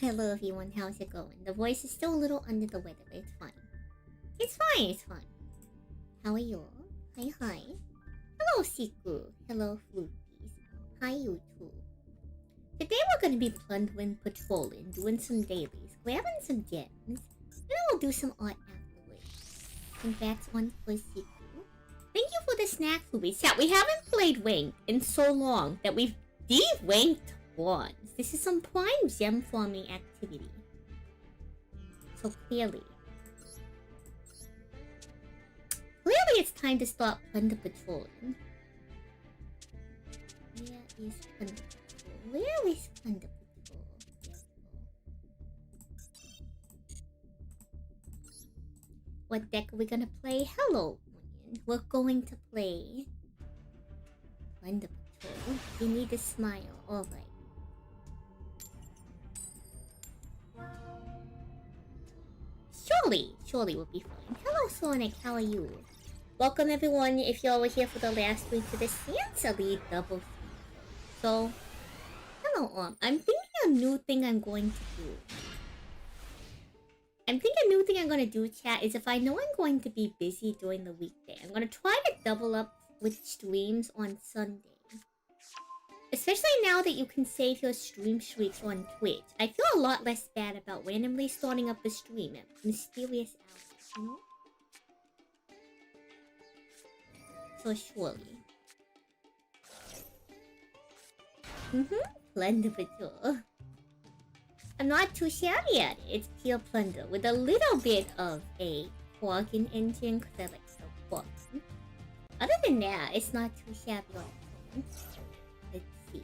Hello everyone, how's it going? The voice is still a little under the weather, but it's fine. It's fine, it's fine. How are you all? Hi, hi. Hello, Siku. Hello, Flukies. Hi, you two. Today we're gonna be plundering, patrolling, doing some dailies, grabbing some gems, and then we'll do some art afterwards. Congrats on for Siku. Thank you for the snack, Flukies. Yeah, we haven't played Ranked in so long that we've de-ranked once. This is some prime gem farming activity. So clearly it's time to start plunder patrolling. Where is plunder patrol? Where is plunder patrol? What deck are we gonna play? Hello, Onion. We're going to play plunder patrol. You need to smile. Alright. Surely we'll be fine. Hello, Sonic. How are you? Welcome, everyone. If y'all were here for the last week to the Santa League double feed. So, hello, I'm thinking a new thing I'm going to do. Chat, is if I know I'm going to be busy during the weekday, I'm going to try to double up with streams on Sunday. Especially now that you can save your stream streaks on Twitch. I feel a lot less bad about randomly starting up a stream at mysterious hours, you know? So surely. Plunder patrol. I'm not too shabby at it. It's pure plunder with a little bit of a plugin engine because I like so plugin. Other than that, it's not too shabby on its own. Let's see.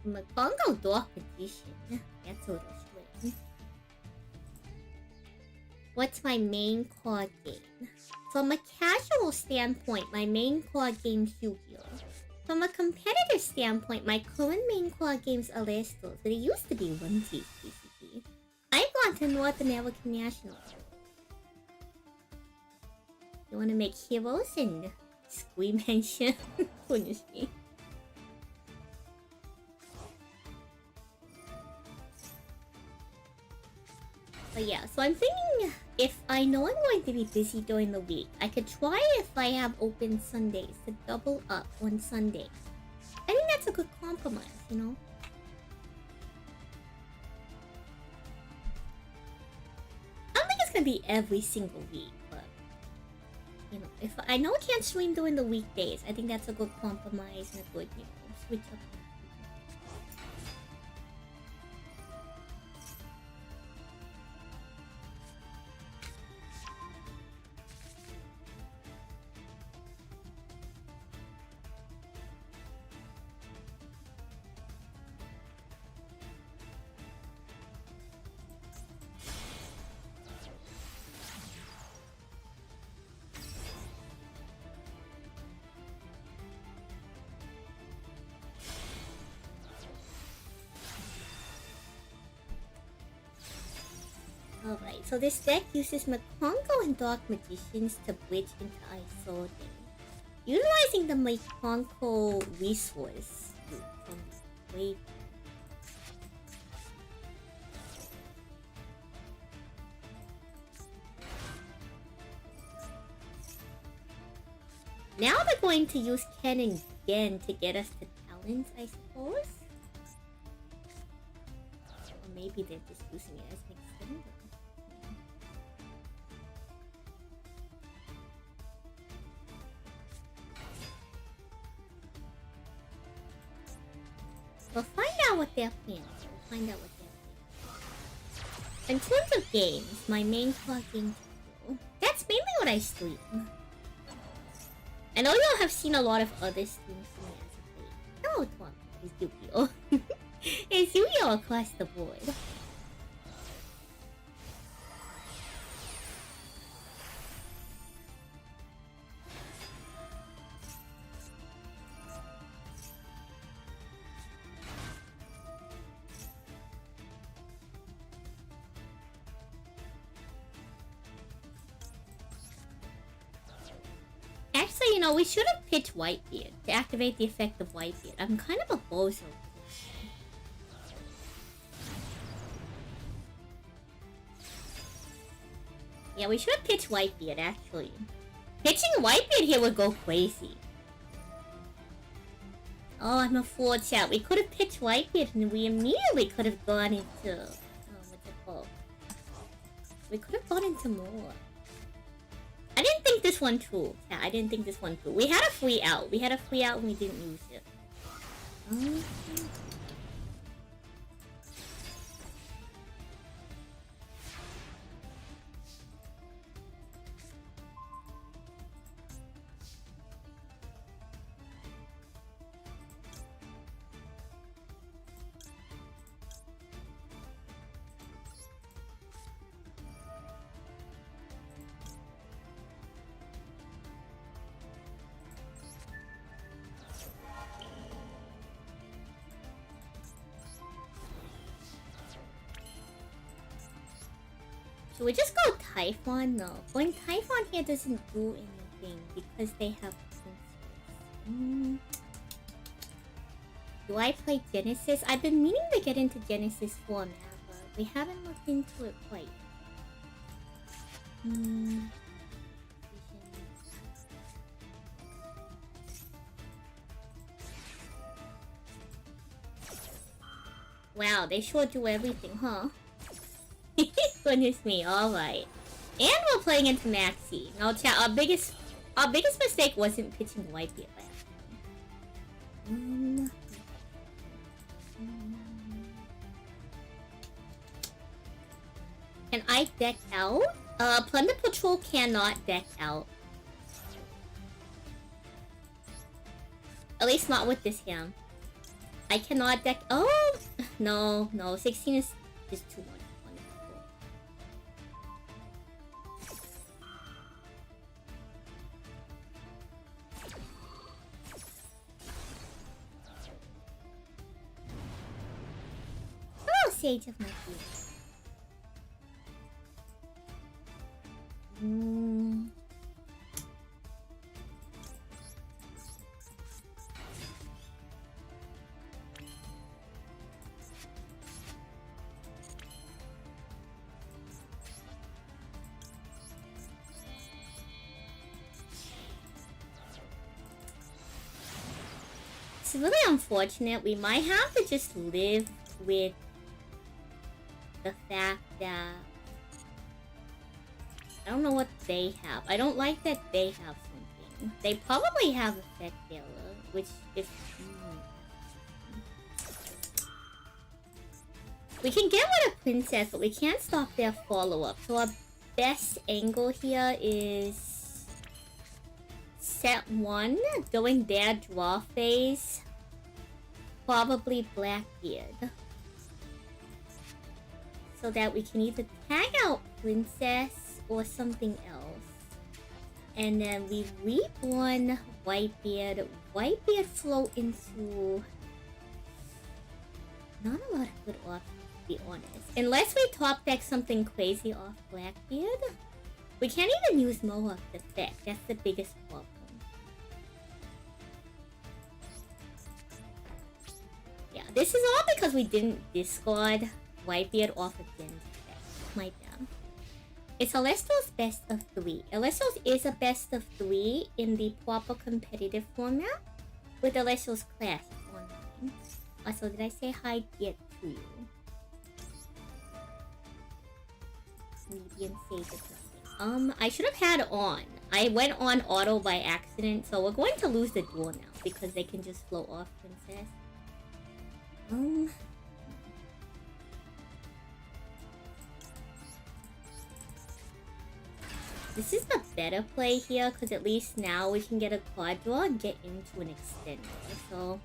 Makongo Dark Magician. That's a little strange. What's my main card game? From a casual standpoint, my main card game's Yu-Gi-Oh! From a competitive standpoint, my current main card game's Alestos, but it used to be One Piece, basically. I've gone to North American National. You wanna make heroes and Scream mention? Punish me. But yeah, so I'm thinking if I know I'm going to be busy during the week, I could try if I have open Sundays to double up on Sundays. I think that's a good compromise, you know? I don't think it's gonna be every single week, but you know, if I know I can't stream during the weekdays, I think that's a good compromise and a good, you know, switch up. Alright, so this deck uses Makongo and Dark Magicians to bridge into Isolde. Utilizing the Makongo resource from Wave. Now they're going to use Ken and Gen to get us to talents, I suppose? Or maybe they're just using it as an extender. We'll find out what their plans are. In terms of games, my main card game, that's mainly what I stream. I know y'all have seen a lot of other streams from me as of late. Hello, Twunk. It's Yu-Gi-Oh! It's Yu-Gi-Oh! Across the board. Actually, you know, we should have pitched Whitebeard to activate the effect of Whitebeard. I'm kind of a bozo. Yeah, we should have pitched Whitebeard, actually. Pitching Whitebeard here would go crazy. Oh, I'm a fool, chat. We could have pitched Whitebeard and we immediately could have gone into... what's it called? We could have gone into more. I didn't think this one through. Yeah, I didn't think this one through. We had a free out. We had a free out and we didn't use it. Should we just go Typhon? No. Going Typhon here doesn't do anything because they have Princess. Do I play Genesis? I've been meaning to get into Genesis format, but we haven't looked into it quite. Wow, they sure do everything, huh? Goodness me, alright. And we're playing into Maxi. No, chat, our biggest mistake wasn't pitching Whitebeard last time. Can I deck out? Plunder Patrol cannot deck out. At least not with this hand. I cannot deck... Oh! No, 16 is too much. Sage of my feet. It's really unfortunate. We might have to just live with the fact that I don't know what they have. I don't like that they have something. They probably have Effect Dealer, which if we can get with a Princess, but we can't stop their follow-up. So our best angle here is set 1 during their draw phase. Probably Blackbeard. So that we can either tag out Princess or something else. And then we reborn Whitebeard. Whitebeard flow into... Not a lot of good options, to be honest. Unless we top deck something crazy off Blackbeard. We can't even use Mohawk effect. That's the biggest problem. Yeah, this is all because we didn't discard Whitebeard off again. My bad. It's Celestial's best of 3. Celestial's is a best of 3 in the proper competitive format with Celestial's class online. Also, did I say hi yet to you? Medium sage or something. I should have had on. I went on auto by accident, so we're going to lose the duel now because they can just flow off Princess. This is the better play here, because at least now we can get a quad draw and get into an extender, so...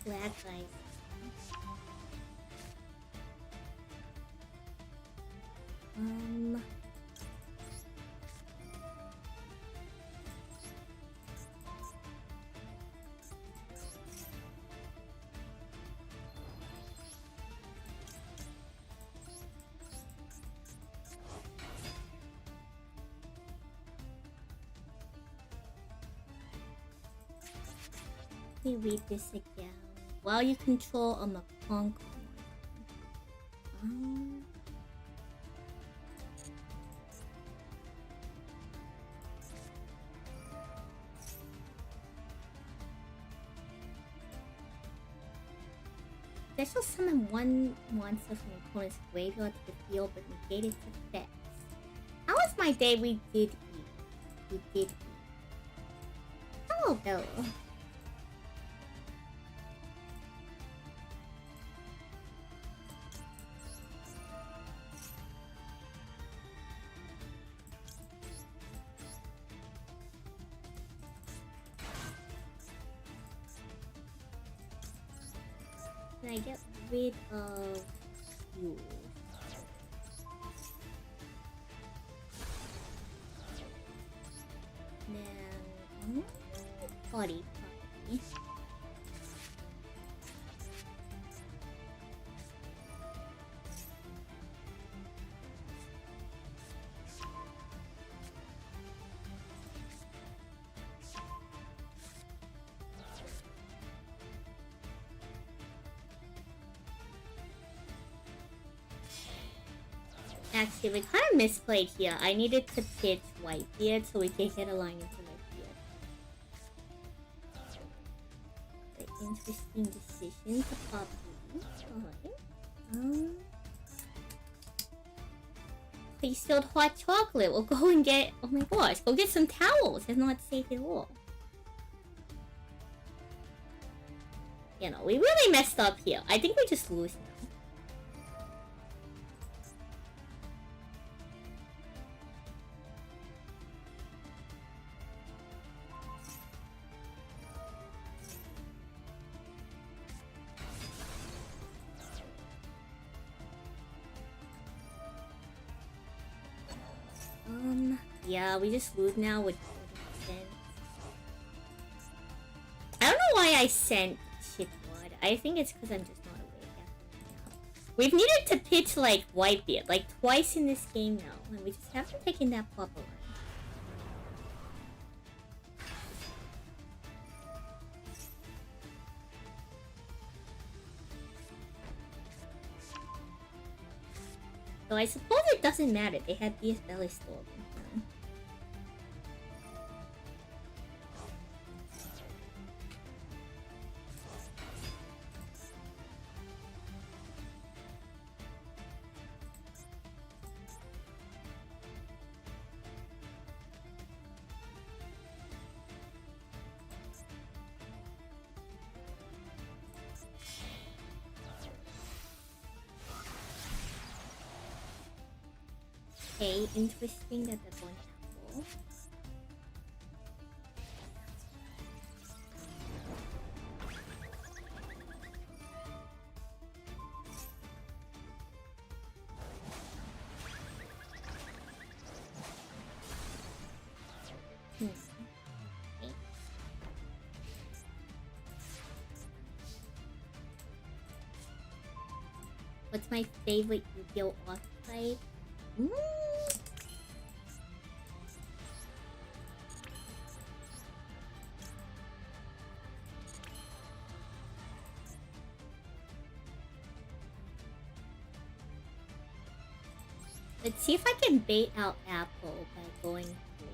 black guys. Let me read this again. While you control a Macron Special summon one monster from your opponent's graveyard to the field but negate its effects. How was my day? We did eat. We did eat. Hello, Bella. Can I get rid of you? Then body property. Actually, we kind of misplayed here. I needed to pitch Whitebeard so we can get a line into Whitebeard. Very interesting decision to pop blue. Alright. Please filled hot chocolate. We'll go and get. Oh my gosh, go get some towels. It's not safe at all. You know, we really messed up here. I think we just lose now. Yeah, we just lose now with 40%. I don't know why I sent Shitwood. I think it's because I'm just not awake after now. We've needed to pitch like Whitebeard like twice in this game now, and we just haven't taken that proper line. So I suppose it doesn't matter. They had BS Belly Storm. Okay, interesting that they're going apple. Okay. What's my favorite Yu-Gi-Oh archetype? Let's see if I can bait out Apple by going for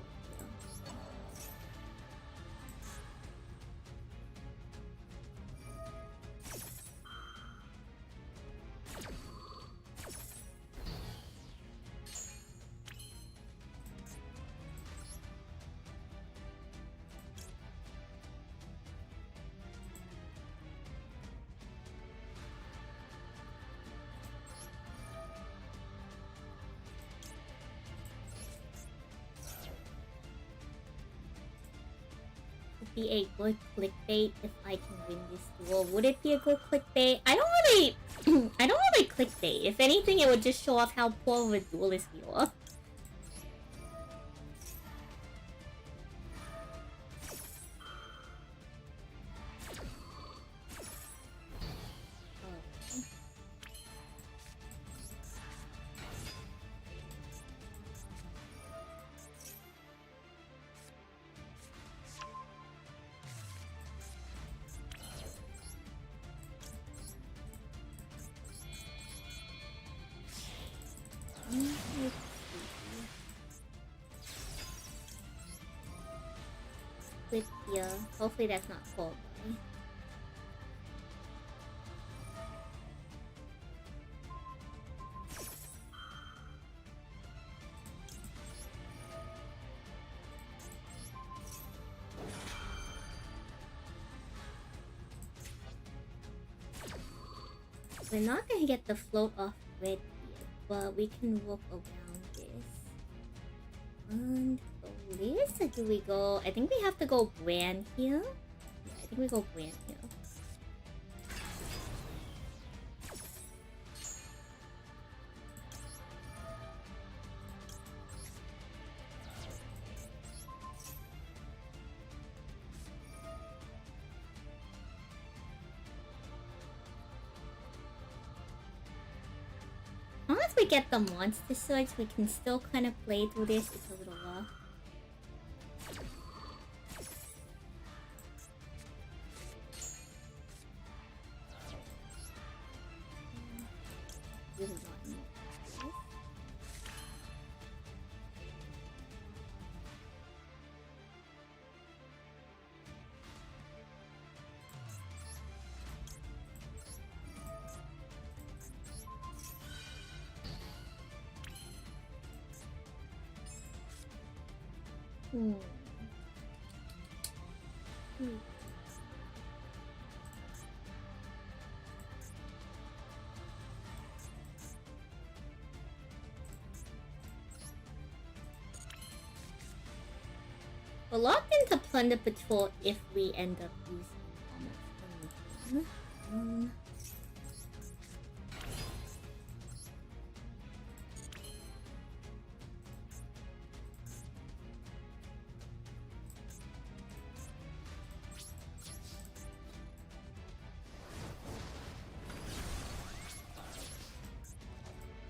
be a good clickbait if I can win this duel? Would it be a good clickbait? I don't really... I don't really clickbait. If anything, it would just show off how poor of a duelist we are. Clip here. Hopefully that's not full. We're not gonna get the float off red here, but we can walk around this. And go this, or do we go... I think we have to go Brand here. Yeah, I think we go Brand here. As long as we get the monster swords, we can still kind of play through this. It's a little rough. Really not need this. We're locked into Plunder Patrol if we end up using almost.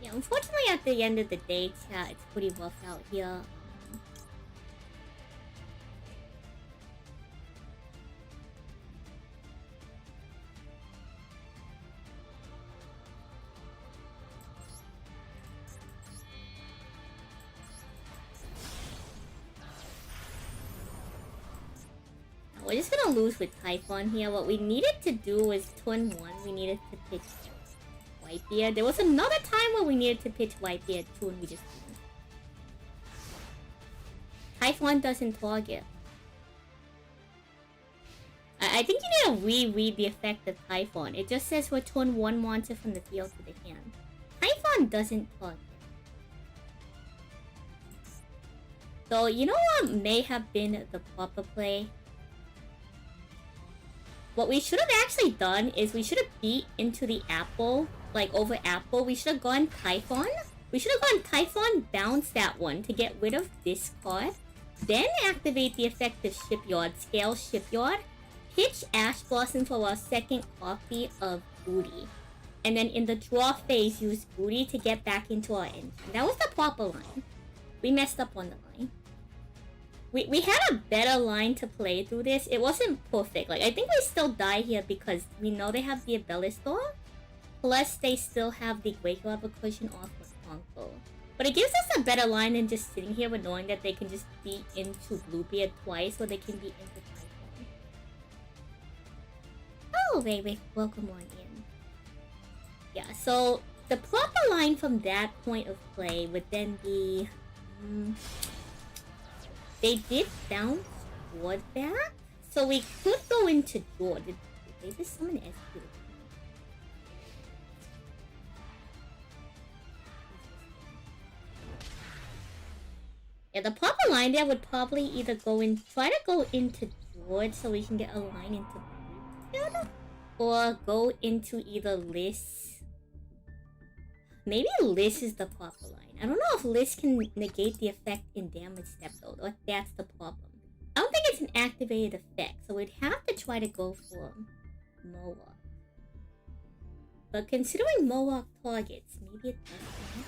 Yeah, unfortunately at the end of the day, chat, it's pretty rough out here. We're just gonna lose with Typhon here. What we needed to do was turn 1, we needed to pitch Whitebeard. There was another time where we needed to pitch Whitebeard too and we just didn't. Typhon doesn't target. I think you need to reread the effect of Typhon. It just says return 1 monster from the field to the hand. Typhon doesn't target. So, you know what may have been the proper play? What we should have actually done is we should have beat into the apple, like over apple. We should have gone Typhon. We should have gone Typhon, bounce that one to get rid of this card. Then activate the effect of Shipyard, scale Shipyard. Pitch Ash Blossom for our second copy of Booty. And then in the draw phase, use Booty to get back into our engine. That was the proper line. We messed up on the line. We had a better line to play through this. It wasn't perfect. Like, I think we still die here because we know they have the Abelistor. Plus, they still have the Graveyard Recursion off with Conko. But it gives us a better line than just sitting here with knowing that they can just beat into Bluebeard twice or they can beat into Typhon. Oh, wait. Welcome on in. Yeah, so the proper line from that point of play would then be... They did bounce Ward back, so we could go into draw. Did they just summon SQ? Yeah, the proper line there would probably either try to go into board so we can get a line into together? Or go into either Liss. Maybe Liss is the proper line. I don't know if Liss can negate the effect in damage step though, or if that's the problem. I don't think it's an activated effect, so we'd have to try to go for Mohawk. But considering Mohawk targets, maybe it doesn't.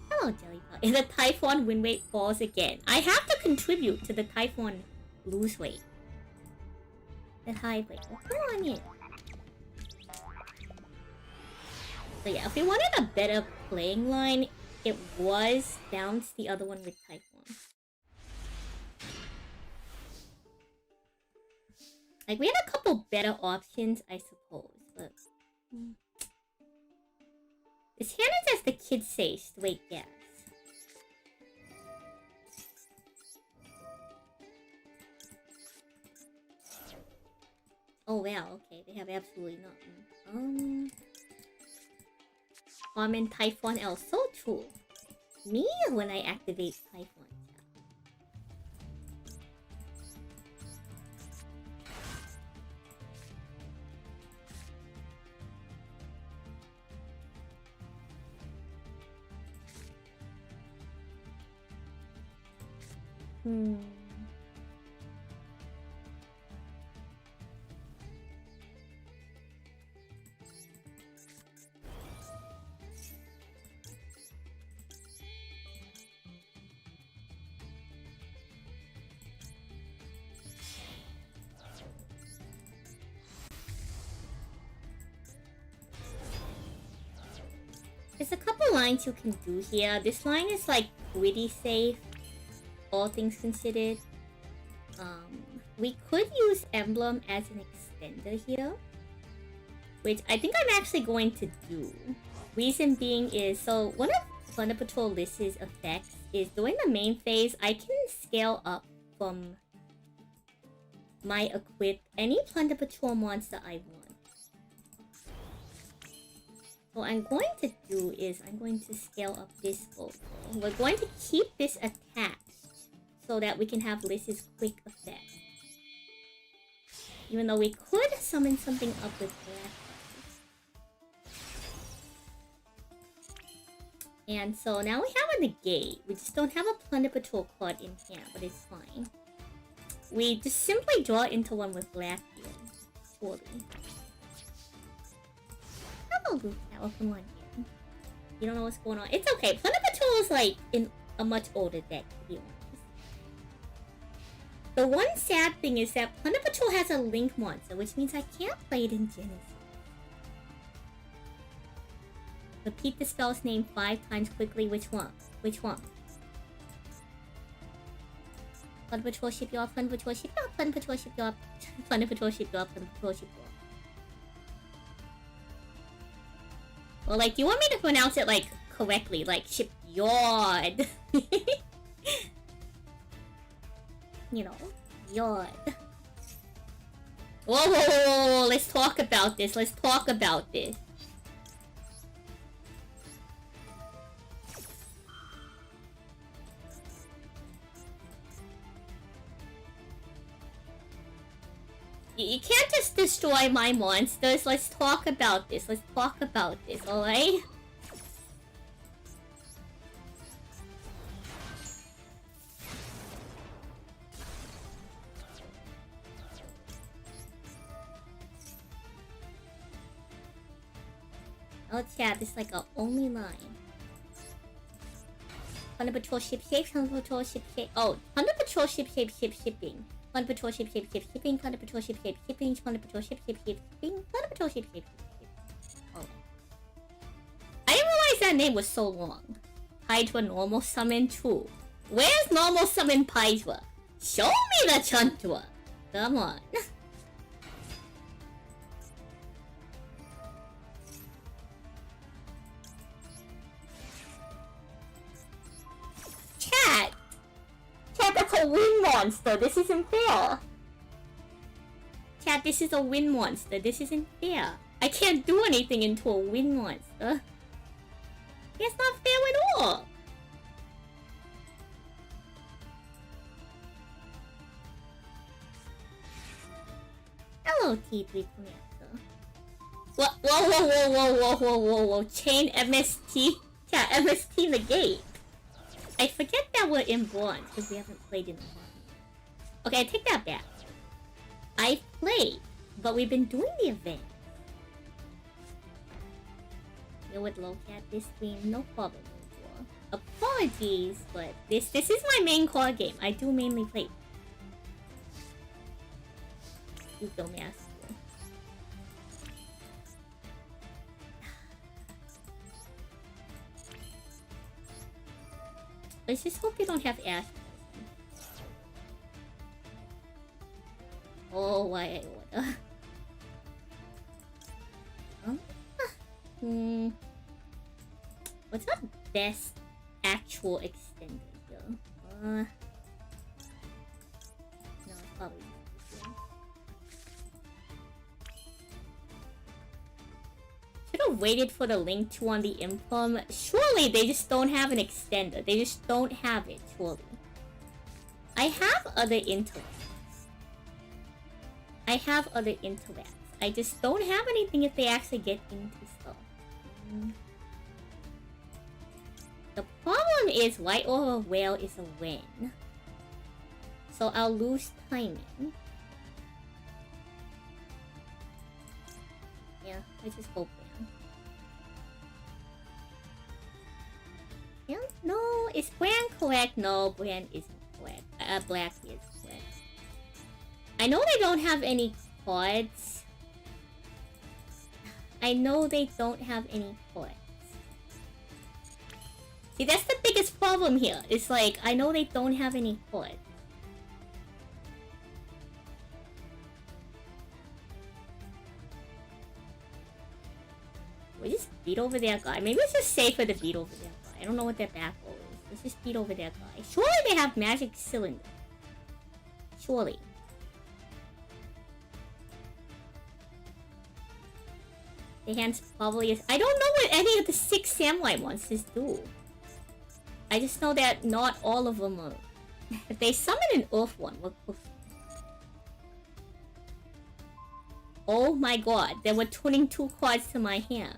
Hello, Jellypot. And the Typhon win rate falls again. I have to contribute to the Typhon lose rate. That high rate. What's going on here? So yeah, if we wanted a better playing line, it was bounce the other one with Typhon. Like, we had a couple better options, I suppose, but... This hand is, as the kids say, straight gas. Oh wow, okay, they have absolutely nothing. Common Typhon L, so true. Me when I activate Typhon. There's a couple lines you can do here. This line is like pretty safe, all things considered. We could use Emblem as an extender here, which I think I'm actually going to do. Reason being is, so one of Thunder Patrol Liss's effects is during the main phase, I can scale up from my equip any Thunder Patrol monster I want. What I'm going to do is I'm going to scale up this photo. We're going to keep this attached so that we can have Liss's quick effect. Even though we could summon something up with Black. And so now we have a negate. We just don't have a Plunder Patrol card in hand, but it's fine. We just simply draw into one with Black here. Surely. Hello, Luke Tower, come on here. You don't know what's going on. It's okay. Plunder Patrol is like in a much older deck, to be honest. The one sad thing is that Plunder Patrol has a Link monster, which means I can't play it in Genesis. Repeat the spell's name 5 times quickly. Which one? Which one? Plunder Patrol ship you off, Plunder Patrol ship you off, Plunder Patrol ship you off, Plunder Patrol ship you off, Plunder Patrol ship you off. Well, like, you want me to pronounce it, like, correctly, like, shipyard. You know, yard. Whoa, whoa, whoa, whoa, whoa, let's talk about this, let's talk about this. You can't just destroy my monsters. Let's talk about this. Let's talk about this, alright? Oh, chat, this is like a only line. Thunder Patrol ship shape, Thunder Patrol ship shape. Oh, Thunder Patrol ship shape shipping. Thunder Patrol ship shape shipping. Thunder Patrol ship shape shipping. Thunder Patrol ship shape shipping. Thunder Patrol ship shape shipping. Oh. I didn't realize that name was so long. Hydra normal summon too. Where's normal summon Hydra? Show me the Chantua. Come on. Chat! Chat, that's a wind monster. This isn't fair. Chat, this is a wind monster. This isn't fair. I can't do anything into a wind monster. That's not fair at all. Hello, T3 Commander. What? Whoa, whoa, whoa, whoa, whoa, whoa, whoa, whoa. Chain MST. Yeah, MST negate. I forget that we're in bronze because we haven't played in a while. Okay, I take that back. I've played, but we've been doing the event. You would look at this stream, no problem. Apologies, but this is my main core game. I do mainly play. You dumbass. Let's just hope you don't have Ash. Oh, why I order? What's our best actual extended though? No, it's probably not. Should have waited for the link to on the info. Surely they just don't have an extender. They just don't have it, surely. I have other intellects. I just don't have anything if they actually get into stuff. The problem is white over whale is a win. So I'll lose timing. Yeah, I just hope Bran. Yeah, no, is Bran correct? No, Bran isn't correct. Black is correct. I know they don't have any cards. See, that's the biggest problem here. It's like, I know they don't have any cards. We just beat over their guy. Maybe it's just safer to beat over their guy. I don't know what their back row is. Let's just beat over their guy. Surely they have magic cylinder. Surely. The hands probably is. I don't know what any of the 6 samurai monsters do. I just know that not all of them are. If they summon an earth one, what? Oh my god, they were turning 2 cards to my hand.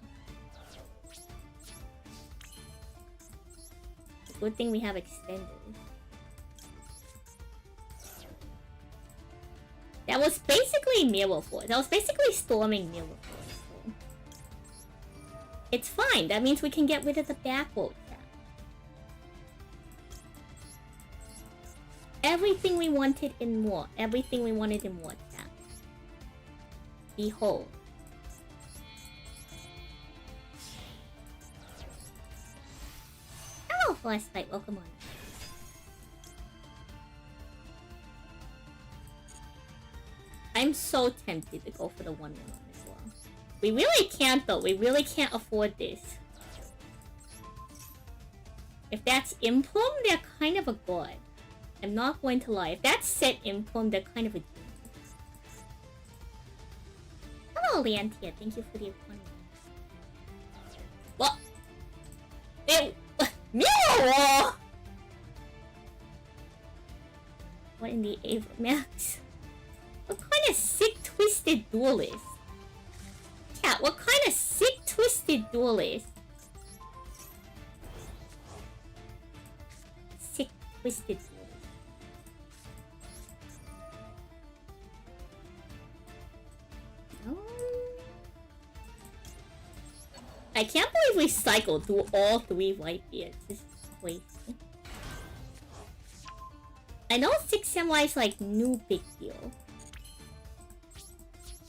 Good thing we have extended. That was basically Mirror Force. That was basically storming Mirror Force. So. It's fine. That means we can get rid of the backroad trap. Everything we wanted and more. Everything we wanted and more trap. Behold. Hello, Frostbite. Welcome on. I'm so tempted to go for the 1-1 on this one. We really can't though. We really can't afford this. If that's Implum, they're kind of a god. I'm not going to lie. If that's set Implum, they're kind of a genius. Hello, Leantia. Thank you for the appointment. What? Ew! No! What in the Ava Max? What kind of sick twisted duelist? Cat, what kind of sick twisted duelist? Sick twisted duelist. I can't believe we cycled through all 3 Whitebeards. This is crazy. I know 6 Samurai is like new big deal.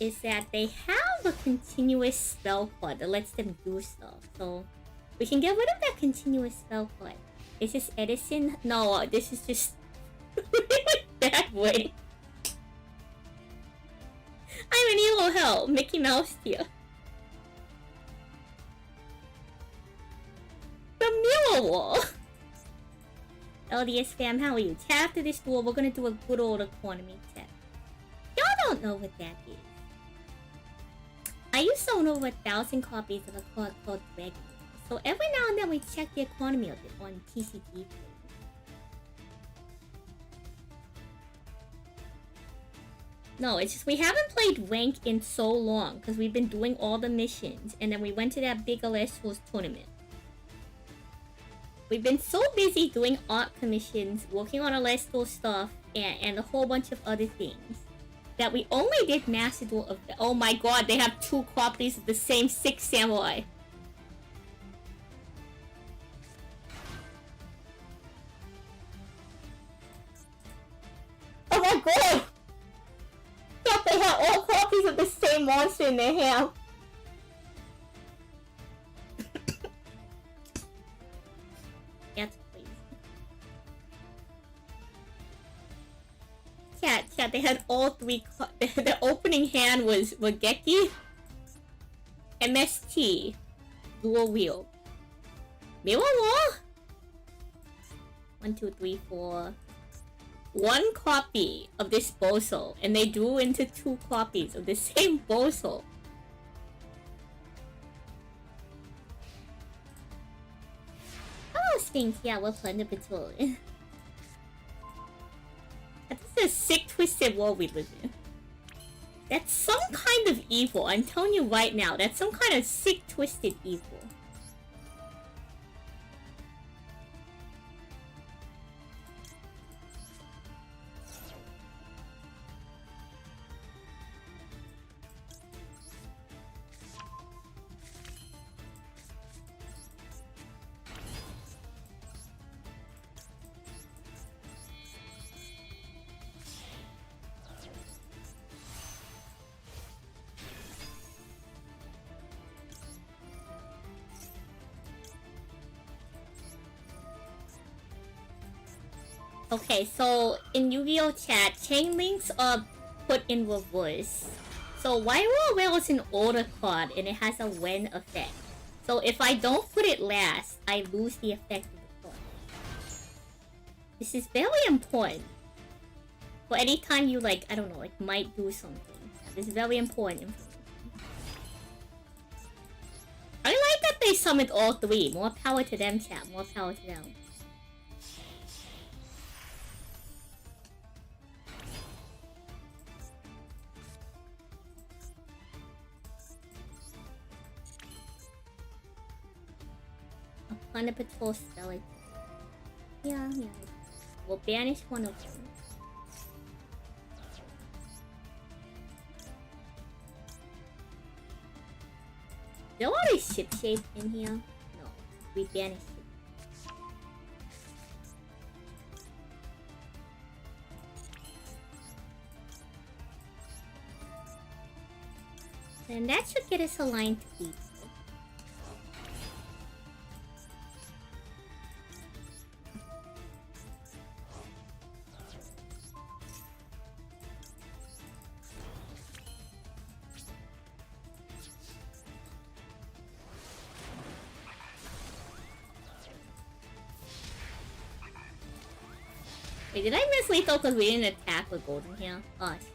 Is that they have a continuous spell card that lets them do stuff. So we can get rid of that continuous spell card. Is this Edison? No, this is just that way. I'm in evil hell. Mickey Mouse here. The Mirror Wall. LDS fam, how are you? After this duel, we're gonna do a good old economy test. Y'all don't know what that is. I used to own over 1,000 copies of a card called Dragon. So every now and then we check the economy of it on TCG. No, it's just we haven't played rank in so long because we've been doing all the missions and then we went to that big Alestos tournament. We've been so busy doing art commissions, working on Alestos stuff, and a whole bunch of other things that we only did Master Duel of the— oh my god, they have 2 copies of the same 6 samurai. Oh my god! I thought they had all copies of the same monster in their hand. That's crazy. Chat, they had all 3 the opening hand was Wageki, MST, Dual Wheel, Mirror Wall. 1, 2, 3, 4. 1 copy of this Boso, and they drew into 2 copies of the same Boso. Oh, Sphinx, yeah, we're playing the Patrol. This is a sick, twisted world we live in. That's some kind of evil, I'm telling you right now. That's some kind of sick, twisted evil. Okay, so in Yu-Gi-Oh! Chat, chain links are put in reverse. So Viral Whale is an order card and it has a when effect. So if I don't put it last, I lose the effect of the card. This is very important. For any time you like, I don't know, like might do something. This is very important information. I like that they summoned all 3. More power to them, chat. More power to them. Planet Patrol Skeleton. Yeah. We'll banish one of them. Is there already ship shape in here? No. We banished it. And that should get us aligned to each. Wait, did I miss lethal because we didn't attack with golden here? Oh, shit.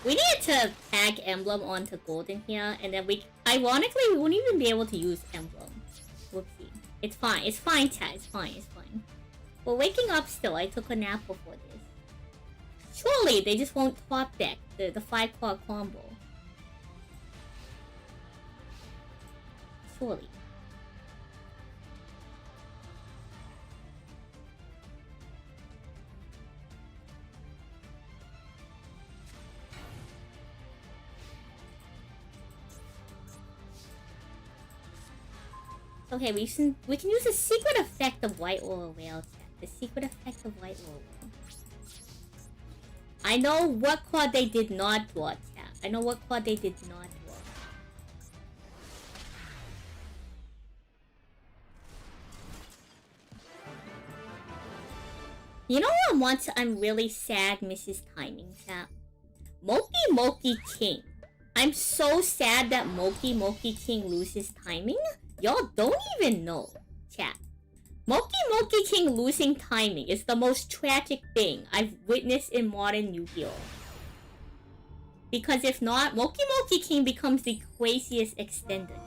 We needed to tag emblem onto golden here, and then ironically, we wouldn't even be able to use emblem. Whoopsie. It's fine, chat, it's fine. We're waking up still, I took a nap before this. Surely, they just won't top deck the 5-card combo. Surely. Okay, we can use the secret effect of White Oil Whale, chat. The secret effect of White Oil Whale. I know what card they did not draw, chat. I know what card they did not draw. You know what once I'm really sad misses timing, chat? Moki King. I'm so sad that Moki King loses timing. Y'all don't even know, chat. Moki King losing timing is the most tragic thing I've witnessed in modern Yu-Gi-Oh! Because if not, Moki King becomes the craziest extender.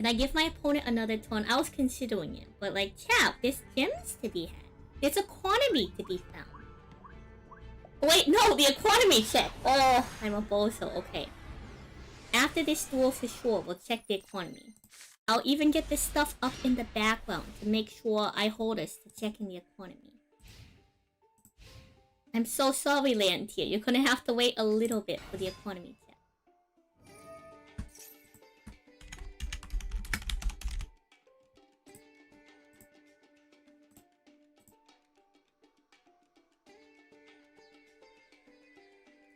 Can I give my opponent another turn? I was considering it, but like, chap, there's gems to be had. There's economy to be found. Oh, wait, no, the economy check. Oh, I'm a bozo. Okay. After this duel for sure, we'll check the economy. I'll even get this stuff up in the background to make sure I hold us to checking the economy. I'm so sorry, Lantier. You're gonna have to wait a little bit for the economy check.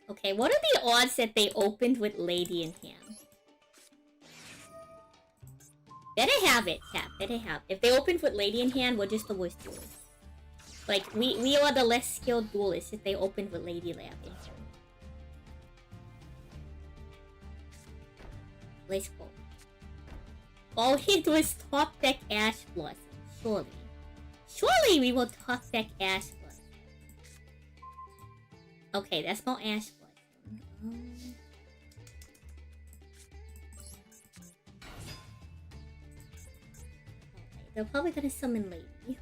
Okay, what are the odds that they opened with Lady in hand? Better have it, chat. Better have it. If they opened with Lady in hand, we're just the worst duelists. Like, we are the less skilled duelists if they opened with Lady Lab in hand. Let's go. All it was top deck Ash Blossom. Surely. Surely we will top deck Ash Blossom. Okay, that's not Ash Blossom. They're probably gonna summon Lady.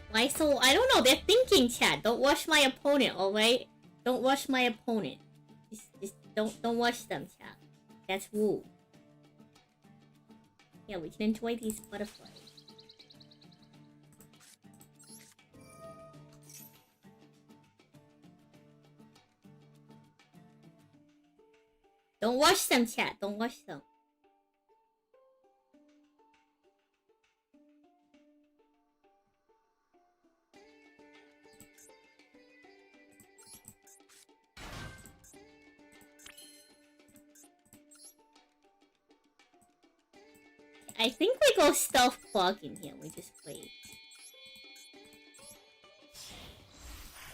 Why so? I don't know. They're thinking, chat. Don't rush my opponent, alright? Don't rush my opponent. Just don't rush them, chat. That's rude. Yeah, we can enjoy these butterflies. Don't rush them, chat. Don't rush them. I think we go stealth clog in here. We just played.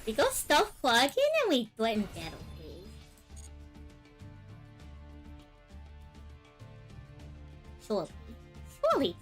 We go stealth clog in and we threaten battle phase. Surely. Surely.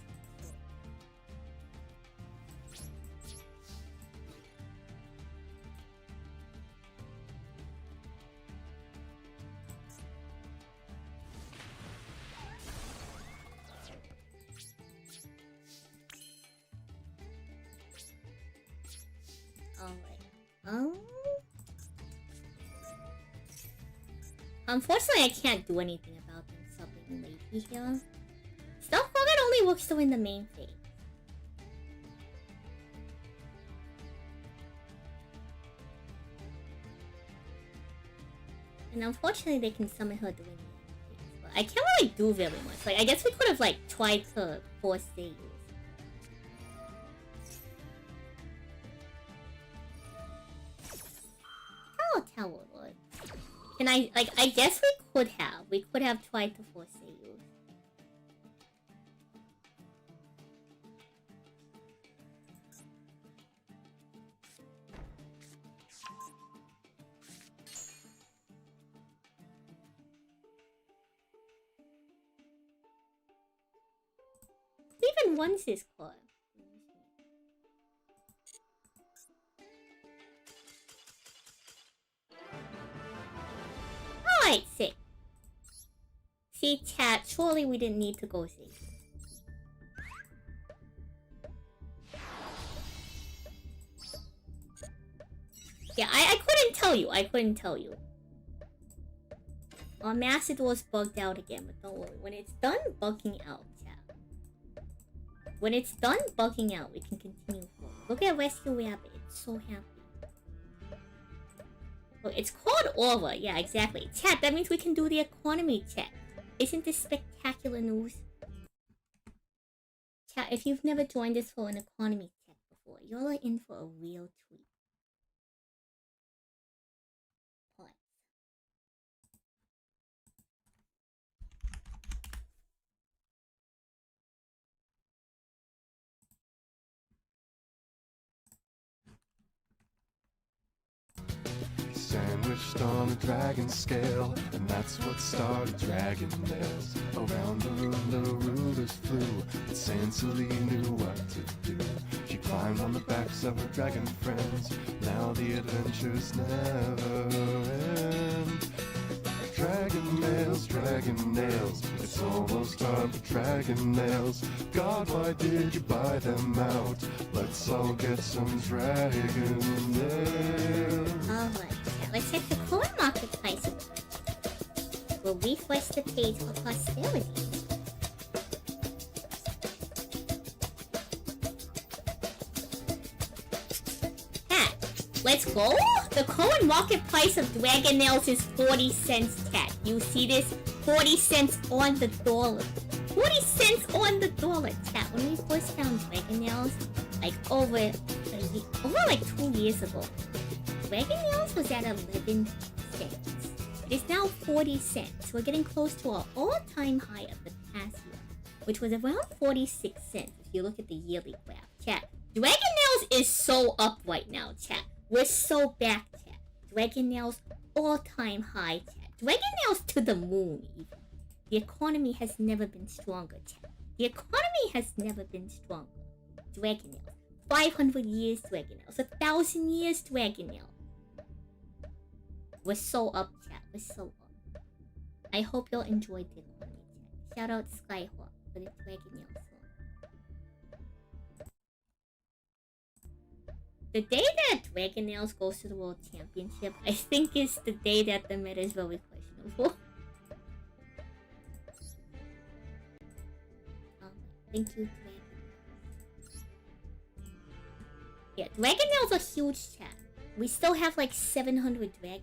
Unfortunately, I can't do anything about them subbing Lady here. Stealth Forget only works to win the main phase. And unfortunately, they can summon her to win the main phase. But I can't really do very much. Like, I guess we could have, like, tried to force Seiyus. Tower would. Can I, like, I guess we could have. We could have tried to force Seiyu. Even once is caught. Alright, sick. See, chat, surely we didn't need to go see. Yeah, I couldn't tell you. I couldn't tell you. Our Macedor's bugged out again, but don't worry. When it's done bugging out, chat. When it's done bugging out, we can continue forward. Look at Rescue Rabbit. It's so happy. Oh, it's called Aura. Yeah, exactly. Chat, that means we can do the economy check. Isn't this spectacular news? Chat, if you've never joined us for an economy check before, you're in for a real treat. wished on a dragon scale, and that's what started dragon nails. Around the room the rulers flew, but Sansely knew what to do. She climbed on the backs of her dragon friends, now the adventures never end. Dragon nails, it's almost time for dragon nails. God, why did you buy them out? Let's all get some dragon nails. Alright, let's check the coin market price. We'll refresh the page for posterity. Cat, let's go! The current market price of dragon nails is 40 cents, Cat. You see this? 40 cents on the dollar. 40 cents on the dollar, Cat. When we first found dragon nails, like over like 2 years ago, dragon nails was at 11 cents. It is now 40 cents. We're getting close to our all-time high of the past year, which was around 46 cents if you look at the yearly graph. Chat, dragon nails is so up right now, chat. We're so back, chat. Dragon nails all-time high, chat. Dragon nails to the moon, even. The economy has never been stronger, chat. The economy has never been stronger. Dragon nails. 500 years dragon nails. 1,000 years dragon nails. We're so up, chat. We're so up. I hope you'll enjoy the economy, chat. Shout out Skyhawk for the dragon nail song. The day that Dragon Nails goes to the World Championship, I think is the day that the meta is very questionable. Thank you, Dragon Nails. Yeah, Dragon Nails are huge, chat. We still have like 700 Dragon Nails.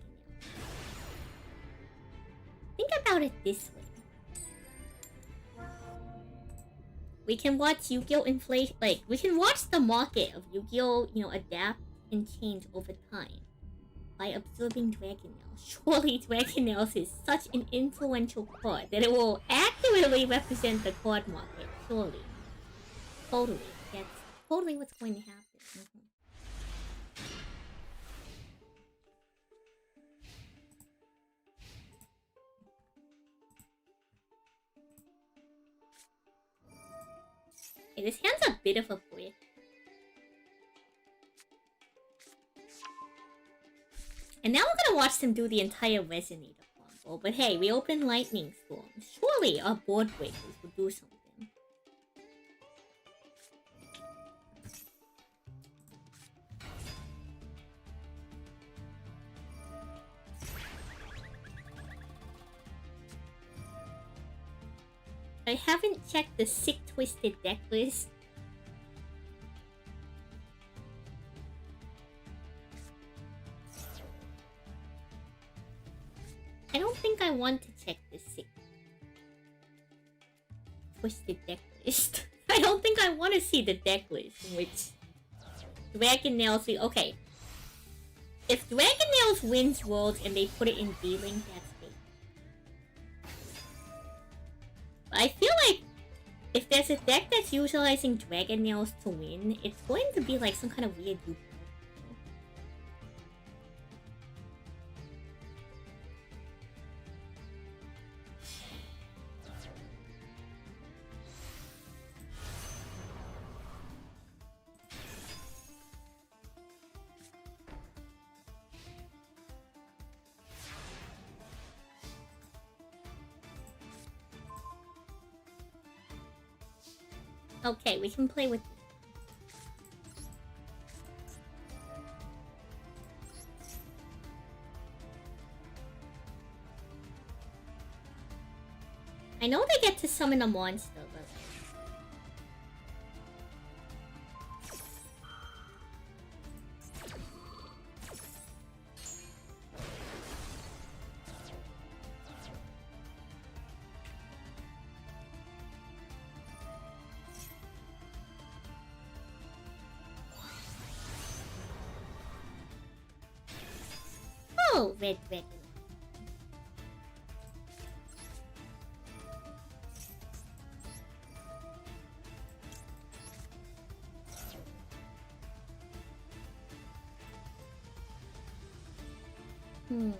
Think about it this way. We can watch Yu-Gi-Oh! Inflation, like, we can watch the market of Yu-Gi-Oh! Adapt and change over time by observing Dragon Nails. Surely Dragon Nails is such an influential card that it will accurately represent the card market. Surely. Totally. That's totally what's going to happen. Okay, this hand's a bit of a brick. And now we're gonna watch them do the entire Resonator combo. But hey, we opened Lightning Storm. Surely our board breakers will do something. I haven't checked the Sick Twisted deck list. I don't think I want to check the Sick Twisted deck list. I don't think I want to see the deck list in which Dragon Nails... Okay. If Dragon Nails wins Worlds and they put it in D-Link, that's I feel like if there's a deck that's utilizing Dragon Nails to win, it's going to be like some kind of weird loop. Okay, we can play with... I know they get to summon a monster, but... Oh, red. Hmm.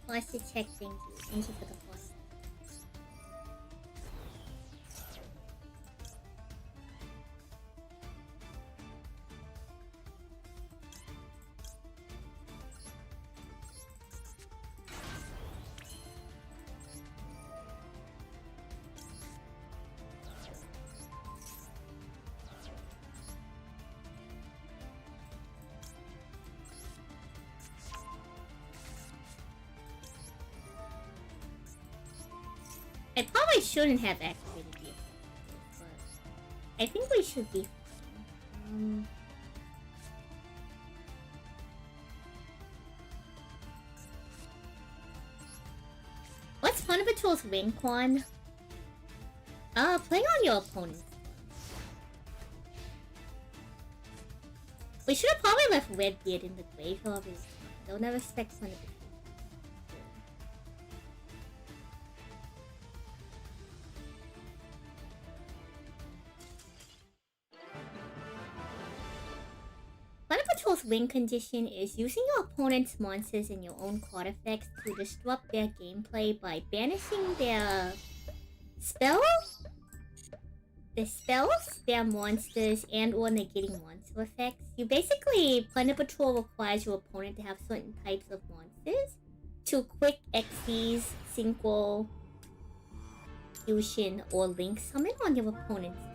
Pause to check, thank you. Thank you for the pause. I probably shouldn't have activated the effect, but I think we should be fine. What's Fun Patrol's win con? Playing on your opponent. We should have probably left Redbeard in the graveyard. They'll never expect Fun Patrol. Fun Patrol's win condition is using your opponent's monsters and your own card effects to disrupt their gameplay by banishing their spells, their monsters, and or negating monster effects. You basically, Planet Patrol requires your opponent to have certain types of monsters to quick Xyz, Synchro, Fusion, or Link summon on your opponent's turn.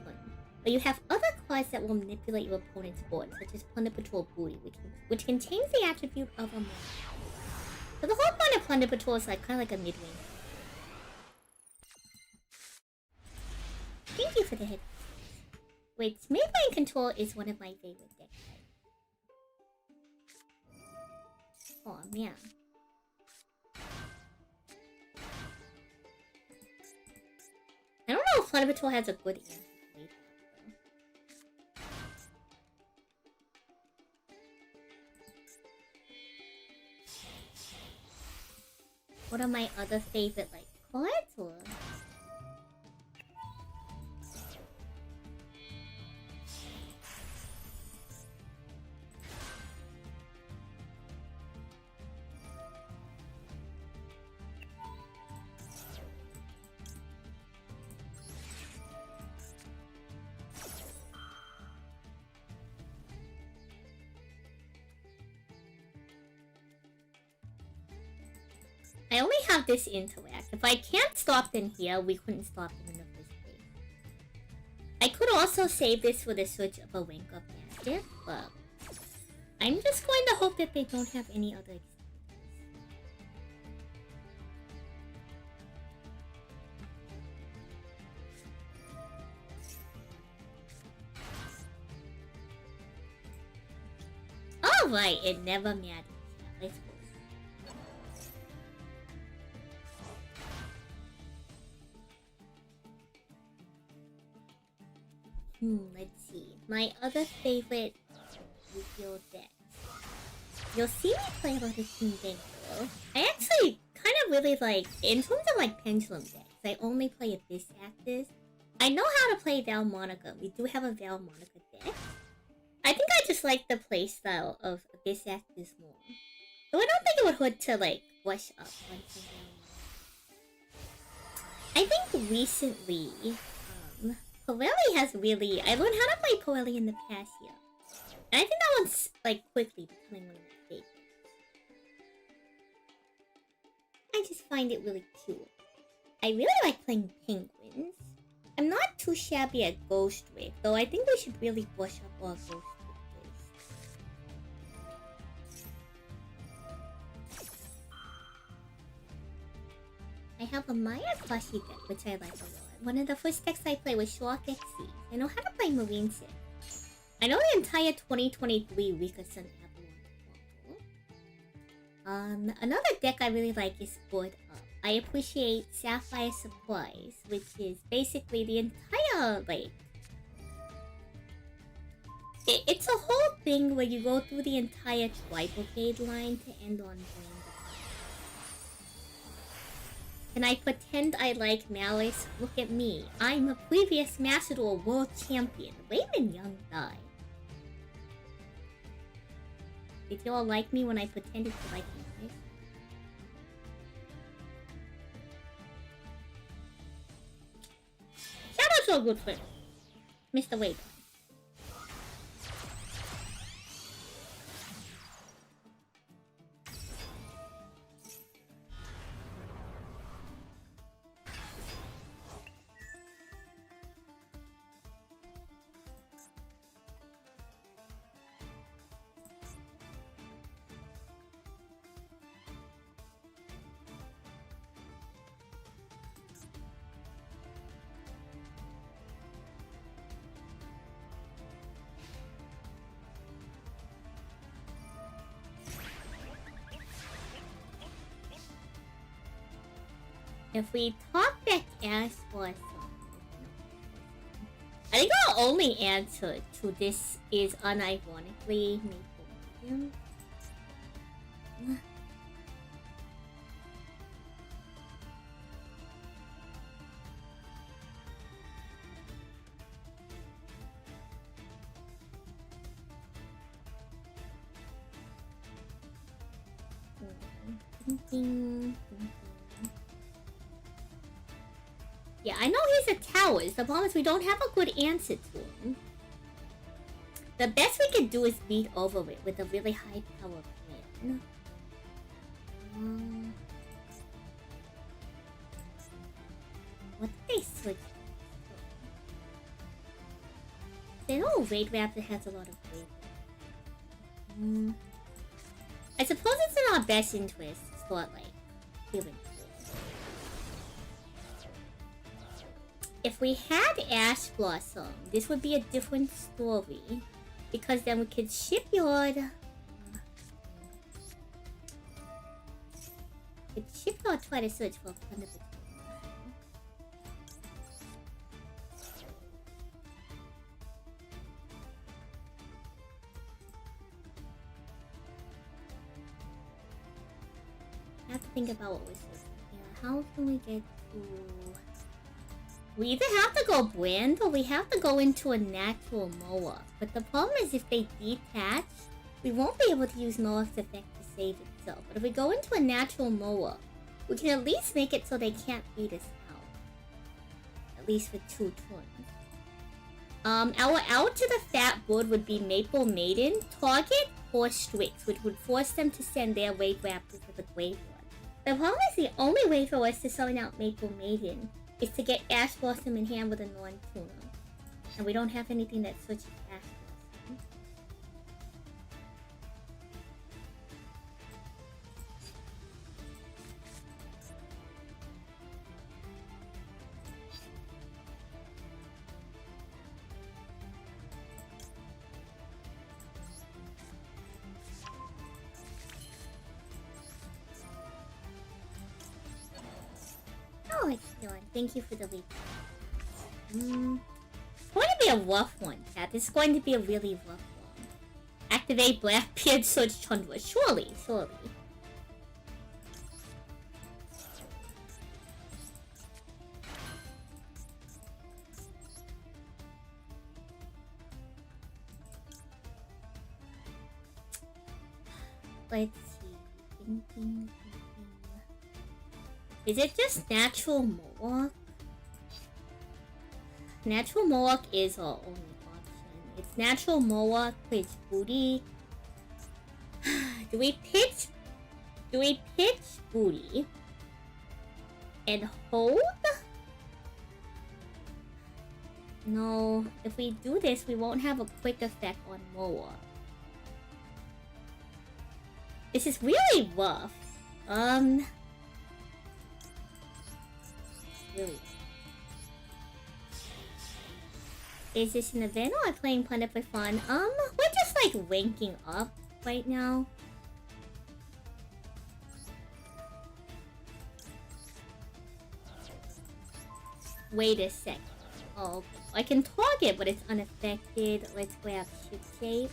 But you have other cards that will manipulate your opponent's board, such as Planet Patrol Booty, which can change the attribute of a monster. So the whole point of Planet Patrol is like kind of like a mid-range. Thank you for the hit. Wait, mid-lane control is one of my favorite decks. Oh man. I don't know if Planet Patrol has a good answer. What are my other favorite like cards or? I only have this interact. If I can't stop them here, we couldn't stop them in the first place. I could also save this for the switch of a Wink Up Magic, but I'm just going to hope that they don't have any other examples. Alright, it never matters. Let's go. Let's see. My other favorite Yu-Gi-Oh deck. You'll see me play a lot of Team Banko. I actually kind of really like, in terms of like Pendulum decks, I only play Abyss Actors. I know how to play Val Monica. We do have a Val Monica deck. I think I just like the playstyle of Abyss Actors more. So I don't think it would hurt to like brush up on some Val Monica. I think recently, Pirelli has really... I learned how to play Pirelli in the past year. And I think that one's, like, quickly becoming one of my favorites. I just find it really cute. I really like playing Penguins. I'm not too shabby at Ghost Rig, though I think we should really brush up our Ghost Rig list. I have a Maya Kwashi deck, which I like a lot. One of the first decks I played was Shark XC. I know how to play Marine Sim. I know the entire 2023 Rika Sun Avalon combo. Another deck I really like is Board Up. I appreciate Sapphire Supplies, which is basically the entire, like... It's a whole thing where you go through the entire Tri-Brigade line to end on Brand. Can I pretend I like Malice? Look at me. I'm a previous Macedor World Champion. Raymond Young died. Did you all like me when I pretended to like Malice? Shadow's so good for Mr. Wade. If we talk back as for some, I think our only answer to this is unironically Maple Medium. Yeah, I know he's a Towers. The problem is we don't have a good answer to him. The best we can do is beat over it with a really high power plan. What did they switch? They know Raid Raptor has a lot of weight. I suppose it's in our best interest to start, like, giving. If we had Ash Blossom, this would be a different story. Because then we could shipyard. Shipyard try to search for a Thunder Patrol. I have to think about what we're supposed to do. How can we get to... We either have to go Brand or we have to go into a natural Moa. But the problem is if they detach, we won't be able to use Noah's effect to save itself. But if we go into a natural Moa, we can at least make it so they can't beat us out. At least for 2 turns. Our out to the fat board would be Maple Maiden, target or Strix, which would force them to send their Raid Raptor to the graveyard. The problem is the only way for us to summon out Maple Maiden is to get Ash Blossom in hand with a non-tuner. And we don't have anything that switches Ash Blossom. Oh, it's John. Thank you for the lead. It's going to be a rough one, chat. It's going to be a really rough one. Activate Blackbeard Surge Tundra. Surely, surely. Let's see. Thinking. Is it just Natural Mohawk? Natural Mohawk is our only option. It's Natural Mohawk, pitch Booty. Do we pitch Booty and hold? No, if we do this, we won't have a quick effect on Mohawk. This is really rough. Really. Is this an event or playing Pundit for fun? We're just like ranking up right now. Wait a second. Oh, okay. I can target, but it's unaffected. Let's grab ship shape.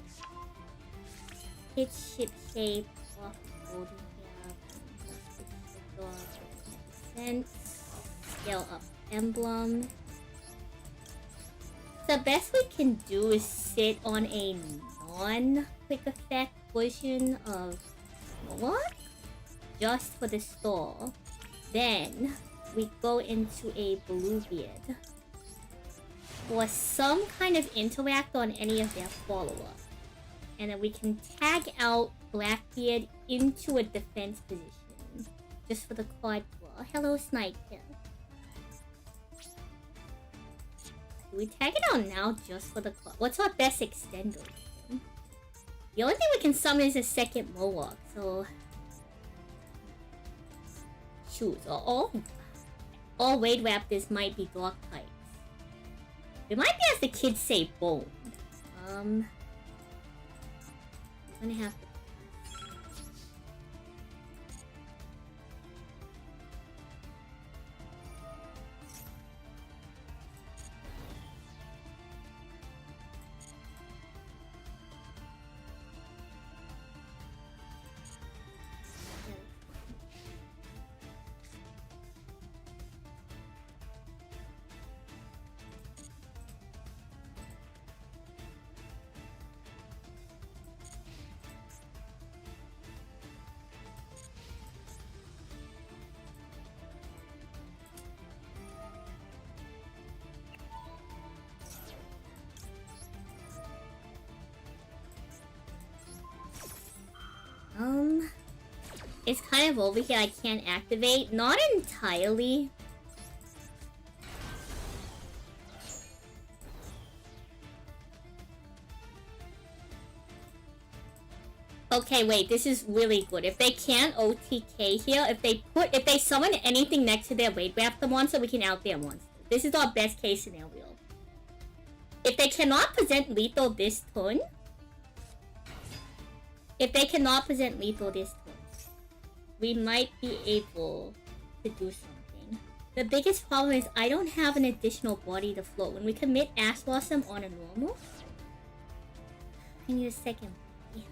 Hit ship shape off golden here. Scale up emblem. The best we can do is sit on a non-quick effect version of Mohawk just for the stall. Then we go into a Bluebeard for some kind of interact on any of their follow-up. And then we can tag out Blackbeard into a defense position just for the card draw. Hello, Sniper. Do we tag it out now just for the card? What's our best extender? The only thing we can summon is a second Mohawk, so... Shoot, all Raid Raptors might be Dark types. It might be, as the kids say, bold. I'm gonna have to... It's kind of over here. I can't activate. Not entirely. Okay, wait. This is really good. If they can't OTK here, if they summon anything next to their Raid Raptor monster, we can out their monster. This is our best case scenario. If they cannot present lethal this turn, we might be able to do something. The biggest problem is I don't have an additional body to float. When we commit Ash Blossom on a normal, I need a second body.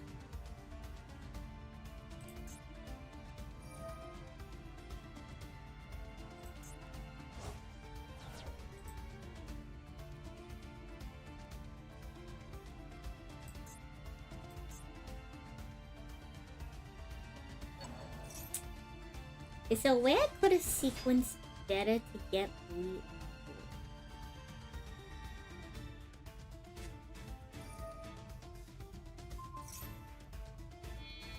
Is there a way I could have sequenced better to get blue on board?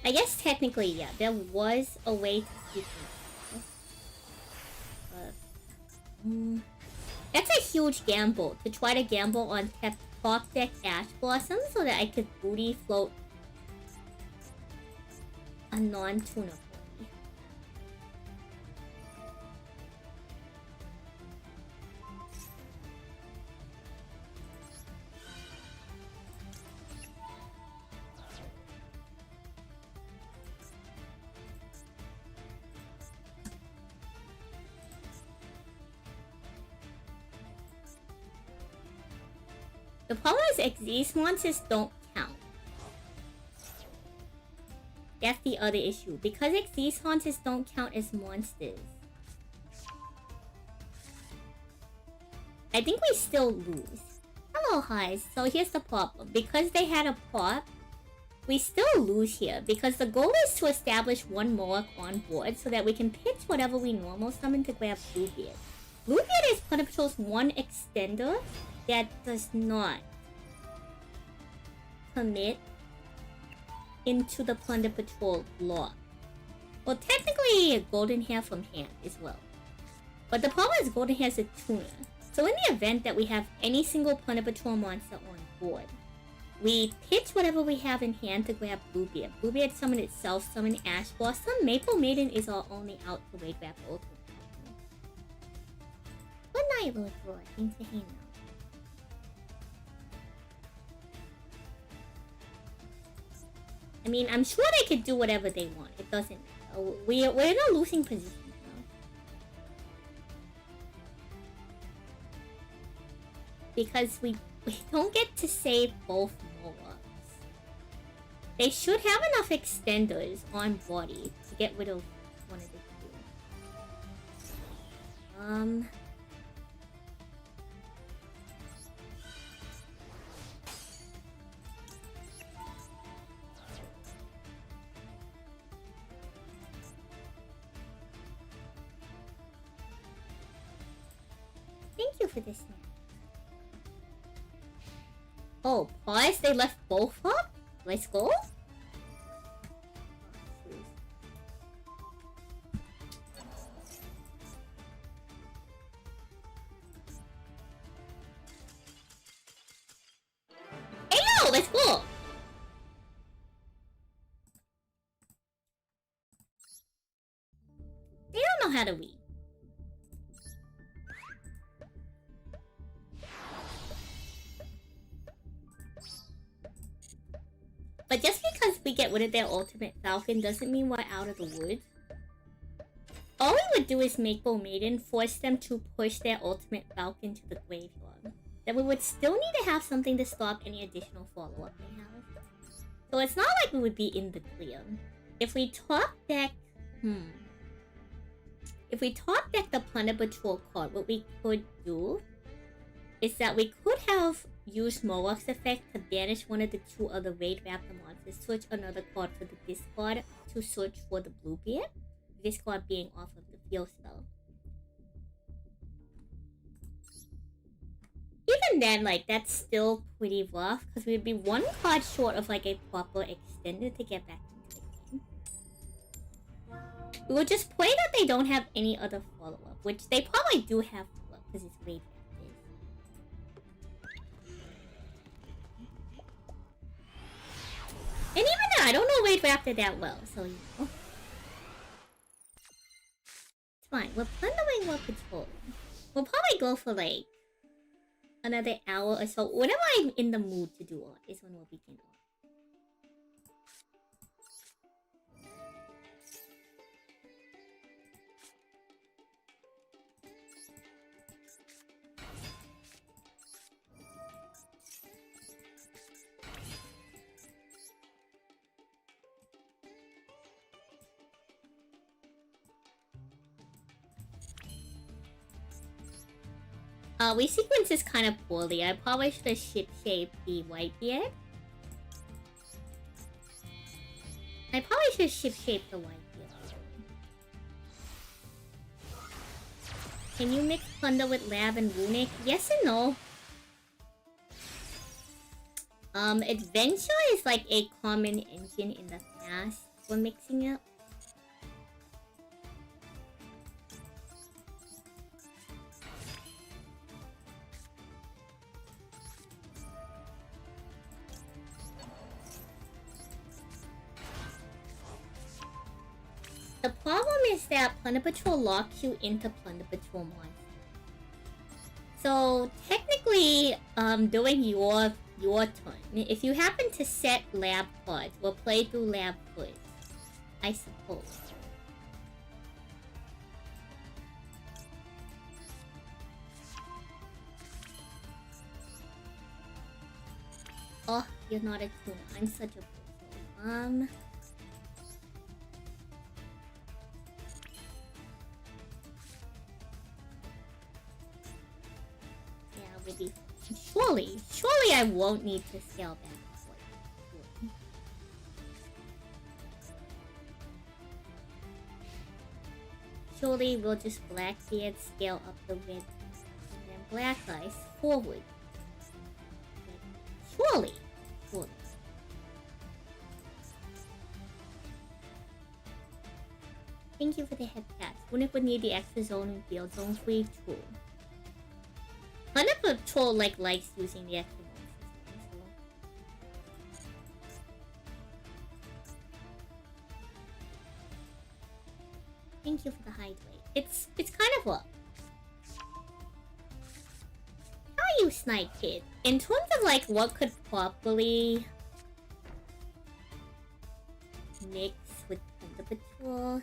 I guess technically, yeah, there was a way to sequence this. That's a huge gamble, to try to gamble on top deck Ash Blossom so that I could booty float a non-tuna. The problem is these monsters don't count. That's the other issue. Because these monsters don't count as monsters, I think we still lose. Hello, Highs. So here's the problem. Because they had a pop, we still lose here. Because the goal is to establish one Mohawk on board so that we can pitch whatever we normal summon to grab Bluebeard. Bluebeard is Plunder Patrol's one extender that does not commit into the Plunder Patrol block. Well, technically a Golden Hair from hand as well. But the problem is Golden Hair is a tuner. So in the event that we have any single Plunder Patrol monster on board, we pitch whatever we have in hand to grab Bluebeard. Bluebeard summon itself, summon Ash Blossom. Maple Maiden is our only out to Raid Raptor ultimate. Good night, Lord Roar. Thanks for hanging out. I mean, I'm sure they could do whatever they want. It doesn't matter. We're in a losing position because we don't get to save both Mohawks. They should have enough extenders on body to get rid of one of the two. Thank you for this snack. Oh, pause? They left both up? Let's go? Hey yo, let's go! They don't know how to read. But just because we get rid of their ultimate falcon doesn't mean we're out of the woods. All we would do is make Bo Maiden force them to push their ultimate falcon to the graveyard. Then we would still need to have something to stop any additional follow-up they have. So it's not like we would be in the clear. If we top deck... If we top deck the Plunder Patrol card, what we could do is that we could have used Mohawk's effect to banish one of the two other Raid Raptor monsters, switch another card for the discard to search for the Bluebeard, this card being off of the field spell. Even then, like, that's still pretty rough, because we'd be one card short of, like, a proper extender to get back into the game. We will just pray that they don't have any other follow-up, which they probably do have follow-up, because it's Raid Raptor. And even then, I don't know Raid Raptor that well, so you know. It's fine. We're plundering what patrol. We'll probably go for like another hour or so. Whenever I'm in the mood to do it is when we'll begin on. We sequenced this kind of poorly. I probably should have ship-shaped the Whitebeard. I probably should have ship-shaped the Whitebeard. Can you mix Plunder with Lab and Runic? Yes and no. Adventure is like a common engine in the past for mixing it. The problem is that Plunder Patrol locks you into Plunder Patrol monsters. So technically, during your turn, if you happen to set lab cards, we'll play through lab first, I suppose. Oh, you're not a tuna. I'm such a person. Surely I won't need to scale back. Surely we'll just Blackbeard scale up the red and then Black Ice forward. Surely. Thank you for the head cats. Wouldn't it need the extra zone and field zone free tool? Plunder Patrol likes using the extra monsters. Thank you for the hydrate. It's kind of what? How are you, Snipe Kid? In terms of like what could properly mix with Plunder Patrol.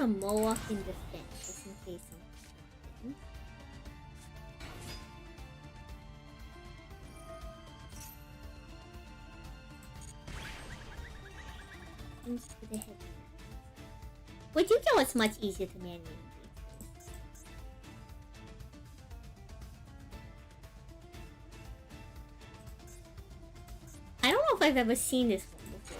gonna mow off in defense, just in case something happens. Into the heavy. With Yu-Gi-Oh! It's much easier to manually engage this. I don't know if I've ever seen this one before.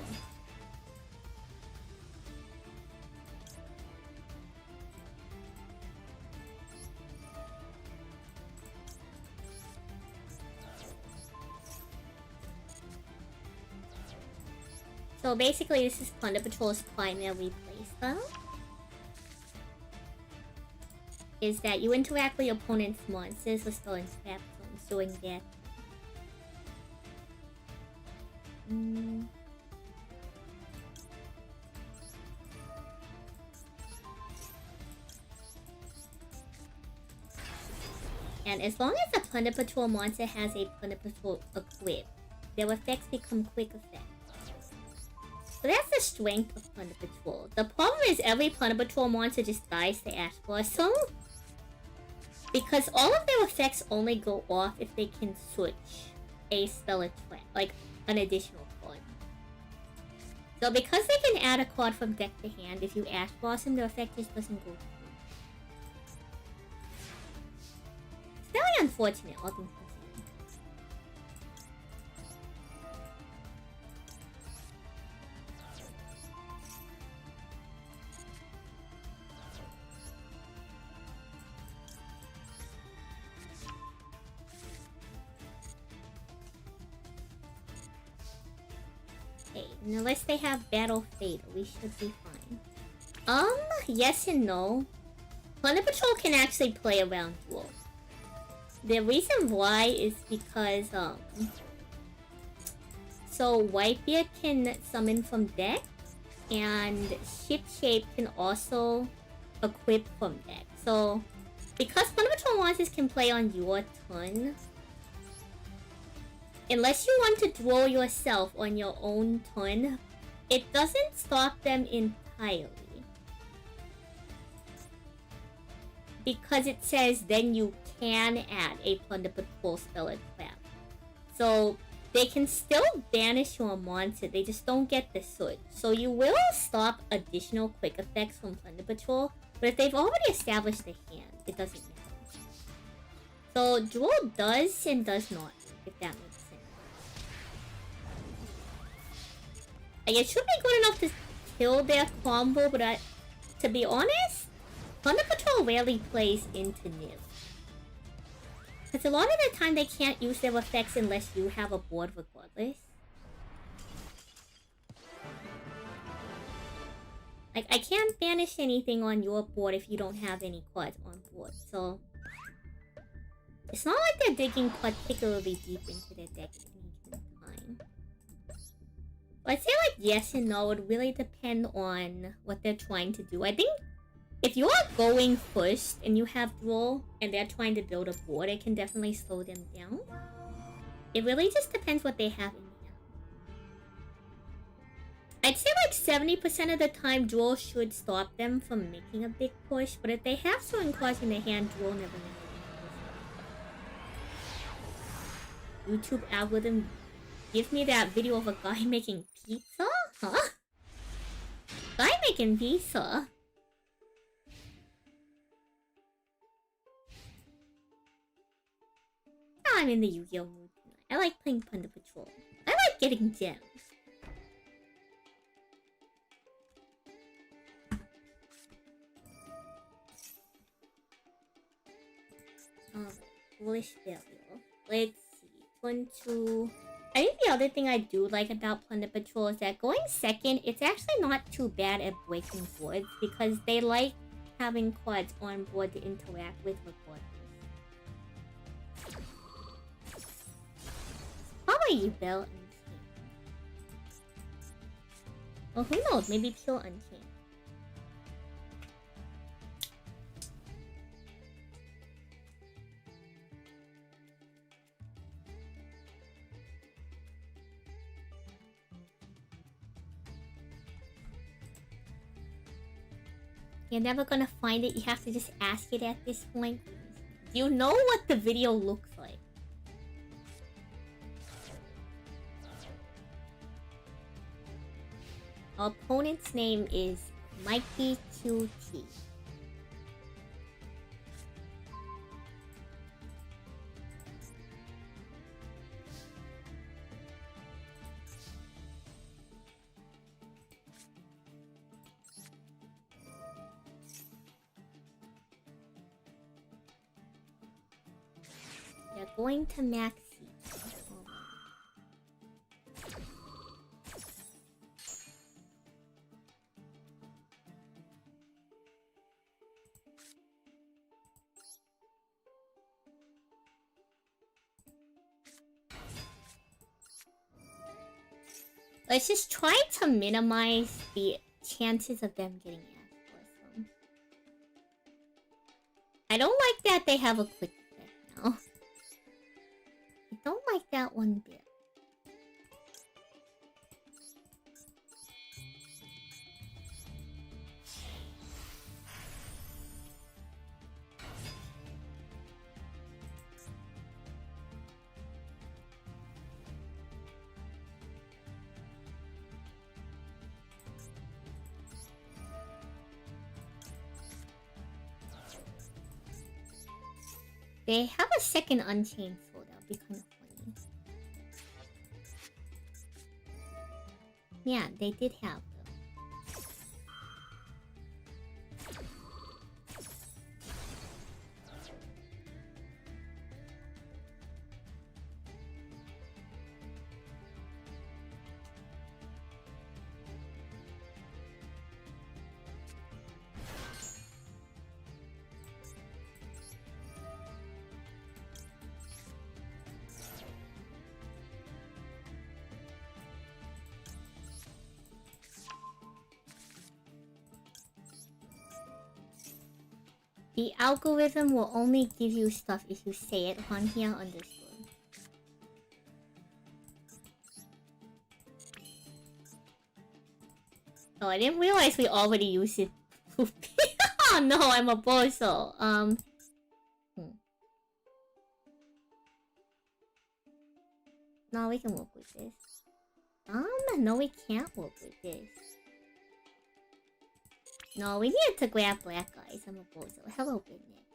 So basically, this is Plunder Patrol's primary playstyle. Is that you interact with your opponent's monsters with spell and trap zones, doing that. And as long as the Plunder Patrol monster has a Plunder Patrol equip, their effects become quick effects. So that's the strength of Plunder Patrol. The problem is every Plunder Patrol monster just dies to Ash Blossom. Because all of their effects only go off if they can switch a spell or trap, like an additional card. So because they can add a card from deck to hand, if you Ash Blossom, their effect just doesn't go through. It's very unfortunate, all things considered. Okay, unless they have Battle Fatal, we should be fine. Yes and no. Plunder Patrol can actually play around Duel. The reason why is because, so Whitebeard can summon from deck, and Ship Shape can also equip from deck. So, because Plunder Patrol monsters can play on your turn, unless you want to duel yourself on your own turn, it doesn't stop them entirely. Because it says then you can add a Plunder Patrol spell or trap. So they can still banish your monster, they just don't get the switch. So you will stop additional quick effects from Plunder Patrol, but if they've already established the hand, it doesn't matter. So duel does and does not, if that makes sense. Like, it should be good enough to kill their combo, but to be honest, Plunder Patrol rarely plays into nib. Because a lot of the time they can't use their effects unless you have a board regardless. Like, I can't banish anything on your board if you don't have any cards on board, so... It's not like they're digging particularly deep into their deck at any given time. But I'd say like yes and no, it would really depend on what they're trying to do. I think if you are going first and you have duel and they're trying to build a board, it can definitely slow them down. It really just depends what they have in hand. I'd say like 70% of the time duel should stop them from making a big push, but if they have certain cards in their hand, duel never makes YouTube algorithm, give me that video of a guy making pizza? Huh? Guy making pizza? I'm in the Yu-Gi-Oh mood tonight. I like playing Plunder Patrol. I like getting gems. Alright, foolish failure. Let's see. 1, 2. I think the other thing I do like about Plunder Patrol is that going second, it's actually not too bad at breaking boards because they like having cards on board to interact with regardless. Probably Bell Unchained. Well, who knows? Maybe Pure Unchained. You're never gonna find it. You have to just ask it at this point. You know what the video looks like. Our opponent's name is Mikey QT. They're going to Maxi. Let's just try to minimize the chances of them getting Ash. I don't like that they have a quick effect now. I don't like that one bit. They have a second Unchained Sword. That would be kind of funny. Yeah, they did have them. The algorithm will only give you stuff if you say it on here, understood. Oh, I didn't realize we already used it. Oh no, I'm a bozo. No, we can work with this. No, we can't work with this. No, we need to grab black guys. I'm a bozo. Hello, Big Nick.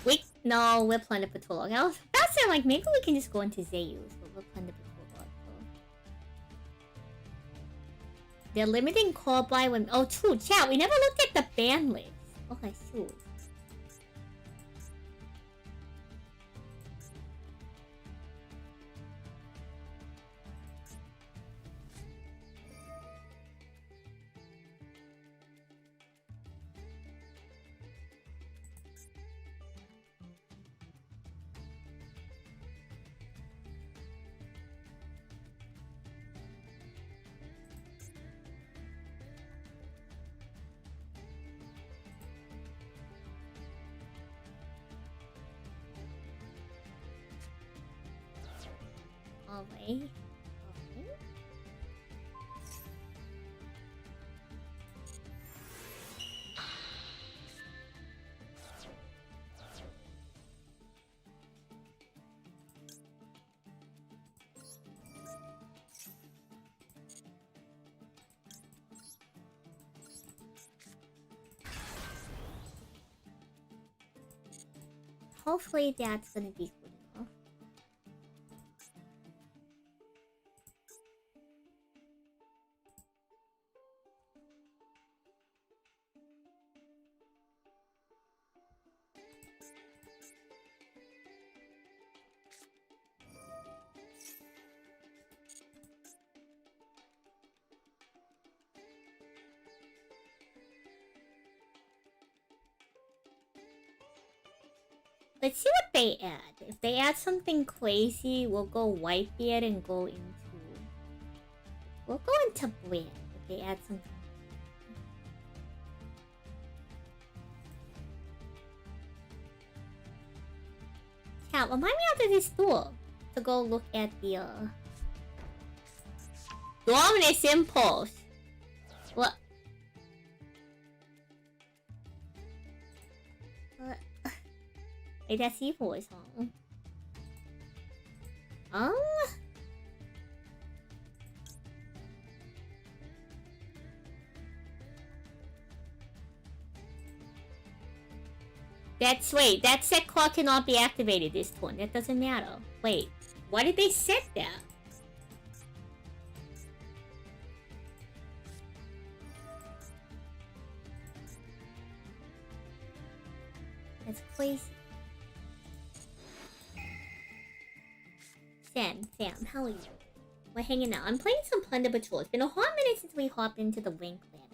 Wait, no, we're playing the patrol. Okay, I was about to say, like, maybe we can just go into Zeus, but we're playing the patrol. They're limiting call by when. Oh, true, chat. We never looked at the ban list. Okay, shoot. Alright. Hopefully that's gonna be good enough. Let's see what they add. If they add something crazy, we'll go Whitebeard and go into... We'll go into Brand if they add something. Cat, remind me after this door. to go look at the Dominus Impulse. What? Wait, that's E-Voice, huh? Wait, that set clock cannot be activated this turn. That doesn't matter. Wait, why did they set that? That's crazy. Sam, how are you? We're hanging out. I'm playing some Plunder Patrol. It's been a hot minute since we hopped into the Wing Planner.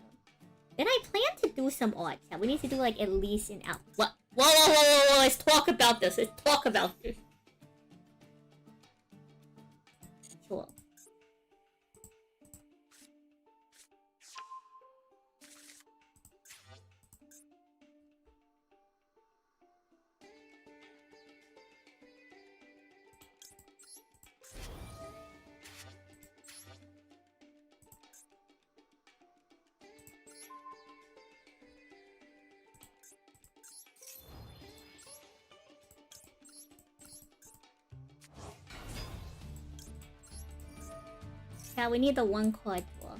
Then I plan to do some odd stuff. We need to do like at least an hour. What? Whoa, let's talk about this. Sure. Yeah, we need the one card draw.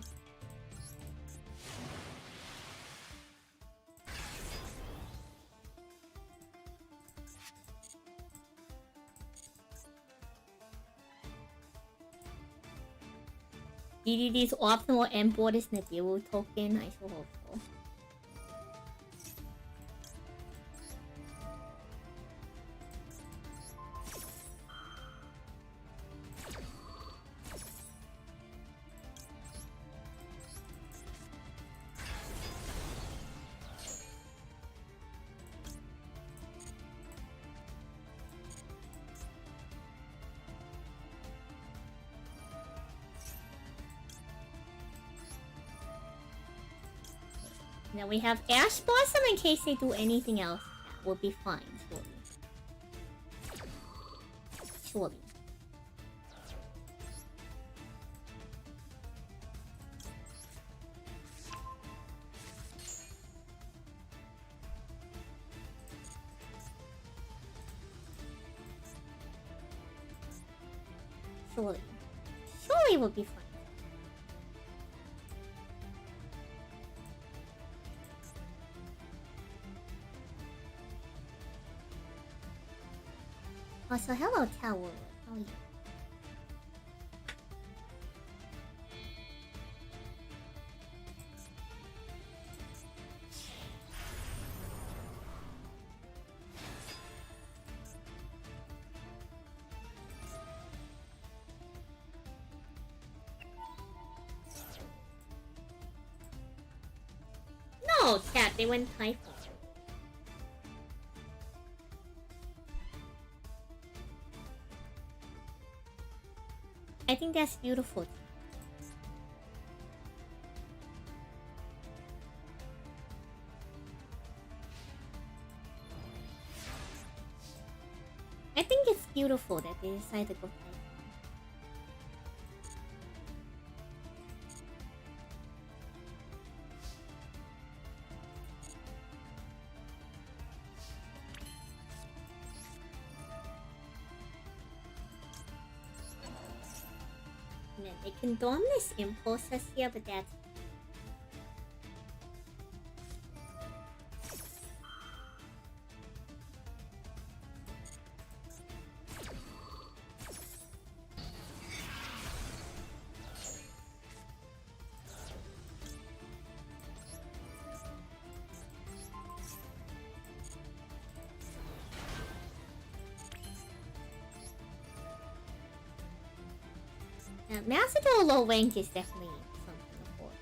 DDD's optimal import is Nibiru token. I sure hope so. Now we have Ash Blossom in case they do anything else. That will be fine, surely. Surely we'll be fine. Also, hello, Tower. How are you? No, Cat, they went Typhoon. I think that's beautiful. I think it's beautiful that they decided to go Typhoon. They can Dominus Impulse us here, but that's... Macedon low rank is definitely something important.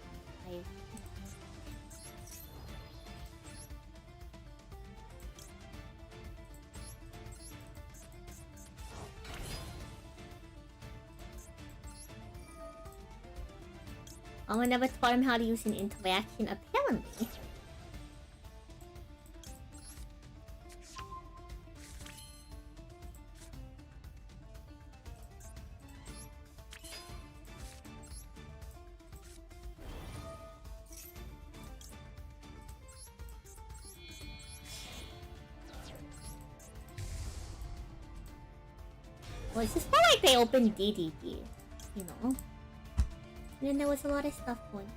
I never taught him how to use an interaction, apparently. Well, it's just more like they opened DDD, you know? And then there was a lot of stuff going on.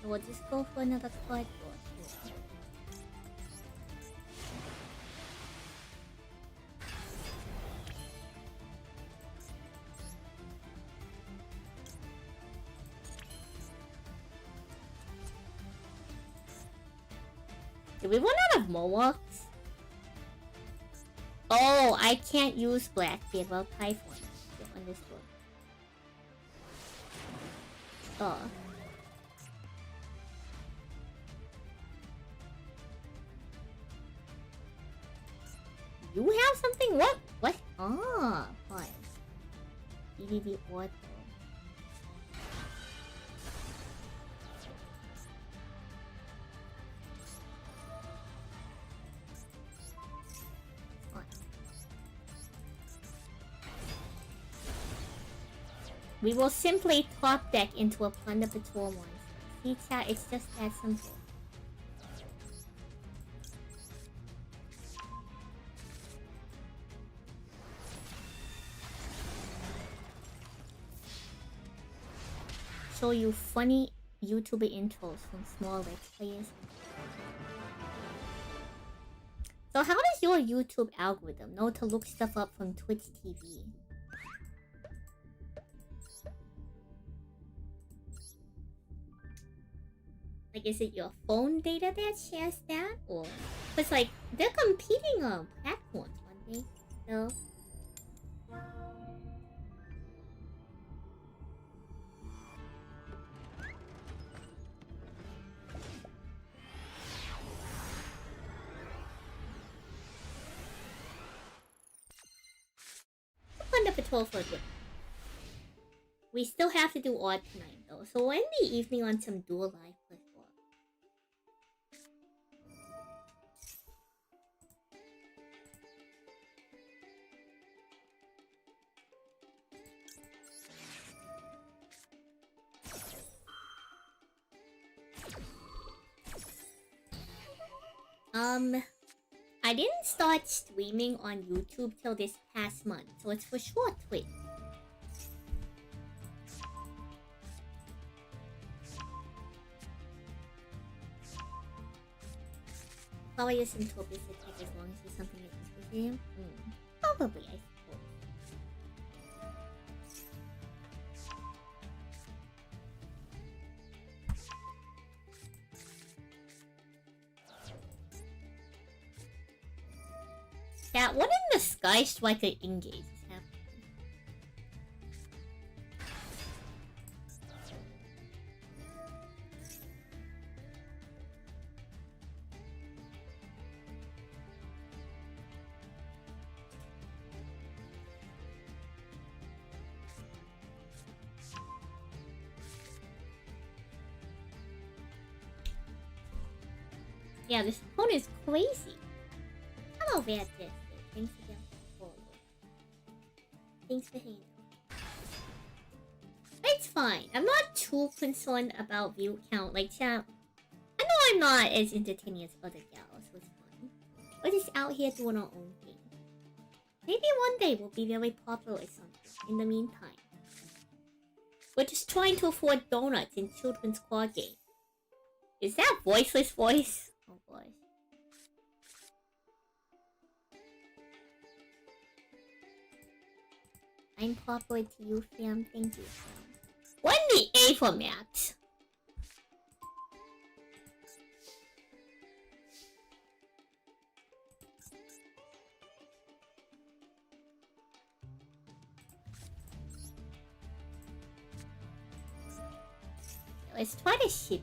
We'll just go for another card draw. Sure. Did we run out of Mohawks? Oh, I can't use Blackbeard while Typhon. Understood. Oh. You have something? What? What? Ah, fine. DDD Auto. Fine. We will simply top deck into a Plunder Patrol monster. See, chat, it's just that simple. Show you funny YouTuber intros from small Let's Players. So how does your YouTube algorithm know to look stuff up from Twitch TV? Like, is it your phone data that shares that? Or... Cause like, they're competing on platforms, aren't they? So... Plunder Patrol for a good. We still have to do odd tonight though, so we'll end the evening on some dual live plus four. I didn't start streaming on YouTube till this past month, so it's for sure Twitch. Probably listen to a basic tech as long as there's something that's useful for you. Probably, I suppose. Yeah, what in the Sky Striker engage is happening? Yeah, this phone is crazy. Hello, Beatrice. Thanks again for following. Thanks for hanging out. It's fine. I'm not too concerned about view count. Like, chat, I know I'm not as entertaining as other gals, so it's fine. We're just out here doing our own thing. Maybe one day we'll be very popular or something. In the meantime, we're just trying to afford donuts in children's car game. Is that voiceless voice? Oh boy. I'm popular to you, fam. Thank you, fam. When the A for maps? Let's try to ship it.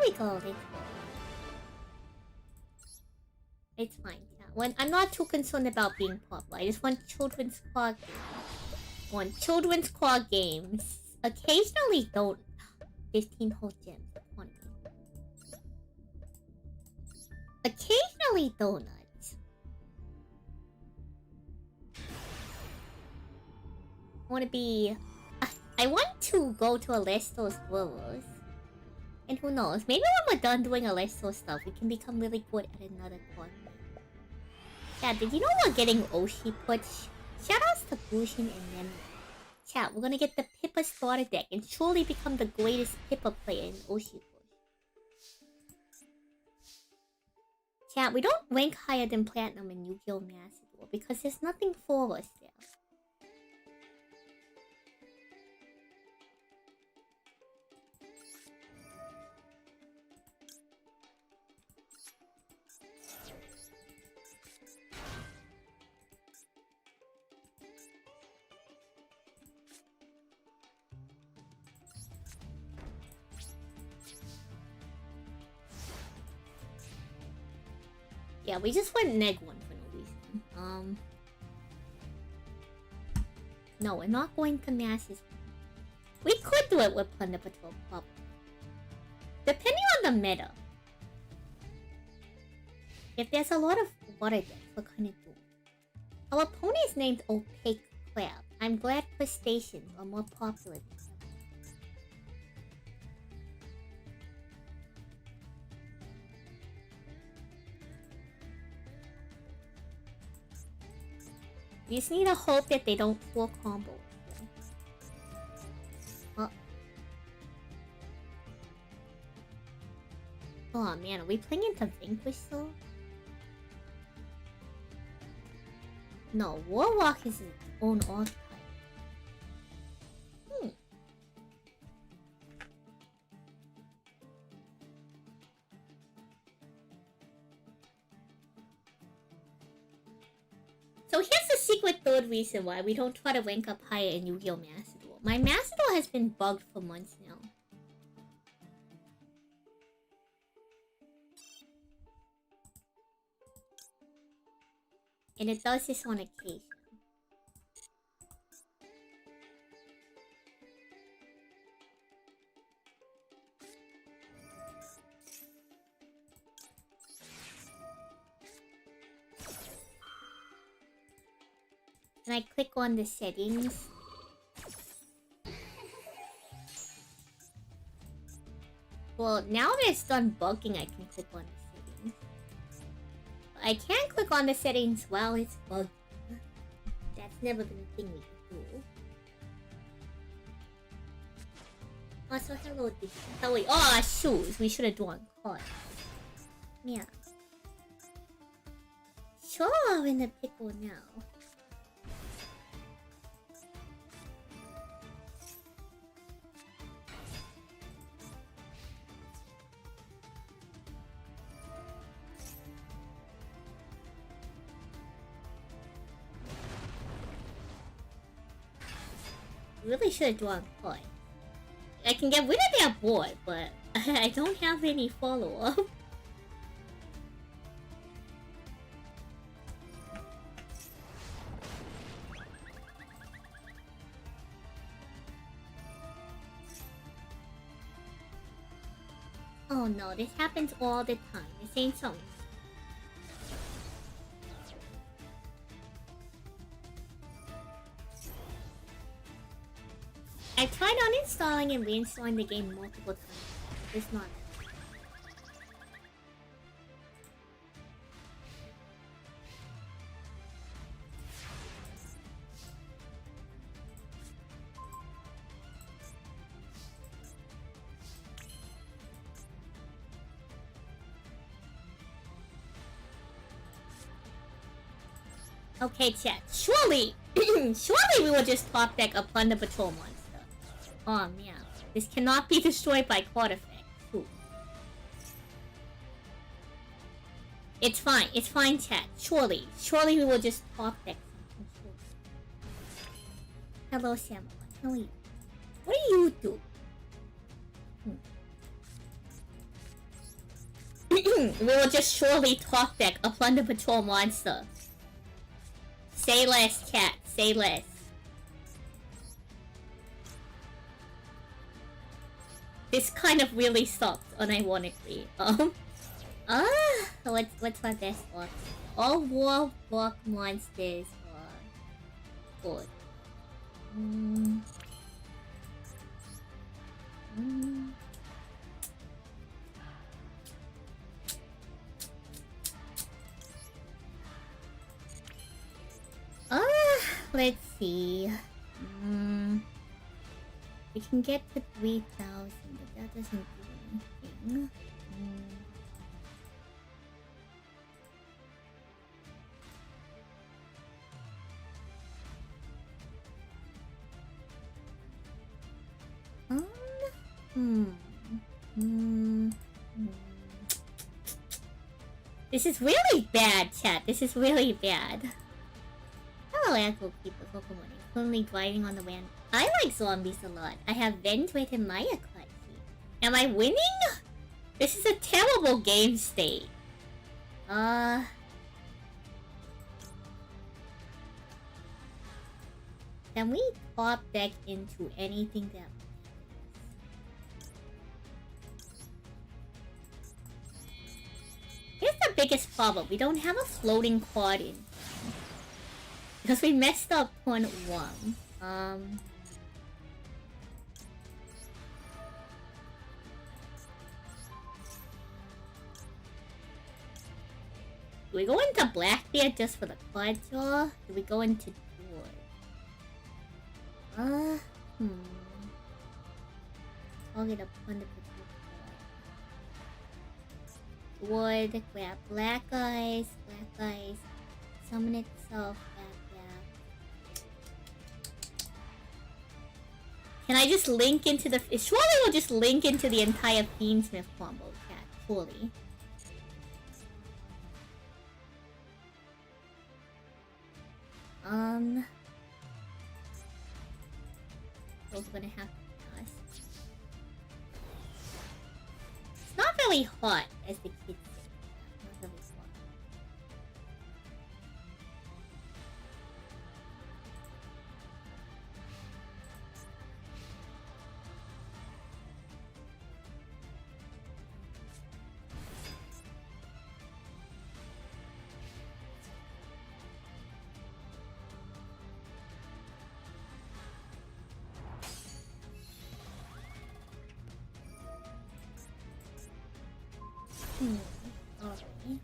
we go, there we go. It's fine. Yeah. When I'm not too concerned about being popular. I just want children's car games. Want children's car games. Occasionally don't. 15 whole gems. Occasionally donuts. I want to be... I want to go to Alesto's Burrows. And who knows, maybe when we're done doing Alesto stuff, we can become really good at another card game. Yeah, did you know we're getting Oshi puts? Shoutouts to Bushin and Nemi. Chat, we're gonna get the Pippa starter deck and surely become the greatest Pippa player in Oshi push. Chat, we don't rank higher than Platinum in Yu-Gi-Oh! Master because there's nothing for us there. Yeah, we just went neg one for no reason. No, we're not going to masses. We could do it with Plunder Patrol, probably. Depending on the meta. If there's a lot of water decks, we're gonna do it. Our opponent is named Opaque Crab. I'm glad crustaceans are more popular than some. You just need to hope that they don't full combo. Oh man, are we playing into Vanquish though? No, Warlock is its own archetype. So here's the secret third reason why we don't try to rank up higher in Yu-Gi-Oh! Master Duel. My Master Duel has been bugged for months now. And it does this on occasion. And I click on the settings. Well, now that it's done bugging, I can click on the settings. I can't click on the settings while it's bugged. That's never been a thing we can do. Also, hello, oh wait, oh shoes, we should have done cards. Yeah. Sure, we're in the pickle now. Really should have drawn coin. I can get rid of their board, but I don't have any follow-up. Oh no, this happens all the time. This ain't something. I tried uninstalling and reinstalling the game multiple times. It's not. Okay, chat. Surely, surely we will just top deck a Plunder Patrol monster. Oh man, this cannot be destroyed by card effect. Ooh. It's fine, chat. Surely we will just top deck something. Hello, Samurai. How are you? What do you do? We will just surely top deck a Plunder Patrol monster. Say less, chat. Say less. This kind of really sucks, unironically. What's my best one? All Warlock monsters are good. Let's see. We can get to 3,000, but that doesn't do anything. This is really bad, chat. This is really bad. Hello, Echo People, Pokemon. Currently driving on the van. I like zombies a lot. I have Venge within my class. Am I winning? This is a terrible game state. Can we top deck into anything that... Here's the biggest problem. We don't have a floating quad in. Because we messed up turn 1. Do we go into Blackbeard just for the quad jaw? Do we go into Dwarf? Target up on the Wood, grab black eyes, summon itself back. Can I just link into the... Surely we'll just link into the entire Fiendsmith combo, chat. Surely. What's gonna happen to us? It's not very hot, as the kids say. Not very hot. Okay.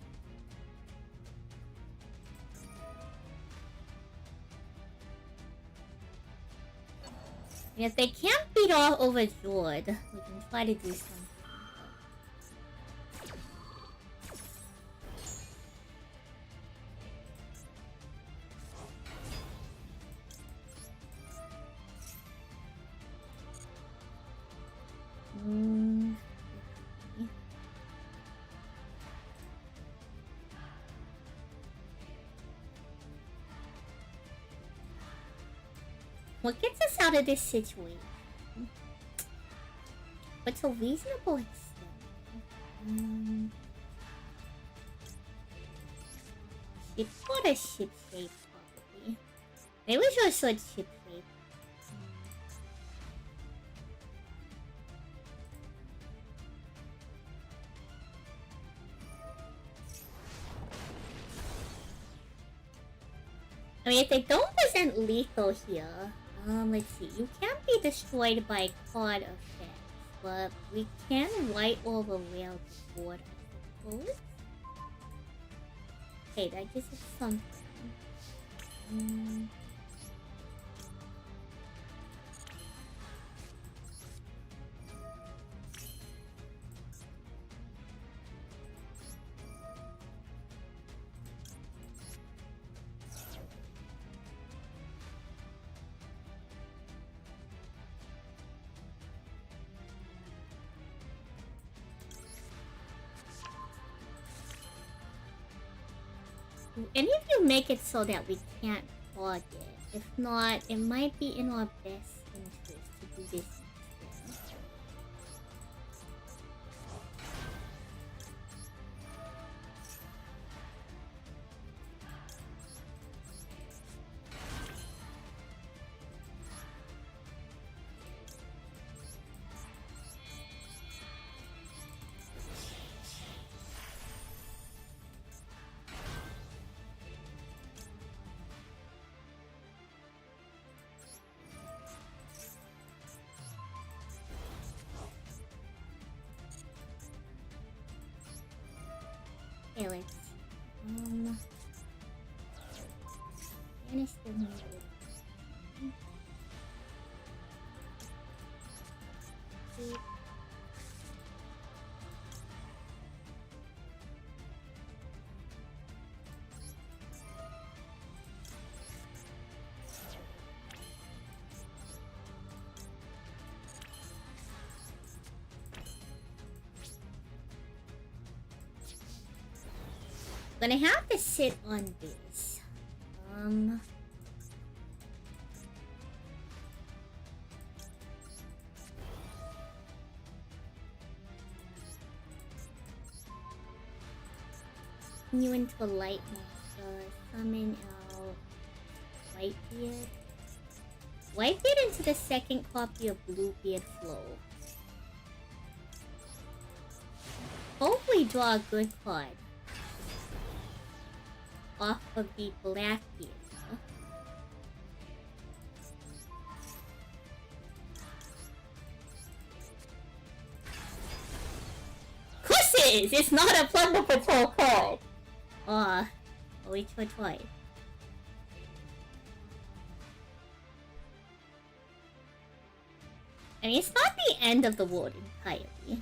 If they can't beat off Overjoyed, we can try to do something. What gets us out of this situation? What's a reasonable extent? Ship or a ship shape, probably. Maybe we should switch ship shape. I mean, if they don't present lethal here, let's see. You can't be destroyed by quad effects, but we can wipe all the rail to board, I suppose. Okay, that gives us something. Do any of you make it so that we can't target? If not, it might be in our best interest to do this instead. Okay, let's... Banish the negative. Keep. Gonna have to sit on this. You into a light monster. Summon out Whitebeard. Whitebeard into the second copy of Bluebeard Flow. Hopefully draw a good card off of the Blackbeard. Cusses! It's not a Plunder Patrol card! We tried twice. I mean, it's not the end of the world entirely.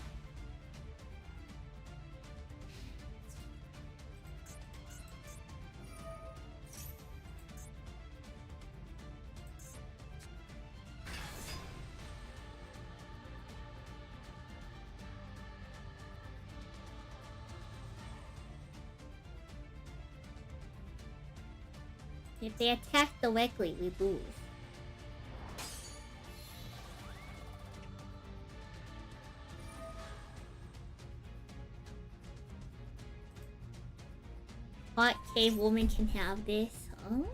If they attack directly, we lose. Hot cave woman can have this. Oh?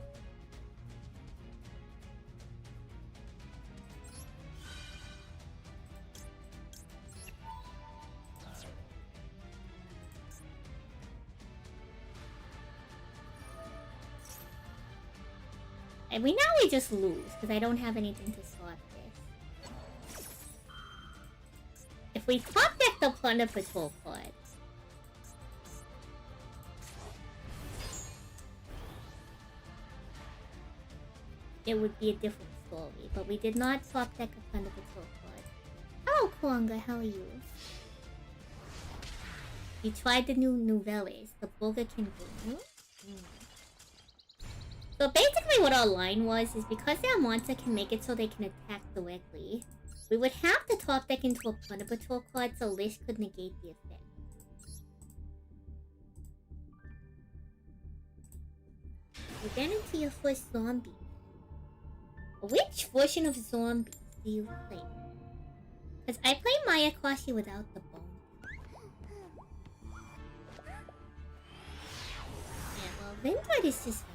And now we just lose, because I don't have anything to start this. If we top deck the Plunder Patrol card, it would be a different story, but we did not top deck a Plunder Patrol card. Hello, Kwanga, how are you? You tried the new Novellas, the Boga can go. So basically what our line was is because their monster can make it so they can attack directly, we would have to top deck into a Plunder Patrol card so Lish could negate the effect. You then into your first zombie. Which version of zombies do you play? Because I play Mayakashi without the bone. Yeah, well, Vanguard is just fine.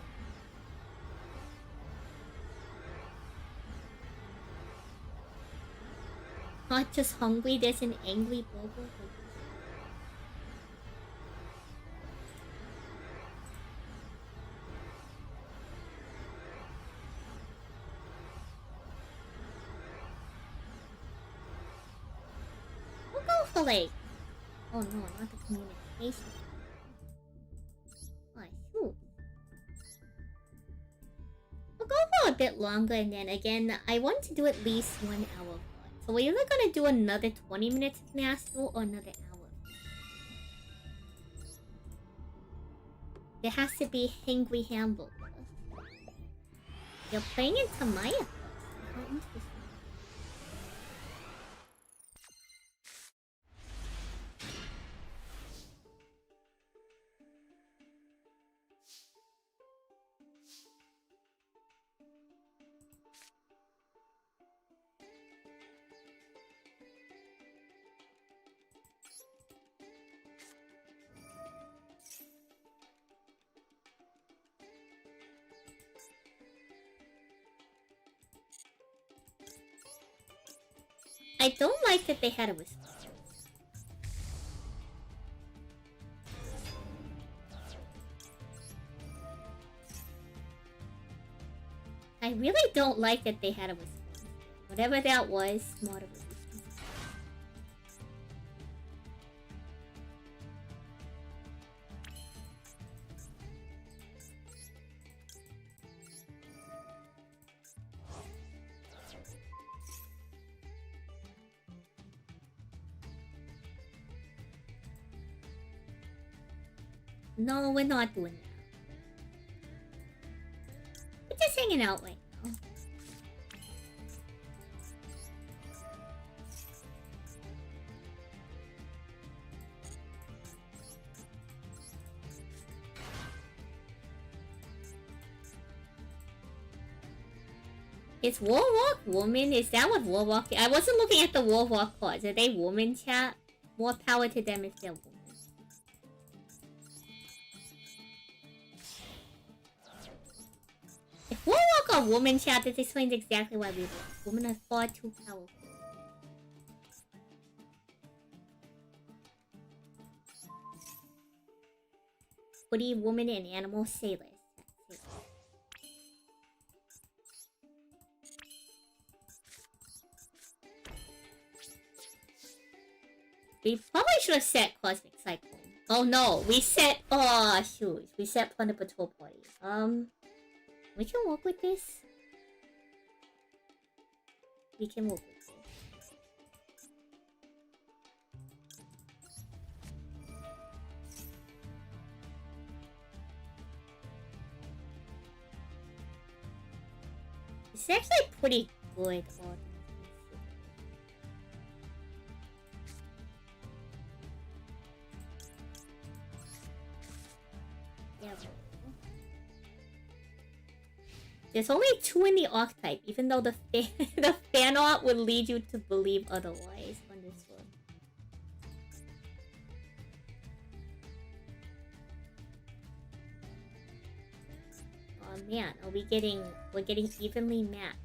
Not just hungry, there's an angry Bobo. We'll go for like... Oh no, not the communication. Oh, shoot. We'll go for a bit longer and then again, I want to do at least 1 hour. So we're either gonna do another 20 minutes of Master or another hour. There has to be Hangry Hamburger. You're playing into Maya. How interesting. I don't like that they had a response. I really don't like that they had a response. Whatever that was, not a response. No, we're not doing that. We're just hanging out right now. Is Warlock woman? Is that what Warlock? I wasn't looking at the Warlock cards. Are they woman, chat? More power to them if they're women. If Warlock are woman, chat, this explains exactly why we lose. Women are far too powerful. Hoodie, woman, and animal sailors. We probably should have set Cosmic Cyclone. Oh no, we set... Oh, shoot. We set Plunder Patrol Party. We can work with this. We can work with this. It's actually pretty good. There's only 2 in the archetype, even though the the fan art would lead you to believe otherwise on this one. Oh man, are we getting... We're getting evenly matched.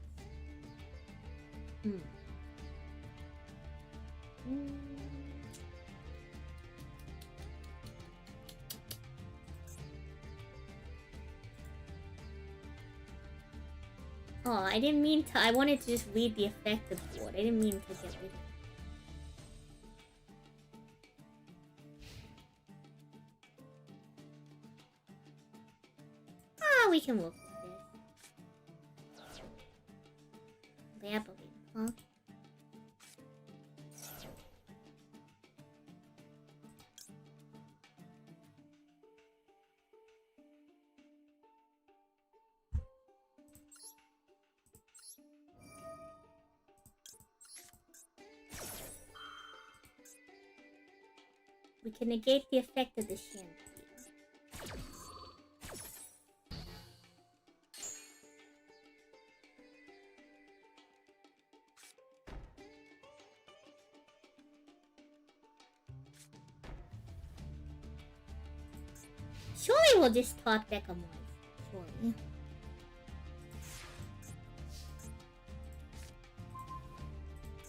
Oh, I didn't mean to. I wanted to just read the effective board. I didn't mean to get rid of it. Ah, we can work with this. Labyrinth, huh? We can negate the effect of the shampoo. Surely we'll just talk back a month. Surely.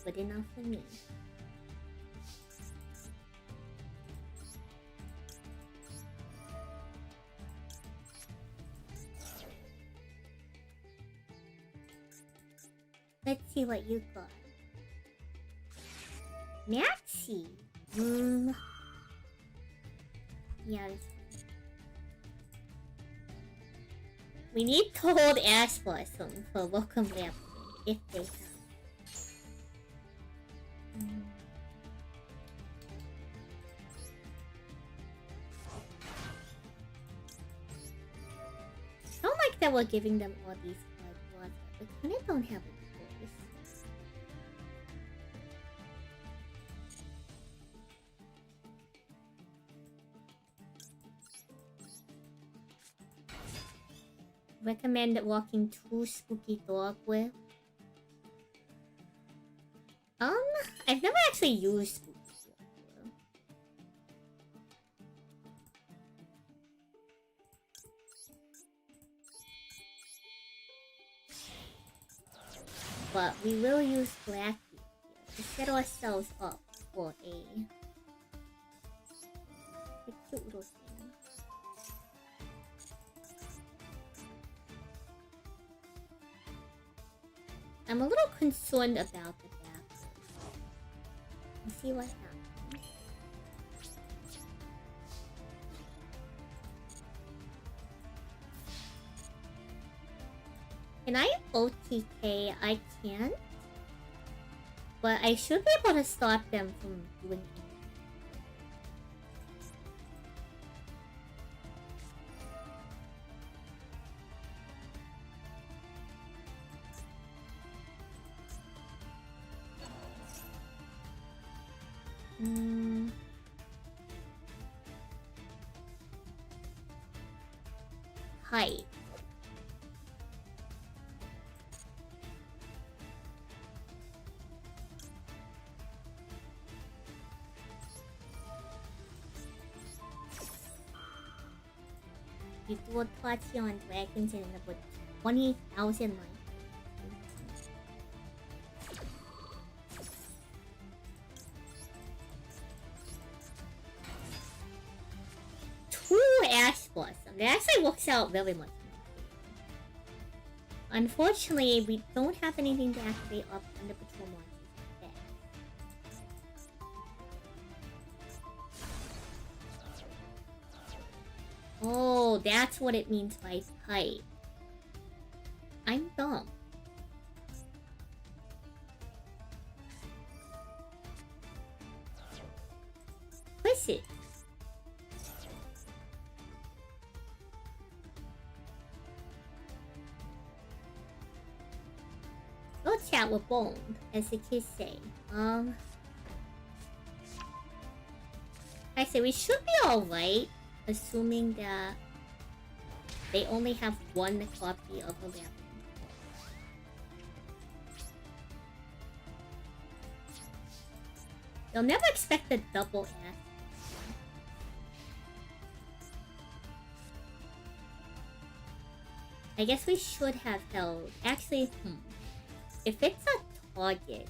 Good enough for me. Let's see what you got. Maxi! Yeah, that's fine. We need to hold Ash Blossom for Welcome Labyrinth, if they have. I don't like that we're giving them all these cards, but we kind of don't have a choice. Recommend walking too spooky dog with. I've never actually used spooky dog with. But we will use Blackie here to set ourselves up for a cute little thing. I'm a little concerned about the back. Let's see what happens. Can I OTK? I can't. But I should be able to stop them from doing anything. Height. Itu party on dragons in about 20,000 life. Two Ash Blossom. That actually works out very much. Unfortunately, we don't have anything to activate up on the patrol monsters yet. Oh, that's what it means by type. I'm dumb. Push it. Go chat with Bone, as the kids say. Actually, we should be alright, assuming that they only have one copy of a Yapping. They'll never expect a double S. I guess we should have held. Actually, if it's a target.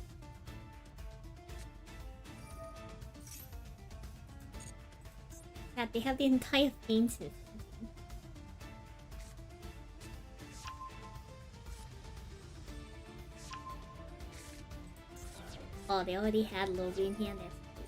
Yeah, they have the entire theme system. Oh, they already had Logan in here. That's cool.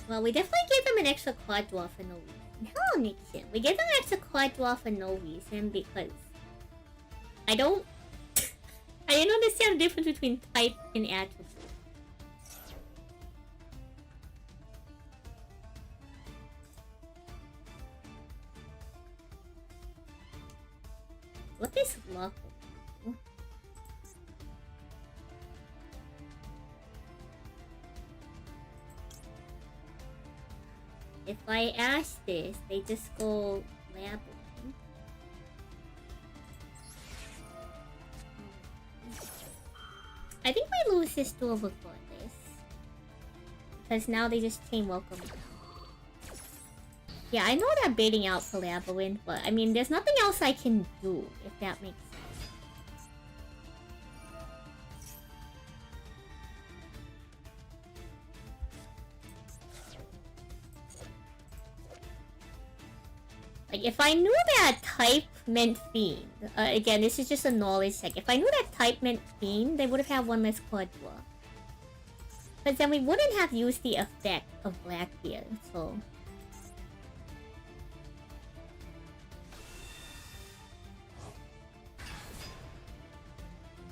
Well, we definitely gave them an extra quad dwarf for no reason. Hello, Nixon. We gave them an extra quad dwarf for no reason because I didn't understand the difference between type and attribute. What is luck? If I ask this, they just go lab. I think we lose this duel regardless. Because now they just chain welcome. Yeah, I know they're baiting out for Labyrinth, but I mean, there's nothing else I can do, if that makes sense. Like, if I knew that type meant fiend, again, this is just a knowledge check. If I knew that type meant fiend, they would have had one less quad dwarf. But then we wouldn't have used the effect of Blackbeard, so...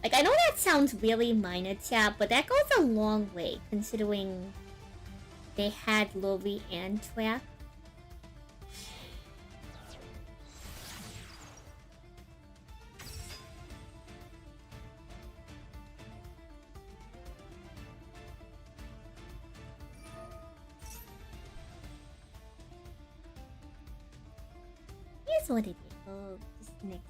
Like, I know that sounds really minor, chat, but that goes a long way, considering they had Lobby and Trap. Here's what it is. Oh, this next.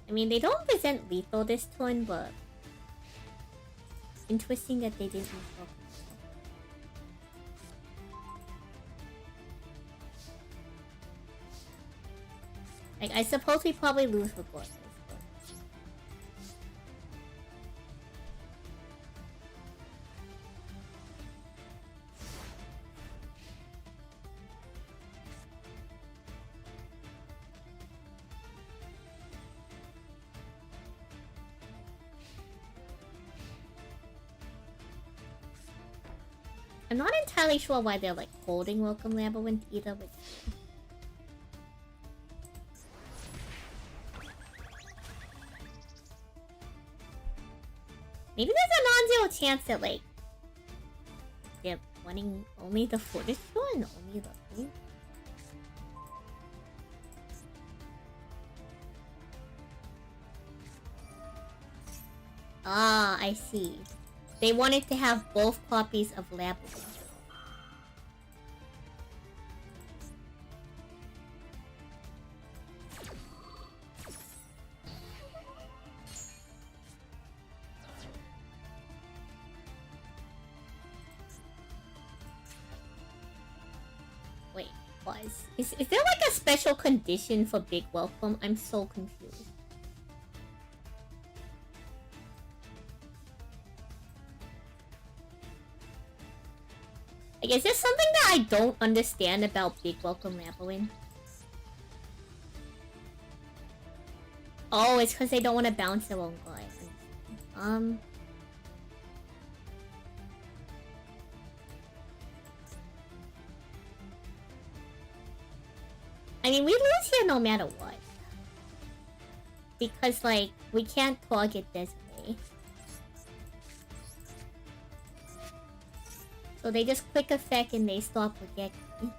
I mean, they don't present lethal this turn, but interesting that they didn't lethal. Like, I suppose we probably lose regardless, but... I'm not entirely sure why they're like holding Welcome Labyrinth either, but... Maybe there's a non-zero chance that like they're wanting only the footage one, only the thing. Ah, I see. They wanted to have both copies of Labyrinth. Wait, was is there like a special condition for Big Welcome? I'm so confused. Like, is there something that I don't understand about Big Welcome Labyrinth? Oh, it's because they don't want to bounce their own guy. I mean, we lose here no matter what. Because, like, we can't target this way. So they just quick effect and they stop projecting.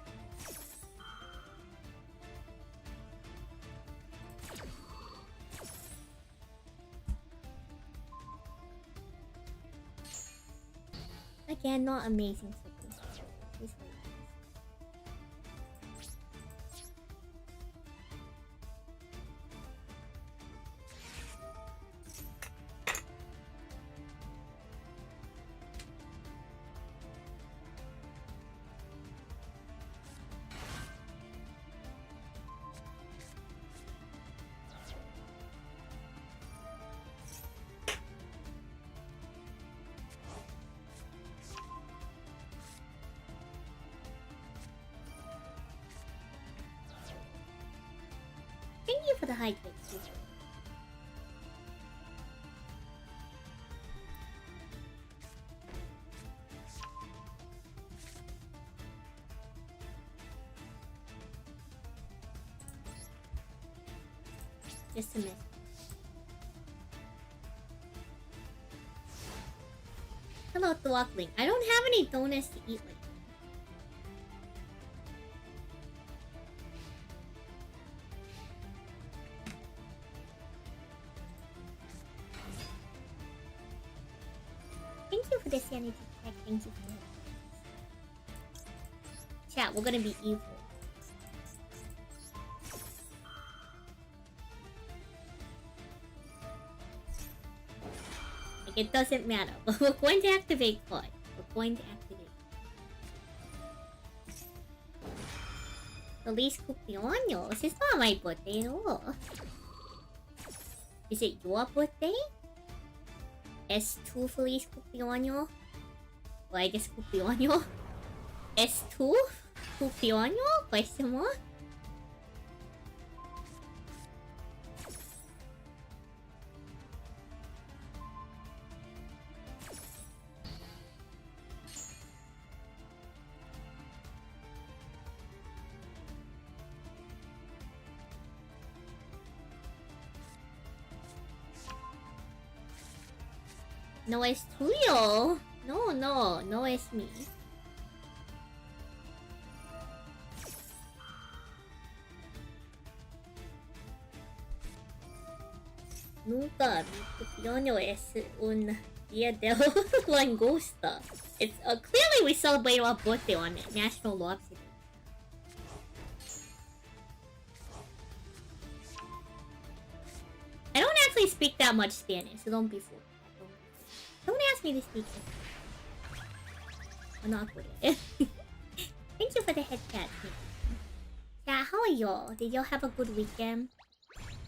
Again, not amazing circumstances. Thank you for the high grade. Just a minute. Hello, Thwakling. I don't have any donuts to eat right now. Thank you for the sanity check. Thank you for the chat. We're gonna be evil. Like, it doesn't matter. We're going to activate card. We're going to activate. Feliz cumpleaños. It's not my birthday at all. Is it your birthday? S2 Feliz cumpleaños? Or I guess cumpleaños? S2? Cumpleaños? Question mark? No es tuyo. No es me. Nunca mi cumpleaños es un día de langosta. It's clearly we celebrate our birthday on National Lobster Day. I don't actually speak that much Spanish, so don't be fooled. Don't ask me to speak it. I'm not good at it. Thank you for the head cat. Yeah, how are y'all? Did y'all have a good weekend?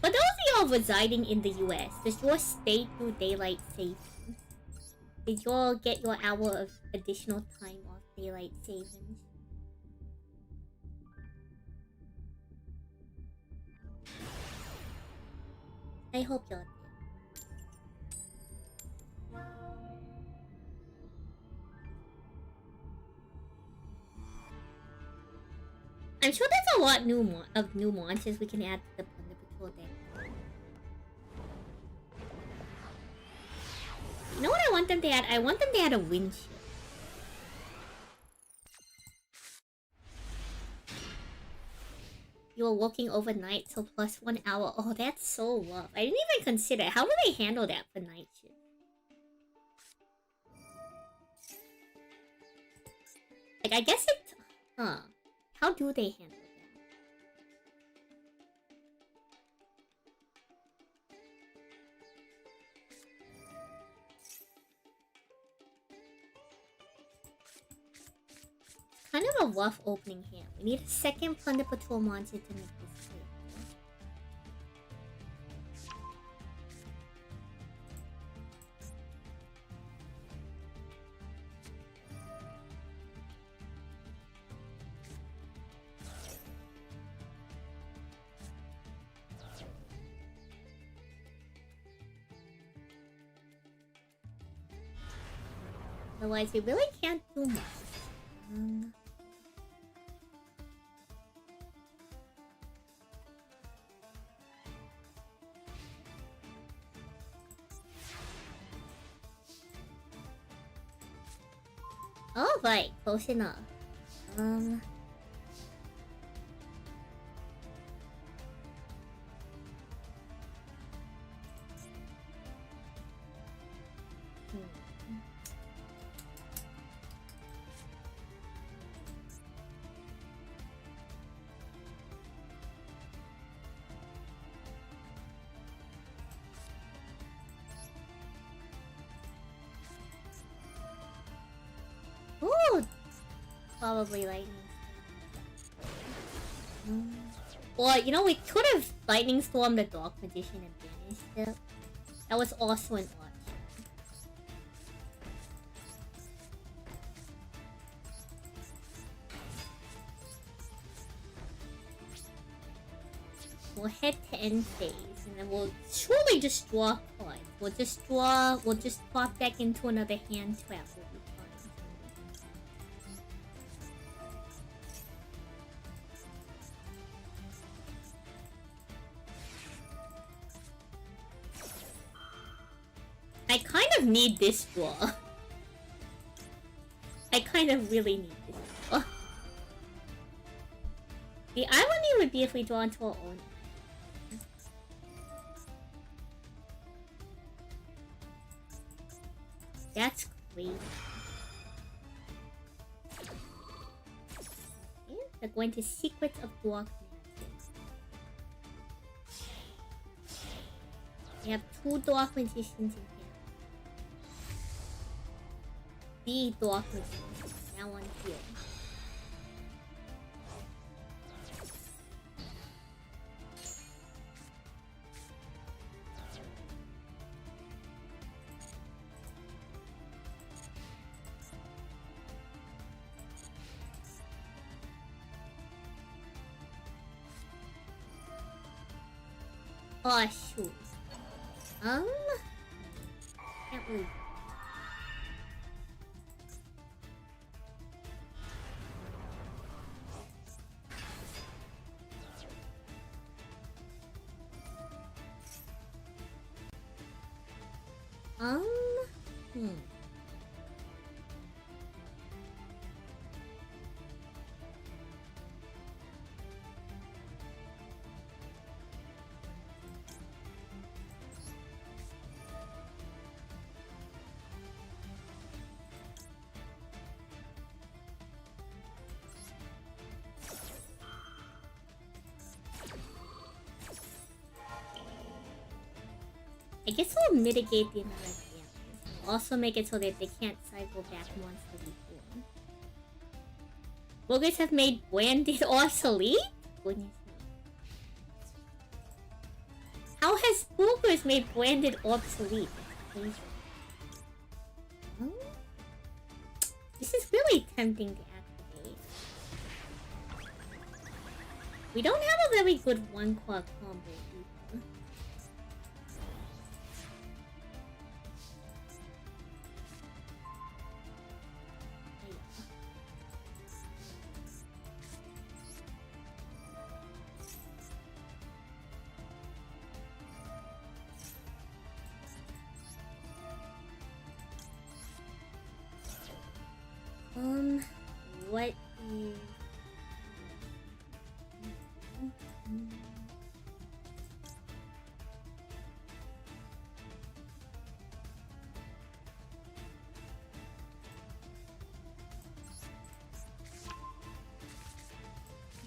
For those of y'all residing in the US, does your state do daylight savings? Did y'all get your hour of additional time off daylight savings? I hope y'all did. I'm sure there's a lot new monsters we can add to the Plunder Patrol deck. You know what I want them to add? I want them to add a windshield. You were working overnight, so plus 1 hour. Oh, that's so rough. I didn't even consider. How do they handle that for night shift? Like, I guess it... Huh. How do they handle that? Kind of a rough opening here. We need a second Plunder Patrol monster to make this clear. Otherwise, we really can't do much. All right, close enough. Ooh, probably lightning. Or, you know, we could have lightning stormed the Dark Magician and banished it. That was also an option. We'll head to end phase, and then we'll surely just draw cards. We'll just pop back into another hand trap. We'll be fine. I kind of need this draw. I kind of really need this draw. The irony would be if we draw into our own. That's crazy. Okay, they're going to Secrets of Dark Magic. We have 2 Dark Magicians in here. The Dark Magician. Now one here. Oh shoot. Can't move. I guess we'll mitigate the amount of damage. Also make it so that they can't cycle back once they reform. Boogers have made Branded obsolete? Goodness me. How has Boogers made Branded obsolete? That's crazy. Oh? This is really tempting to activate. We don't have a very good one-quad combo either. What is...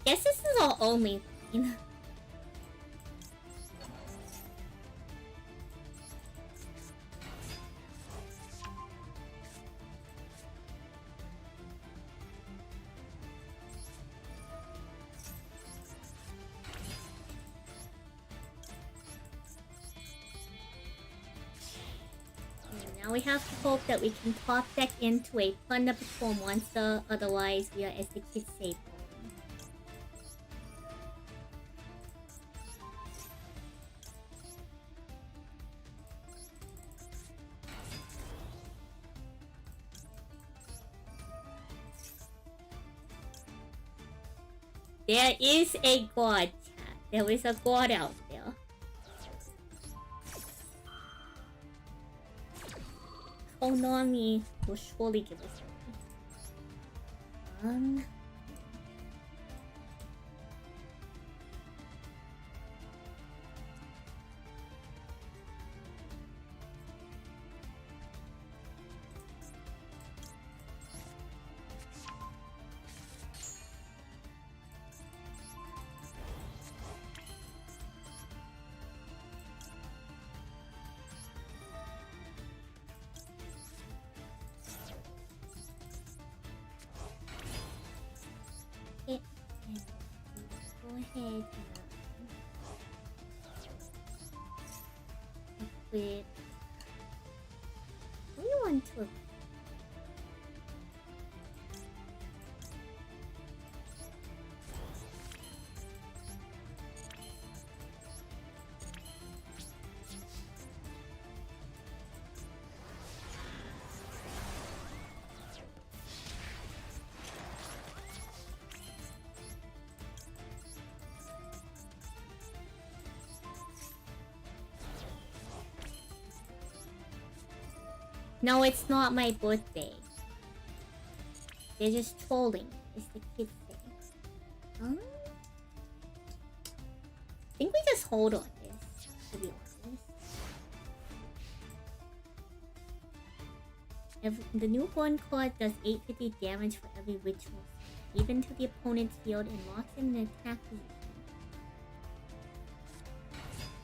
I guess this is our only thing. Now we have to hope that we can pop back into a fun number 4 monster, otherwise we are, as the kids say, boned. There is a god, chat. There is a god out there. Konami will surely give us one. Go ahead and equip. What do you want to equip? No, it's not my birthday. They're just trolling, as the kids say. I think we just hold on this, to be honest. The newborn card does 850 damage for every ritual, even to the opponent's field, and locks in an attack position.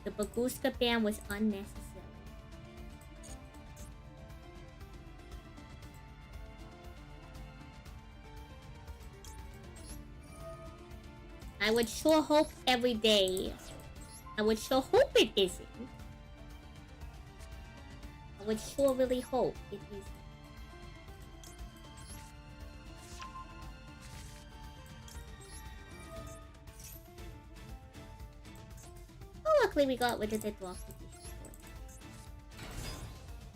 The Baguska ban was unnecessary. I would sure hope every day. I would sure hope it isn't. I would sure really hope it isn't. Oh, luckily we got rid of the block with this sword.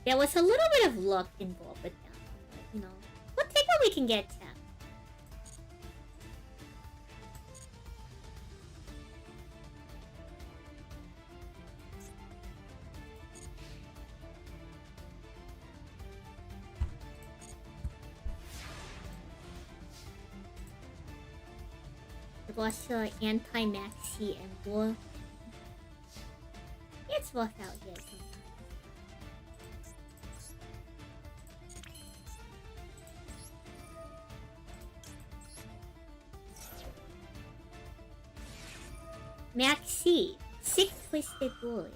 There was a little bit of luck involved with that, but, you know, we'll take what we can get to. Boss anti-maxi and war. It's rough out here sometimes. Maxi, sick twisted boy.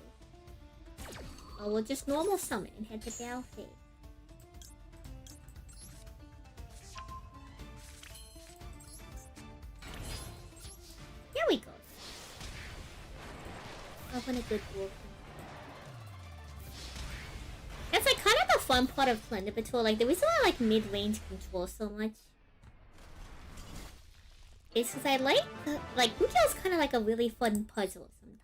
Oh, we'll just normal summon and head to battlefield. There we go. Oh, what a good wolf. That's like kind of the fun part of Plunder Patrol. Like the reason why I like mid-range control so much is because I like Yu-Gi-Oh's kind of like a really fun puzzle sometimes.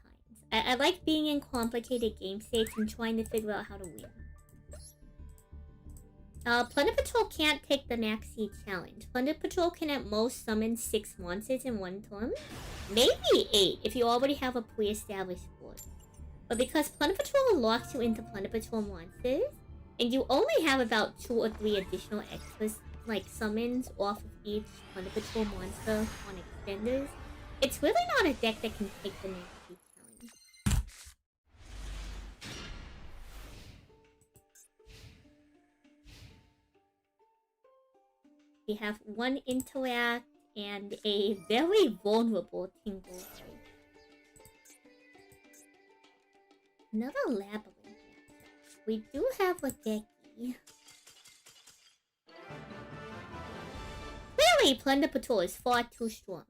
I like being in complicated game states and trying to figure out how to win. Plunder Patrol can't take the Max Seed challenge. Plunder Patrol can at most summon 6 monsters in one turn. Maybe 8 if you already have a pre-established board. But because Plunder Patrol locks you into Plunder Patrol monsters, and you only have about 2 or 3 additional extras, like summons off of each Plunder Patrol monster on extenders, it's really not a deck that can take the Max Seed challenge. We have 1 interact and a very vulnerable Tingle. Another labyrinth. We do have a decky. Clearly, Plunder Patrol is far too strong.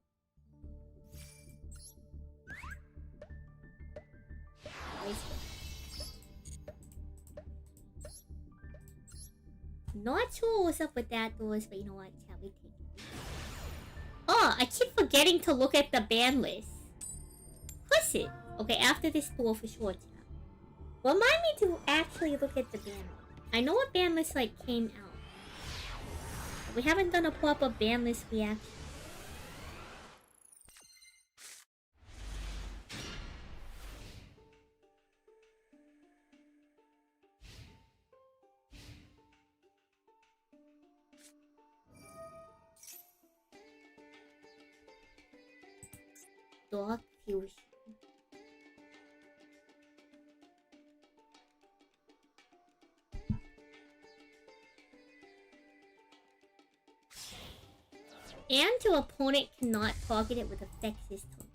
Not sure what's up with that doors, but you know what? Shall we take it? Oh, I keep forgetting to look at the ban list. Push it. Okay, after this tour for sure. Remind me to actually look at the ban list. I know what ban list like came out. But we haven't done a proper ban list reaction. Dark Fusion. And your opponent cannot target it with effects this turn.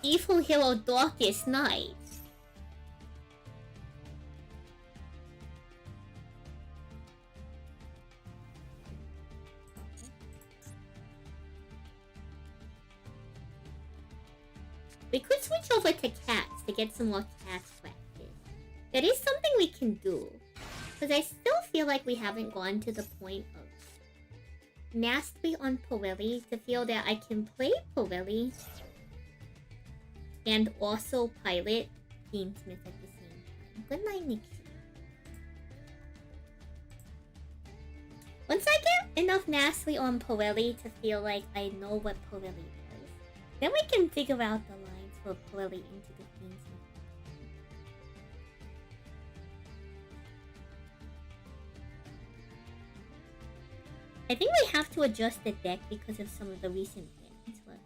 Evil Hero Darkest Night. We could switch over to cats to get some more cats practice. That is something we can do. Because I still feel like we haven't gone to the point of mastery on Pirelli to feel that I can play Pirelli and also pilot Teamsmith at the same time. Good night, Nick. Once I get enough mastery on Pirelli to feel like I know what Pirelli does, then we can figure out the lines for Pirelli into the Teamsmith. I think we have to adjust the deck because of some of the recent bans, but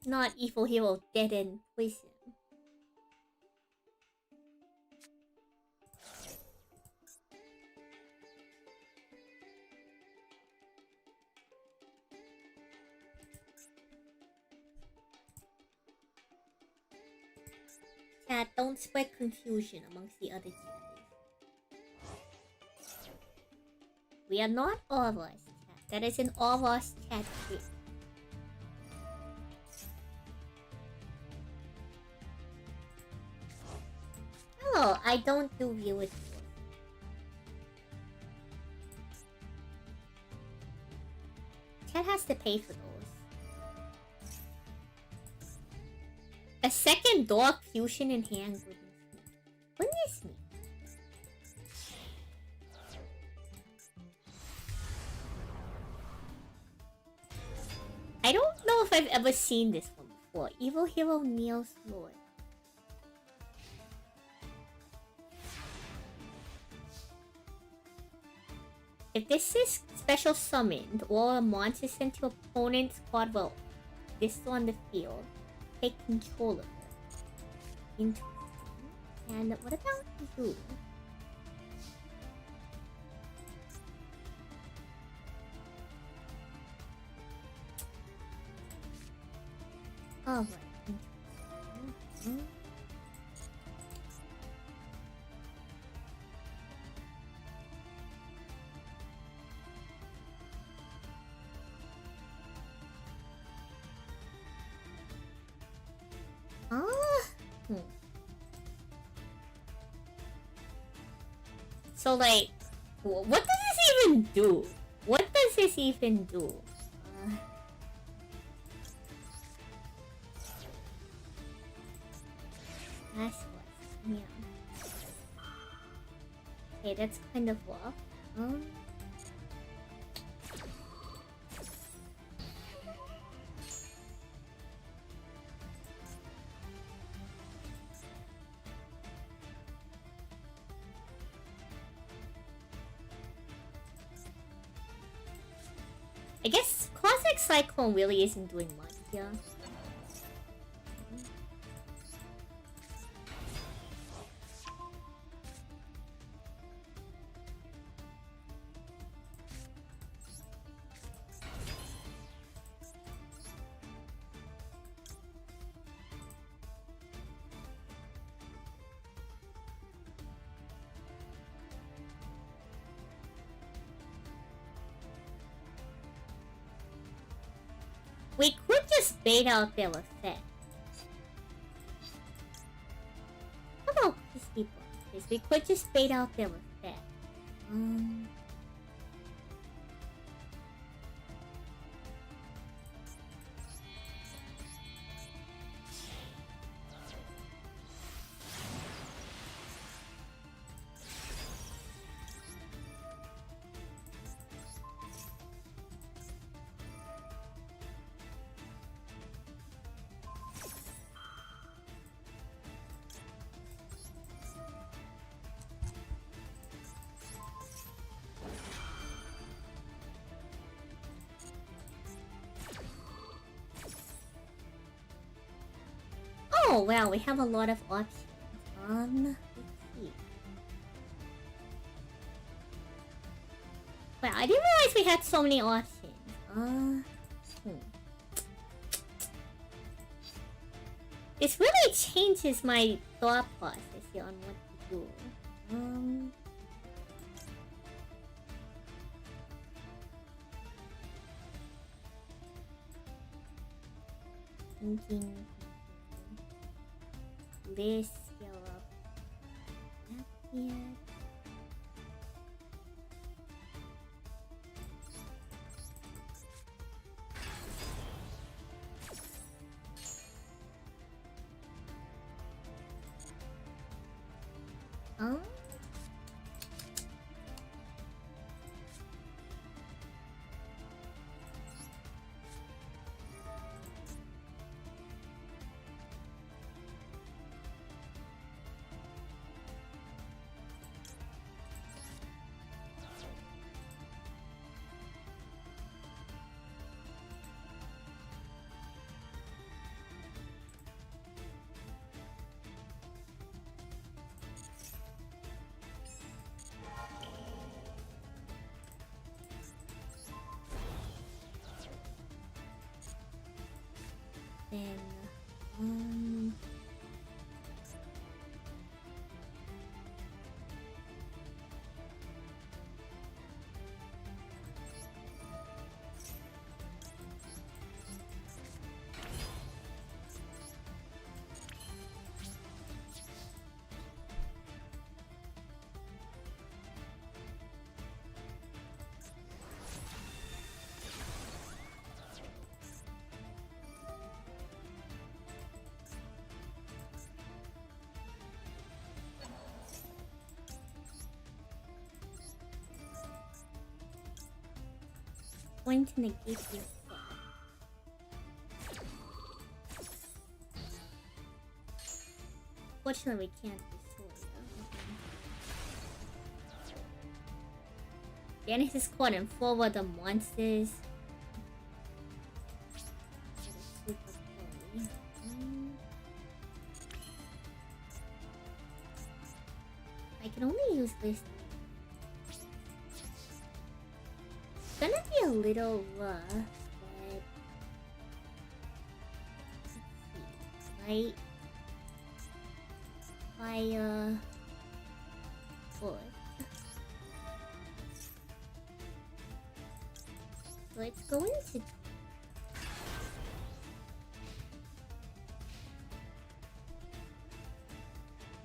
not Evil Hero Dead End Poison. Chat, don't spread confusion amongst the other chatters. We are not Auras, chat. That is an Auras chat trick. Hello, I don't do viewer tours. Chat has to pay for those. A second Dark Fusion in hand, goodness me. I don't know if I've ever seen this one before. Evil Hero Neil's Lord. If this is special summoned or a monster sent to opponent's card will this on the field, take control of it. Interesting. And what about you? Alright. Interesting. So like, what does this even do? What does this even do? That's what, yeah. Okay, that's kind of rough. I guess Cosmic Cyclone really isn't doing much here. We could just bait out their effect. How about these people? We could just bait out their effect. Oh wow, we have a lot of options. Let's see. Wow, I didn't realize we had so many options. This really changes my thought process here on what to do. Thinking. This scale up that here. Then, going to negate your thought. Fortunately, we can't destroy them. Banish this card and forward the monsters. I can only use this. It's gonna be a little rough, but let's see. Light, fire, wood. Let's go into.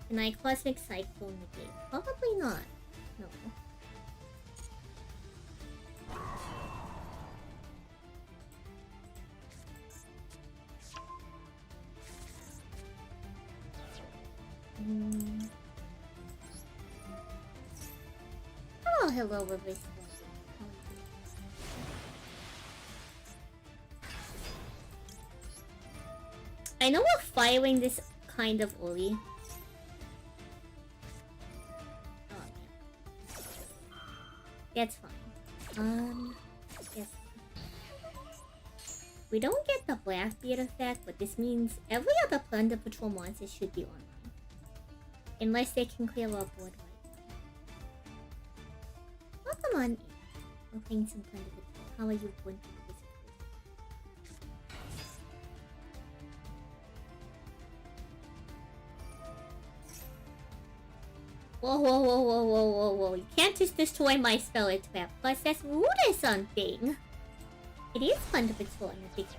Can I Cosmic Cyclone the game? Probably not. No. Oh, hello, Reverse. I know we're firing this kind of early. Oh, yeah. That's fine. Yes. We don't get the Blackbeard effect, but this means every other Thunder Patrol monster should be online. Unless they can clear our board right now. Welcome on in. We're playing some Thunder Patrol. How are you going to this? Whoa, whoa, whoa, whoa, whoa, whoa, whoa. You can't just destroy my spell trap. Plus, that's rude or something. It is fun to patrol in a big way.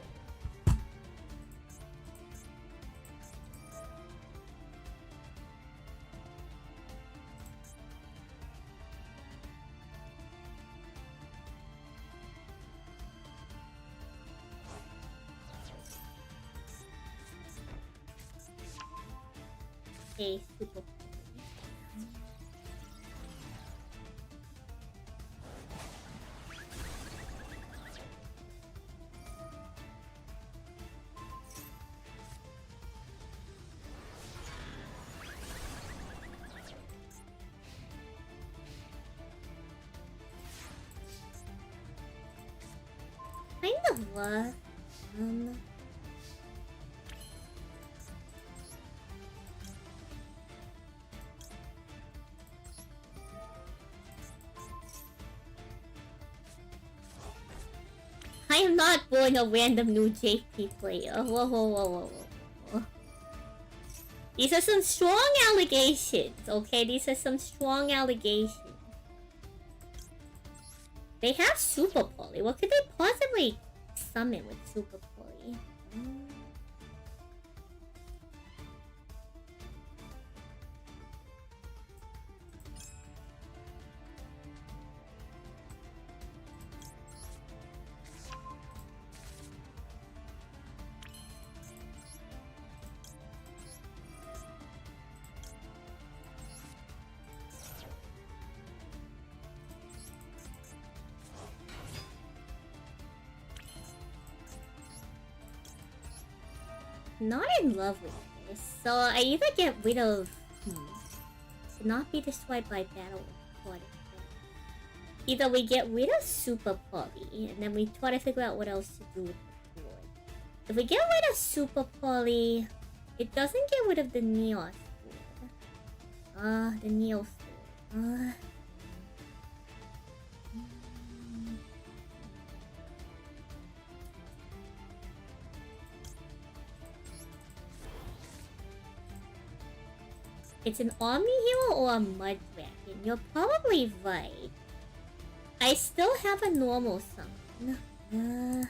Okay, super. Kind of rough. I am not born a random new JP player. Whoa, whoa, whoa, whoa, whoa. These are some strong allegations, okay? These are some strong allegations. They have Super Poly. What could they possibly summon with Super Poly? Not in love with this. So I either get rid of to not be destroyed by battle or either we get rid of Super Poly and then we try to figure out what else to do with the board. If we get rid of Super Poly, it doesn't get rid of the Neos sword. The Neo sword. It's an Omni Hero or a Mud Dragon? You're probably right. I still have a normal summon.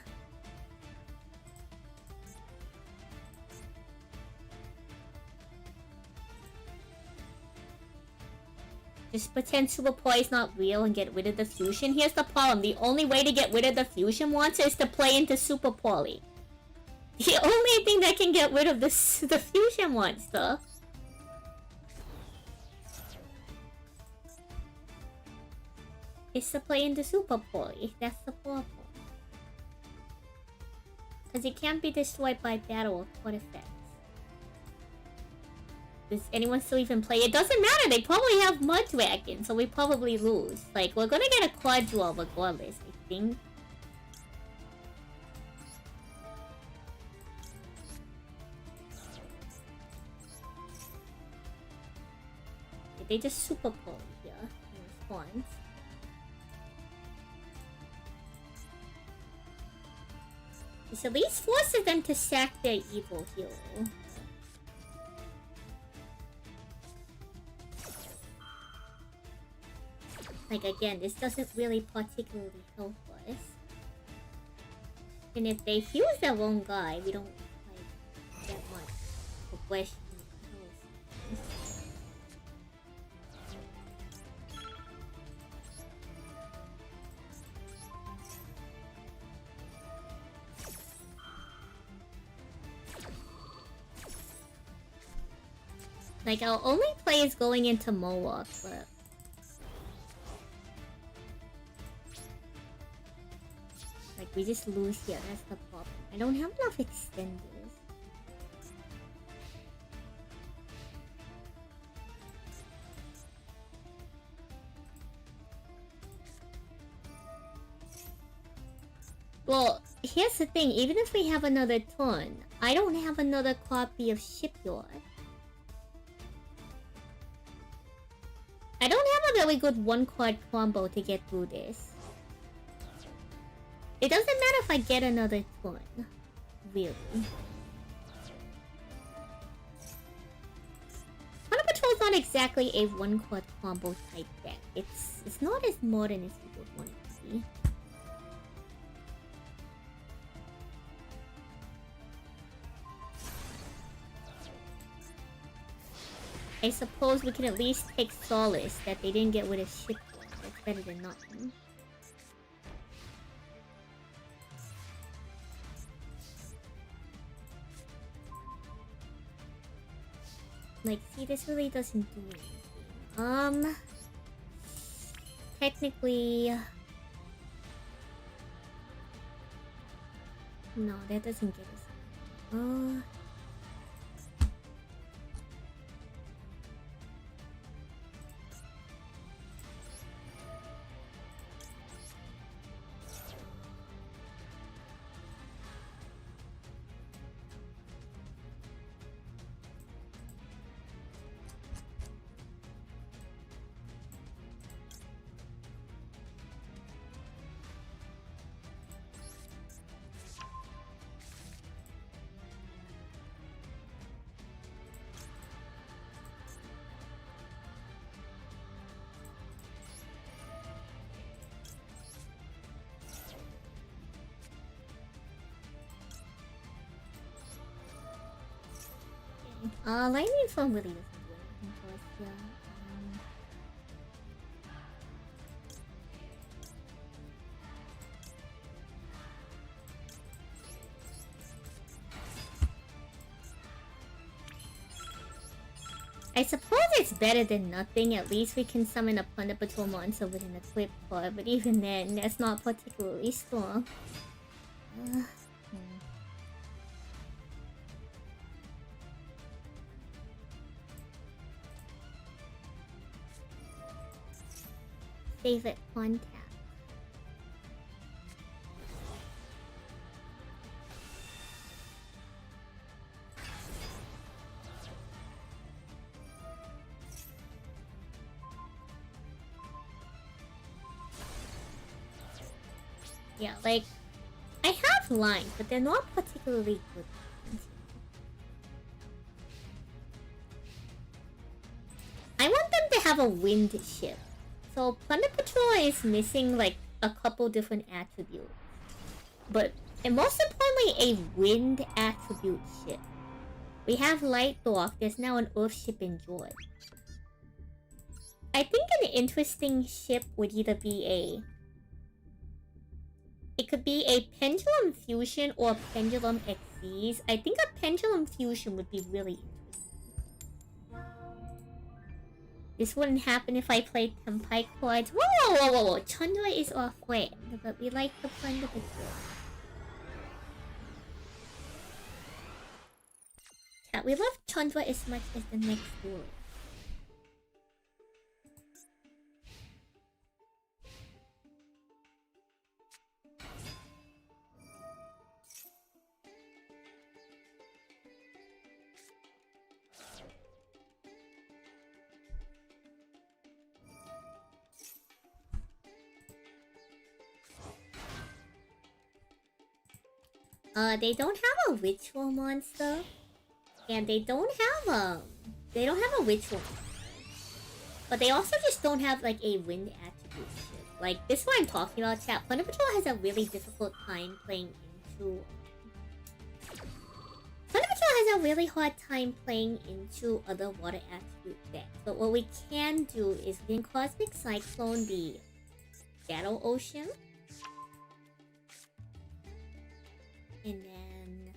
Just pretend Super Poly is not real and get rid of the fusion. Here's the problem. The only way to get rid of the fusion monster is to play into Super Poly. The only thing that can get rid of the fusion monster is to play into Super Poly. That's the problem. Because it can't be destroyed by battle or what effects. Does anyone still even play? It doesn't matter, they probably have Mud Dragon, so we probably lose. Like, we're gonna get a quad draw regardless, I think. they just super poly here in response. This at least forces them to sack their evil hero. Like, again, this doesn't really particularly help us. And if they fuse their own guy, we don't, like, get much progression. Like, our only play is going into Mohawk, but... like, we just lose here, that's the problem. I don't have enough extenders. Well, here's the thing, even if we have another turn, I don't have another copy of Shipyard. I don't have a really good one-card combo to get through this. It doesn't matter if I get another turn. Really. Hunter Patrol's not exactly a one-card combo type deck. It's not as modern as you would want it to be. I suppose we can at least take solace that they didn't get rid of Shipyard. That's better than nothing. Like, see, this really doesn't do anything. Technically... no, that doesn't get us... Lightning Storm really doesn't do anything for us here. I suppose it's better than nothing. At least we can summon a Plunder Patrol monster with an equip card, but even then, that's not particularly strong. Favorite contact. Yeah, like, I have lines, but they're not particularly good lines. I want them to have a wind ship. So, Plunder Patrol is missing, like, a couple different attributes. But, and most importantly, a wind attribute ship. We have Light Dwarf, there's now an Earth ship in Joy. I think an interesting ship would either be a... it could be a Pendulum Fusion or a Pendulum Xyz. I think a Pendulum Fusion would be really interesting. This wouldn't happen if I played Tempai cards. Whoa, whoa, whoa, whoa! Chandra is our friend, but we like to Plunder Patrol. Yeah, we love Chandra as much as the next duel. They don't have a ritual monster. And they don't have a ritual monster. But they also just don't have like a wind attribute ship. Like this is what I'm talking about, chat. Thunder Patrol has a really difficult time playing into Thunder Patrol has a really hard time playing into other water attribute decks. But what we can do is we can Cosmic Cyclone the Battle Ocean. And then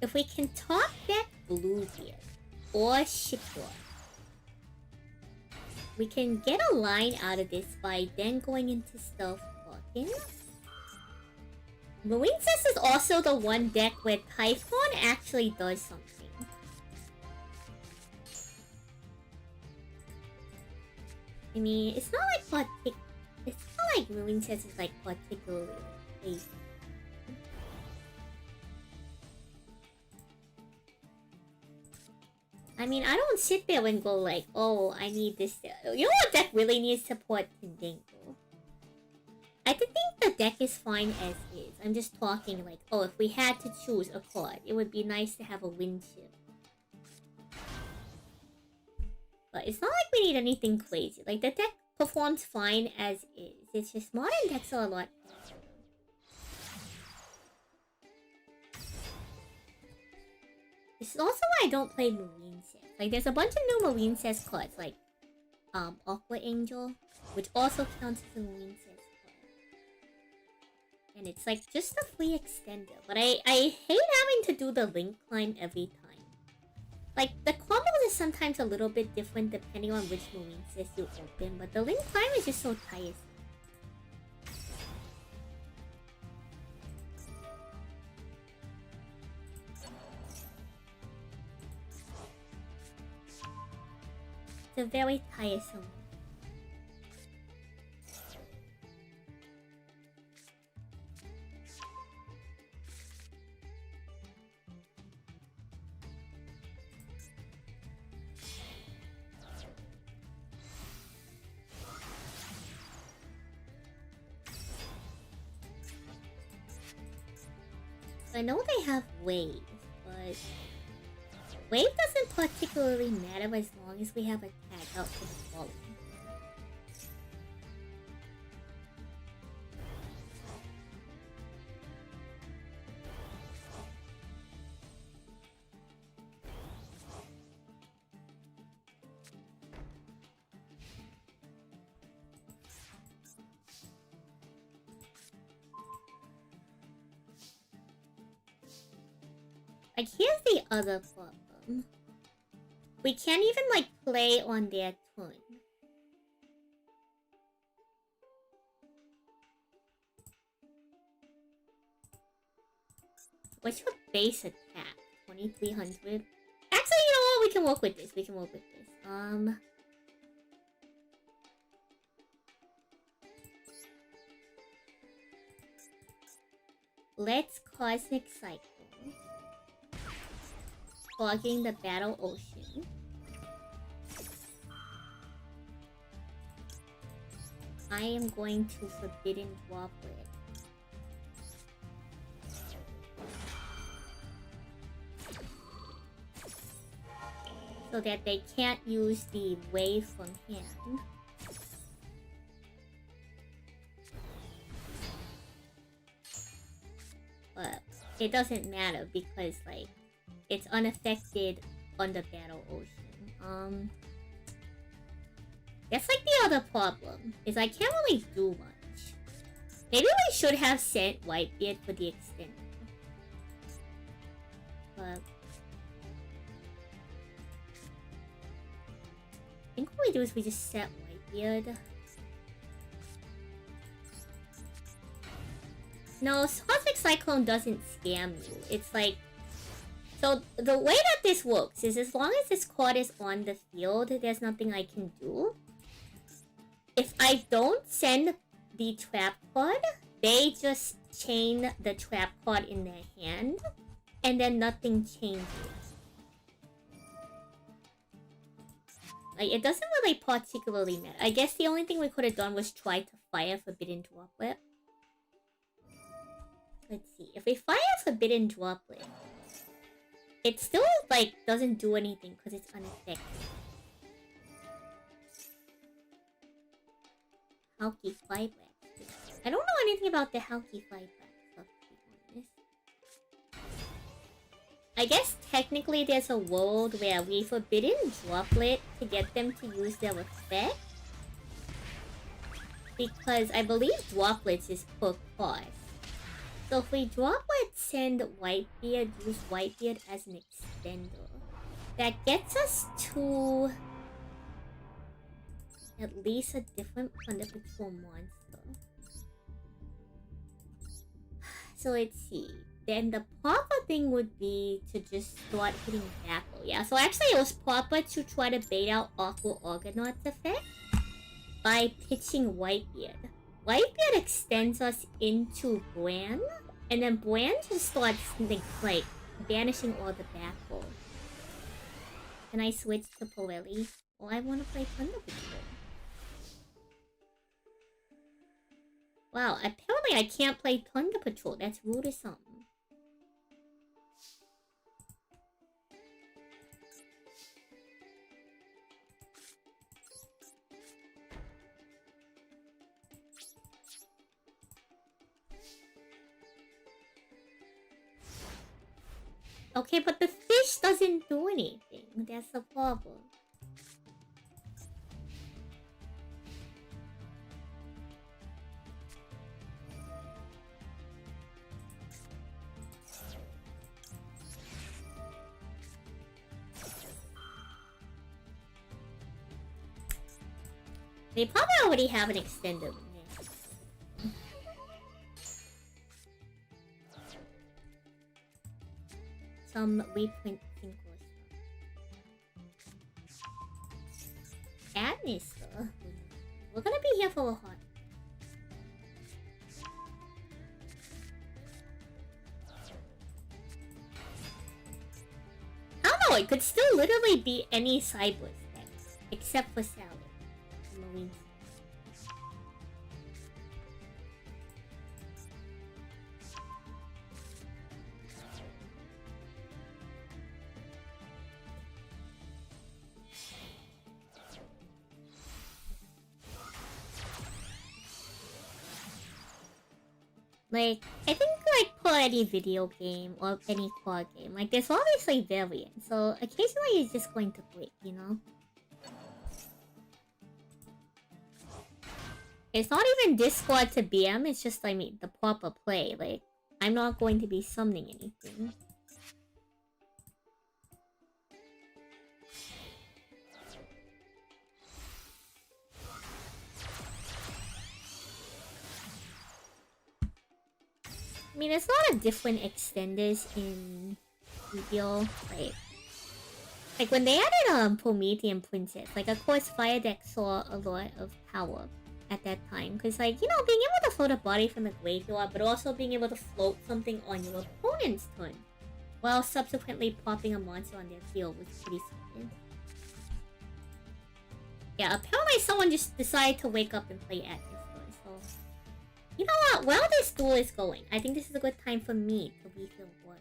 if we can top deck Bluebeard or Shipwreck, we can get a line out of this by then going into Stealth Walking. Marine Cess is also the one deck where Typhon actually does something. I mean, it's not like Marine Cess is like particularly crazy. I mean, I don't sit there and go like, oh, I need this. You know what deck really needs support? Tindingo. I think the deck is fine as is. I'm just talking like, oh, if we had to choose a card, it would be nice to have a wind chip. But it's not like we need anything crazy. Like, the deck performs fine as is. It's just modern decks are a lot better. This is also why I don't play Marine Cess. Like, there's a bunch of new Marine Cess cards, like Aqua Angel, which also counts as a Marine Cess card. And it's like just a free extender. But I hate having to do the link climb every time. Like, the combos is sometimes a little bit different depending on which Marine Cess you open, but the link climb is just so tiresome. It's a very tiresome. I know they have Wave, but Wave doesn't particularly matter as long as we have a tag out for the following. Like, here's the other problem. We can't even, like, play on their turn. What's your base attack? 2300? Actually, you know what? We can work with this. Let's Cosmic Cycle. Clogging the Battle Ocean. I am going to Forbidden Droplet. So that they can't use the Wave from hand. But it doesn't matter because, like, it's unaffected on the Battle Ocean. That's like the other problem, is I can't really do much. Maybe we should have sent Whitebeard for the extender. But I think what we do is we just set Whitebeard. No, Cosmic Cyclone doesn't scam you. It's like... So, the way that this works is as long as this card is on the field, there's nothing I can do. If I don't send the trap card, they just chain the trap card in their hand, and then nothing changes. Like, it doesn't really particularly matter. I guess the only thing we could have done was try to fire Forbidden Droplet. Let's see. If we fire a forbidden droplet, it still, like, doesn't do anything because it's unaffected. Halky Flyback. I don't know anything about the Halky Flyback stuff, to be honest. I guess technically there's a world where we forbidden droplet to get them to use their effect. Because I believe droplets is per cost. So if we droplet send Whitebeard, use Whitebeard as an extender, that gets us to at least a different Thunder Patrol monster. So let's see. Then the proper thing would be to just start hitting Backle. Yeah, so actually it was proper to try to bait out Aqua Argonaut's effect by pitching Whitebeard. Whitebeard extends us into Bran, and then Bran just starts like banishing all the Backle. Can I switch to Pirelli? Well, I want to play Thunder Patrol. Wow, apparently I can't play Thunder Patrol. That's rude or something. Okay, but the fish doesn't do anything. That's the problem. They probably already have an extender. Some reprint Tinkle stuff. Agnes, though. We're gonna be here for a while. I don't know, it could still literally be any Cyber specs, except for Salad. Marine. Like, I think like for any video game or any card game, like there's obviously variants, so occasionally it's just going to break, you know? It's not even Discord to BM, it's just, I mean, the proper play. Like, I'm not going to be summoning anything. I mean, there's a lot of different extenders in Yu-Gi-Oh! Like when they added Promethean Princess, like of course Fire Deck saw a lot of power at that time. Because like, you know, being able to float a body from the graveyard, but also being able to float something on your opponent's turn, while subsequently popping a monster on their field was pretty solid. Yeah, apparently someone just decided to wake up and play Agnes. So, you know what? While this duel is going, I think this is a good time for me to refill water.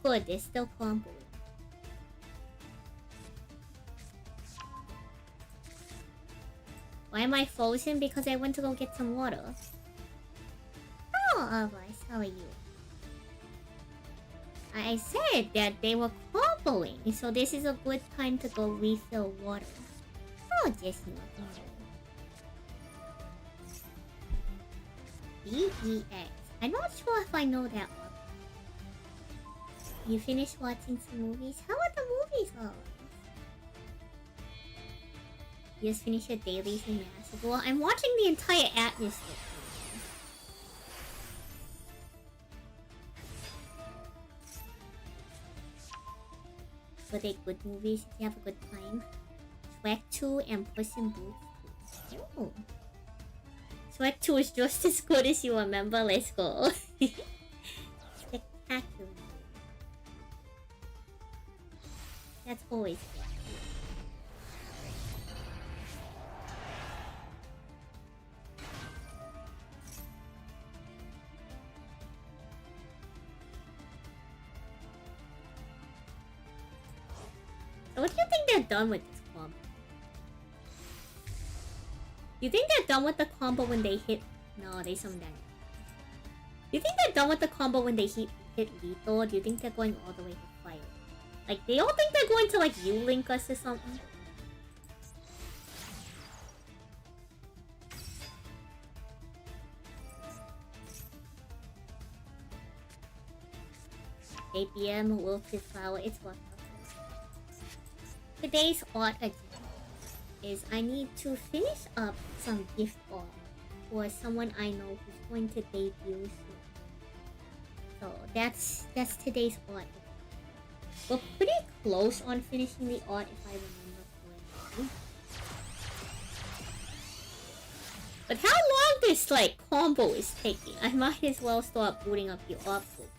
good. They're still comboing. Why am I frozen? Because I went to go get some water. Oh, Alvarez, how are you? I said that they were comboing, so this is a good time to go refill water. Oh, Jesse, BEX. I'm not sure if I know that one. You finished watching some movies? How are the movies going? You just finished your dailies in Massive. Well, I'm watching the entire atmosphere. Were they good movies if you have a good time? Shrek 2 and Puss in Boots 2. Oh. Shrek 2 is just as good as you remember. Let's go. Spectacular. That's always good. So what do you think they're done with this combo? You think they're done with the combo when they hit... No, they summoned that. Do you think they're done with the combo when they hit lethal? Or do you think they're going all the way to fire? Like, they all think they're going to, like, U-Link us or something? APM, Wilted Flower, it's what? Today's art again is I need to finish up some gift art for someone I know who's going to debut soon. So that's today's art. We're pretty close on finishing the art if I remember correctly. But how long this like combo is taking, I might as well start booting up the art book.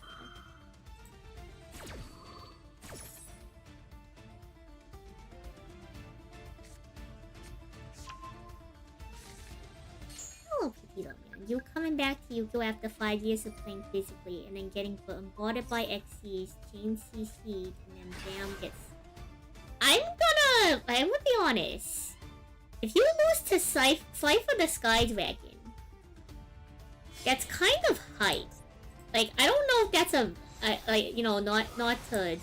Oh, Petito man, you coming back to Yu-Gi-Oh after 5 years of playing physically and then getting bombarded by XCs, chain CC'd, and then bam gets... I'm gonna be honest. If you lose to Cypher the Sky Dragon, that's kind of hype. Like, I don't know if that's like, you know, not to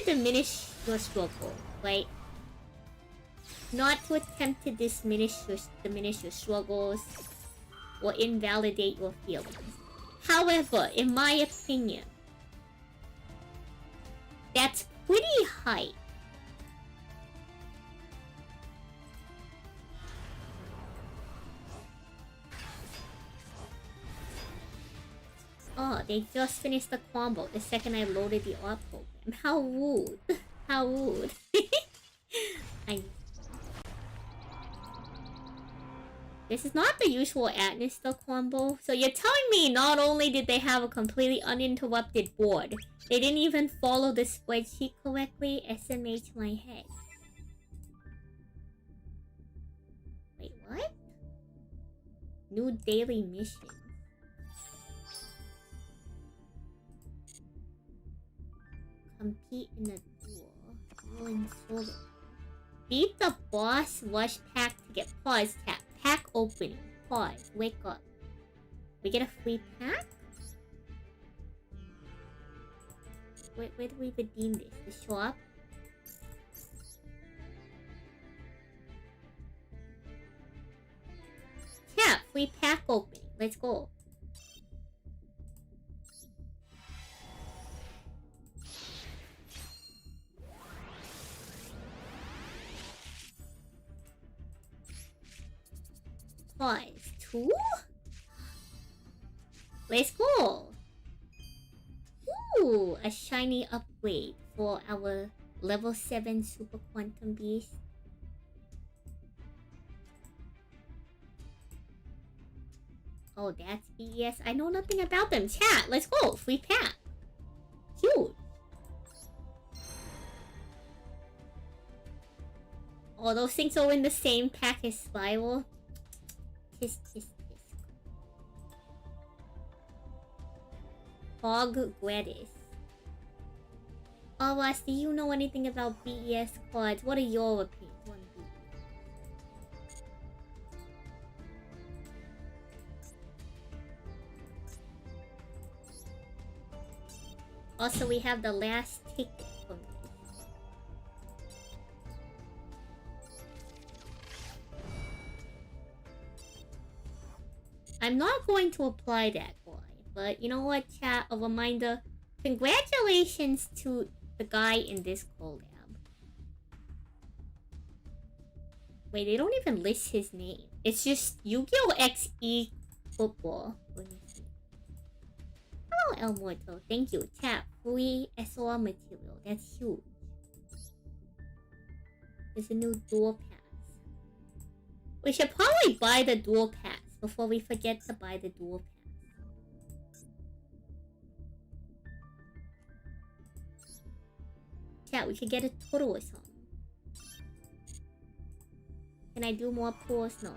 diminish your struggle, right? Not to attempt to diminish your struggles or invalidate your feelings. However, in my opinion, that's pretty hype. Oh, they just finished the combo the second I loaded the art program. How rude. How rude. This is not the usual Atnister combo. So you're telling me not only did they have a completely uninterrupted board, they didn't even follow the spreadsheet correctly? SMH my head. Wait, what? New daily mission. Compete in a duel. In solo. Beat the boss, rush pack to get pause tap. Pack opening. Pause. Wake up. We get a free pack? Where do we redeem this? The shop? Tap. Free pack opening. Let's go. Pause. 2? Let's go! Ooh, a shiny upgrade for our level 7 Super Quantum Beast. Oh, that's BES. I know nothing about them. Chat, let's go! Free pack. Huge. All those things are in the same pack as Spiral. Tisk, tisk, tisk. Hog Gladys. Awas, do you know anything about BES quads? What are your opinions on BES? Also, we have the last ticket for me. I'm not going to apply that quad, but you know what, chat? A reminder. Congratulations to the guy in this collab. Wait, they don't even list his name. It's just Yu-Gi-Oh! XE football. Hello, El Muerto. Thank you. Tap. Free SOR material. That's huge. There's a new dual pass. We should probably buy the dual pass before we forget to buy the dual pass. Chat, we could get a total or something. Can I do more pulls? No.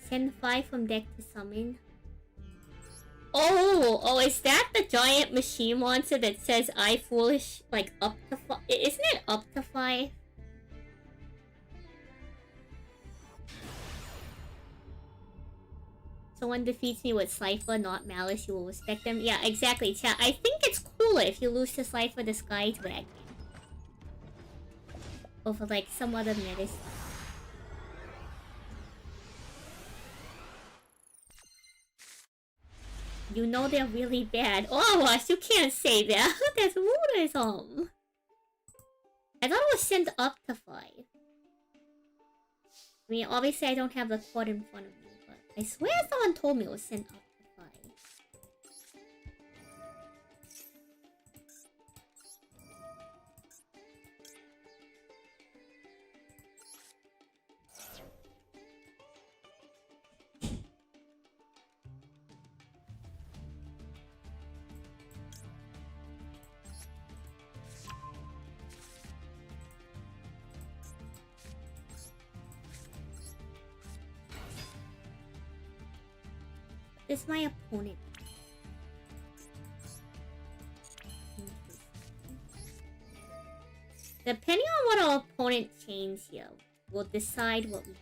Send 5 from deck to summon. Oh, is that the giant machine monster that says I foolish? Like up to 5? Isn't it up to 5? Someone defeats me with Cypher, not Malice, you will respect them. Yeah, exactly, chat. I think it's cooler if you lose to Cypher the Sky Dragon. Over like some other medicine. You know they're really bad. Oh, Wash, you can't say that. That's rudism. I thought it was sent up to 5. I mean, obviously I don't have the quad in front of me, but I swear someone told me it was sent up to 5. This is my opponent. Depending on what our opponent chains here, will decide what we do.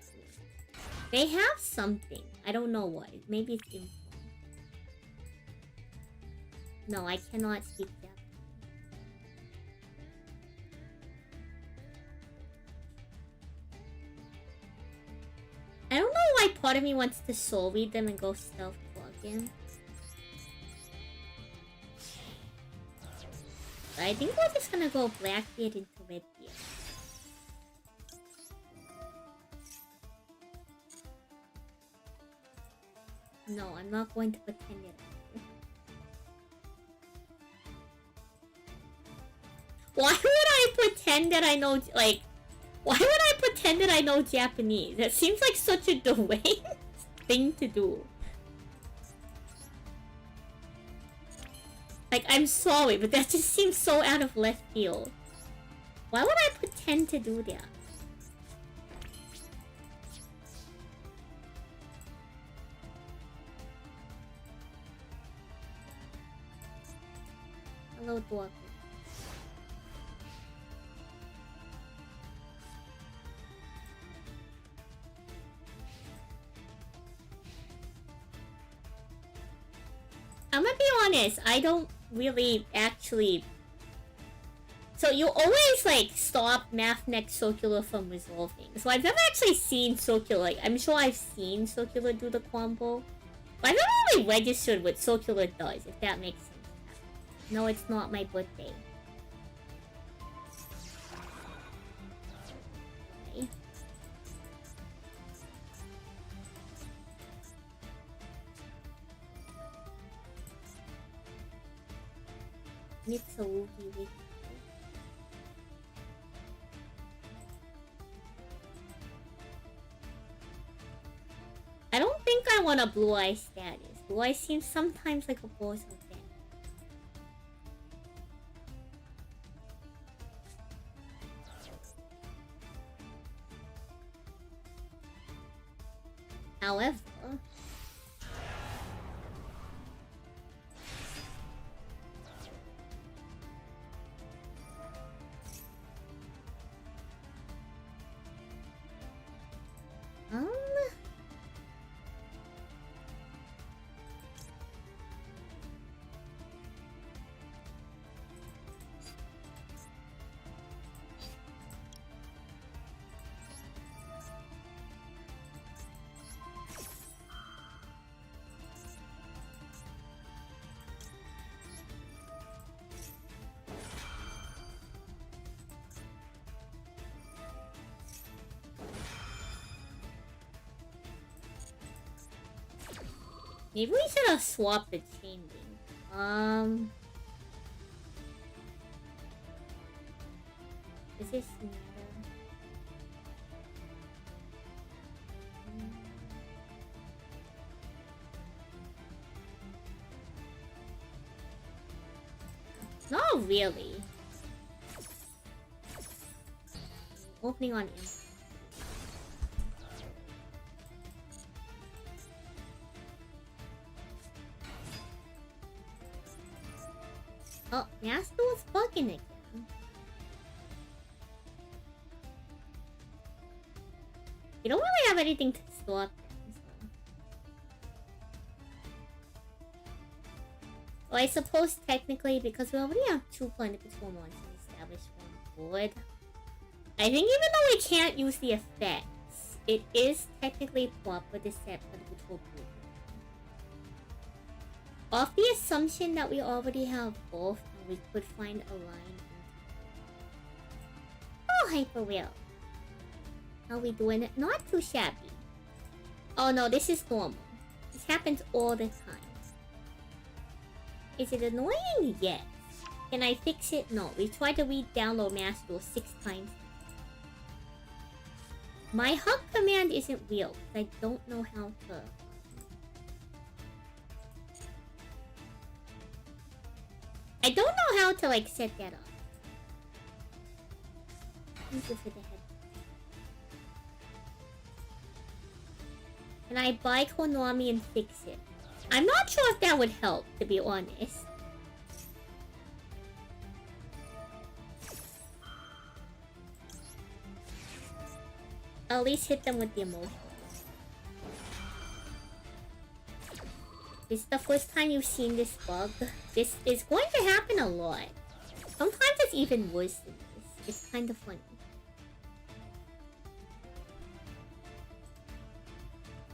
They have something. I don't know what. Maybe it's info. No, I cannot speak Japanese. I don't know why part of me wants to soul read them and go stealth plug in. But I think we're just gonna go Blackbeard into Redbeard. No, I'm not going to pretend it. Why would I pretend that I know, like... Why would I pretend that I know Japanese? That seems like such a deranged thing to do. Like, I'm sorry, but that just seems so out of left field. Why would I pretend to do that? Hello, Dwarf. I'm gonna be honest, I don't really actually... So you always like stop Math Next Circular from resolving. So I've never actually seen Circular. Like, I'm sure I've seen Circular do the combo. But I've never really registered what Circular does, if that makes sense. No, it's not my birthday. Okay. Mitsurugi with I don't think I want a Blue Eye status. Blue Eye seems sometimes like a boss of that. However, Maybe we should have swapped the chain link. Is this not really. Opening on in. Oh, Master was bugging again. You don't really have anything to stop them, so. Well, I suppose technically, because we already have 2 Planet Patrol monsters established on board, I think even though we can't use the effects, it is technically proper to set Planet Patrol Blue. Off the assumption that we already have both, and we could find a line. Oh, Hyperwheel. How we doing it? Not too shabby. Oh no, this is normal. This happens all the time. Is it annoying? Yes. Can I fix it? No. We tried to re-download Master 6 times. My hub command isn't real, because I don't know how to... I don't know how to, like, set that up. Thank you for the head. Can I buy Konami and fix it? I'm not sure if that would help, to be honest. I'll at least hit them with the emotions. This is the first time you've seen this bug. This is going to happen a lot. Sometimes it's even worse than this. It's kind of funny.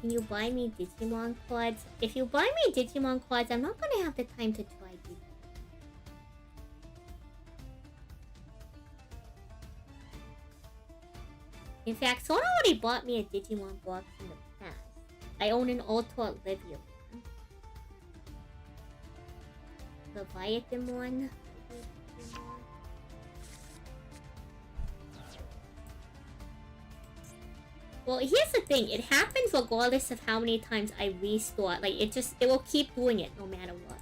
Can you buy me Digimon cards? If you buy me Digimon cards, I'm not gonna have the time to try Digimon. In fact, someone already bought me a Digimon box in the past. I own an Ultra Olivia one. Leviathan one. Well, here's the thing. It happens regardless of how many times I restore. Like, it will keep doing it no matter what.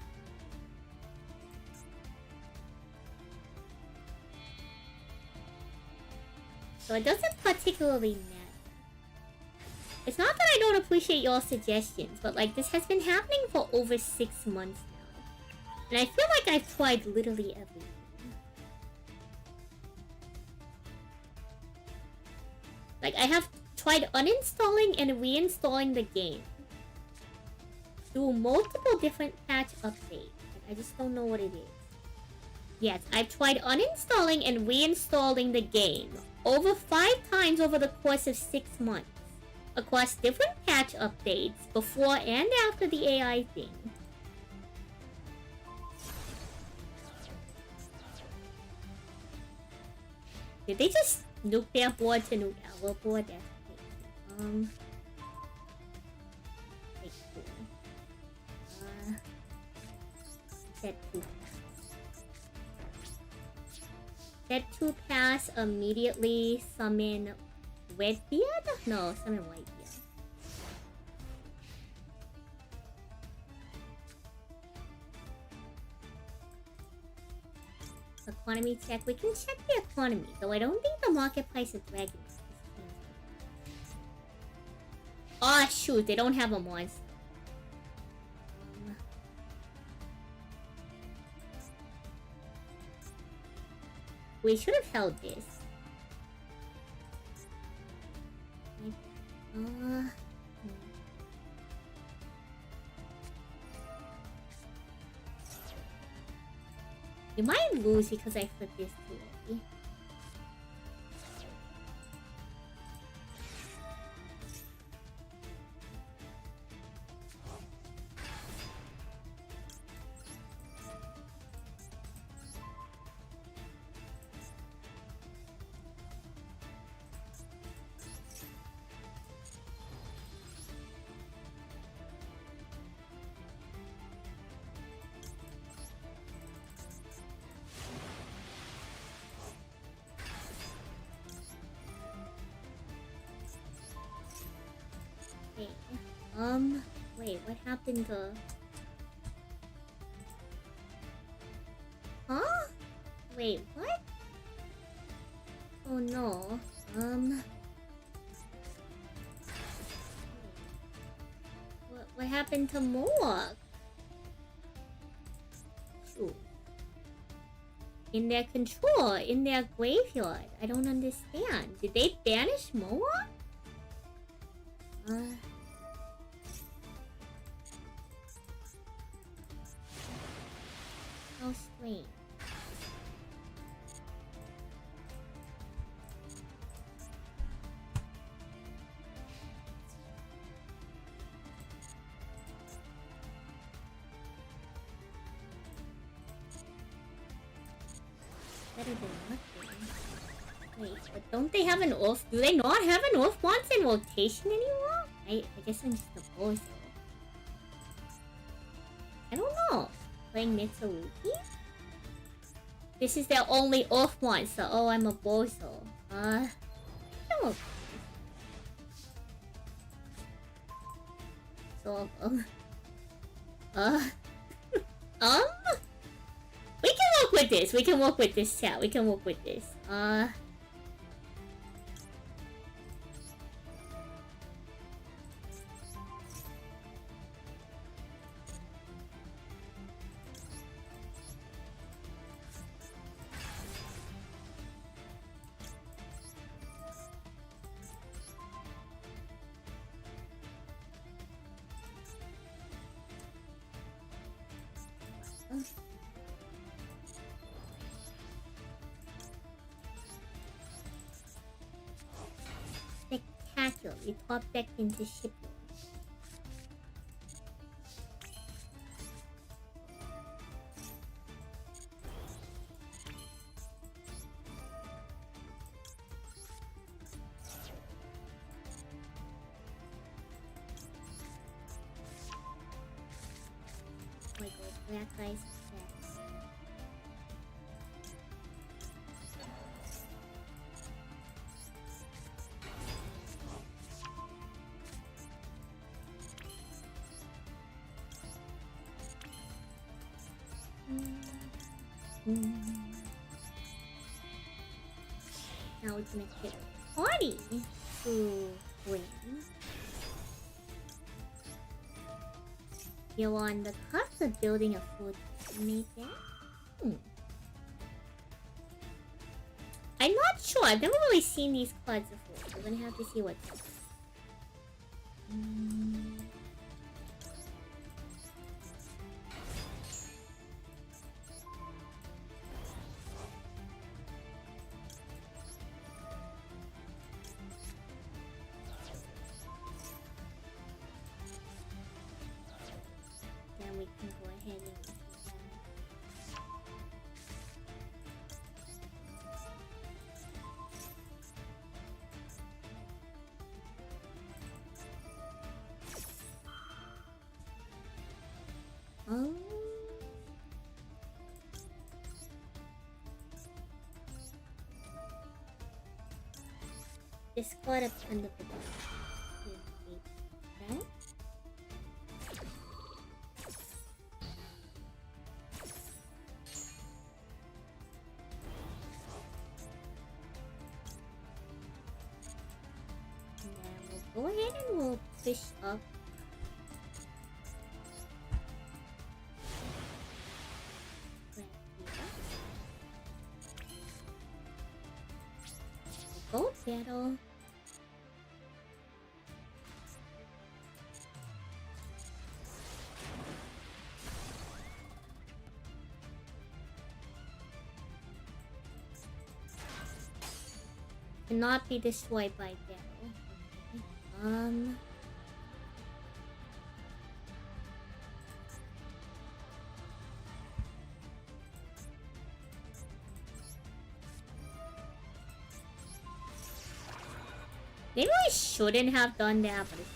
So it doesn't particularly matter. It's not that I don't appreciate your suggestions, but like, this has been happening for over 6 months now. And I feel like I've tried literally everything. Like, I have tried uninstalling and reinstalling the game through multiple different patch updates. I just don't know what it is. Yes, I've tried uninstalling and reinstalling the game over 5 times over the course of 6 months across different patch updates before and after the AI thing. Did they just nuke their board to nuke our board? That's crazy. Okay, cool. Set 2 pass. Set 2 pass, immediately summon Redbeard? No, summon Whitebeard. Economy check. We can check the economy, though I don't think the market price of dragons is changing. Oh shoot, they don't have a monster. We should have held this. We might lose because I flipped this too early. Wait, what happened to... Huh? Wait, what? Oh no. What happened to Moak? Shoot. In their control, in their graveyard. I don't understand. Did they banish Moak? How strange. Better than nothing. Wait, but don't they have an off? Do they not have an off once in rotation anymore? I guess I'm just a bozo. I don't know. Playing Mitsurugi? This is their only off one, so oh, I'm a bozo. No. So, we can work with this. We can work with this, chat. We can work with this. Spectacular. We top decked into shipyard. Oh my god, black eyes. Now we can get a party to win. You're on the cusp of building a food maker. I'm not sure. I've never really seen these cards before. So we're gonna have to see what's up. Then we can go ahead and do that. Discard a ton of the okay. And then we'll go ahead and we'll push up. Go battle. Cannot be destroyed by battle. Maybe I shouldn't have done that, but it's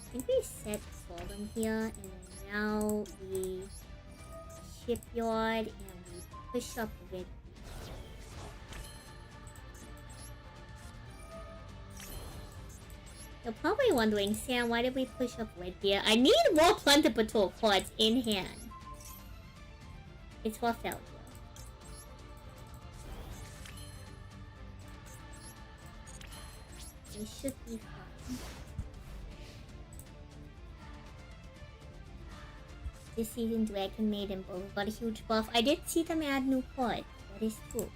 I think we set Solemn here and Now we shipyard and we push up red. You're probably wondering, Sam, why did we push up red beer? I need more Plunder Patrol cards in hand. It's rough out here. We should be fine. This season, Dragon Maid and Bow got a huge buff. I did see them add new cards. That is true.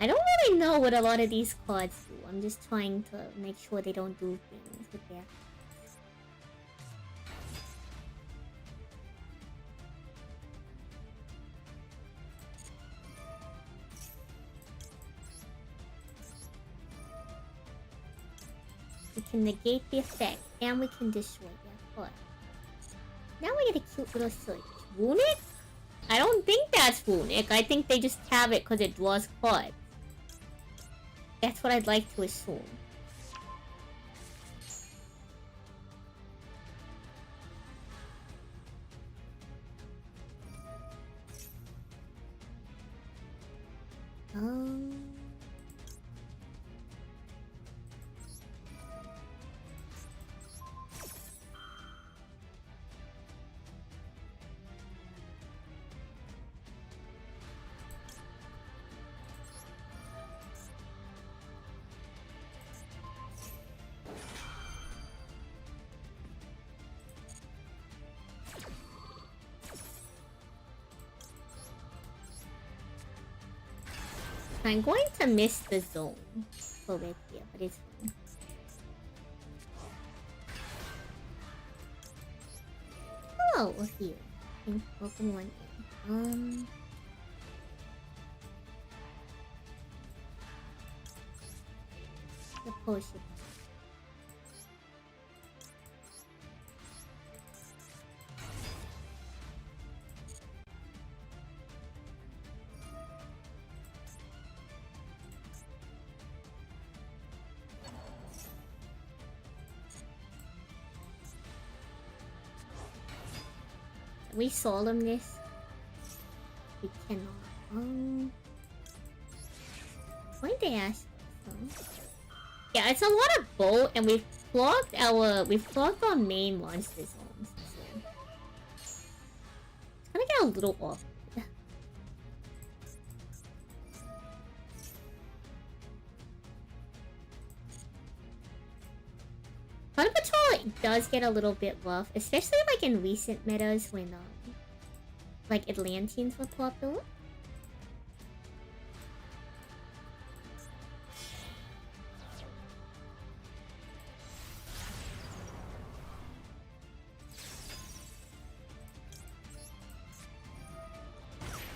I don't really know what a lot of these cards do. I'm just trying to make sure they don't do things with their... We can negate the effect, and we can destroy their card. Now we get a cute little surge. Runic? I don't think that's Runic. I think they just have it because it draws cards. That's what I'd like to assume. I'm going to miss the zone for red here, but it's fine. Hello, Ophiel. Welcome one in. The potion. We solemn this. We cannot. Why did they ask us? Yeah, it's a lot of bolt, and we've clogged our main monster zones. So it's gonna get a little awkward. Fun Patrol does get a little bit rough, especially like in recent metas when like Atlanteans were popular.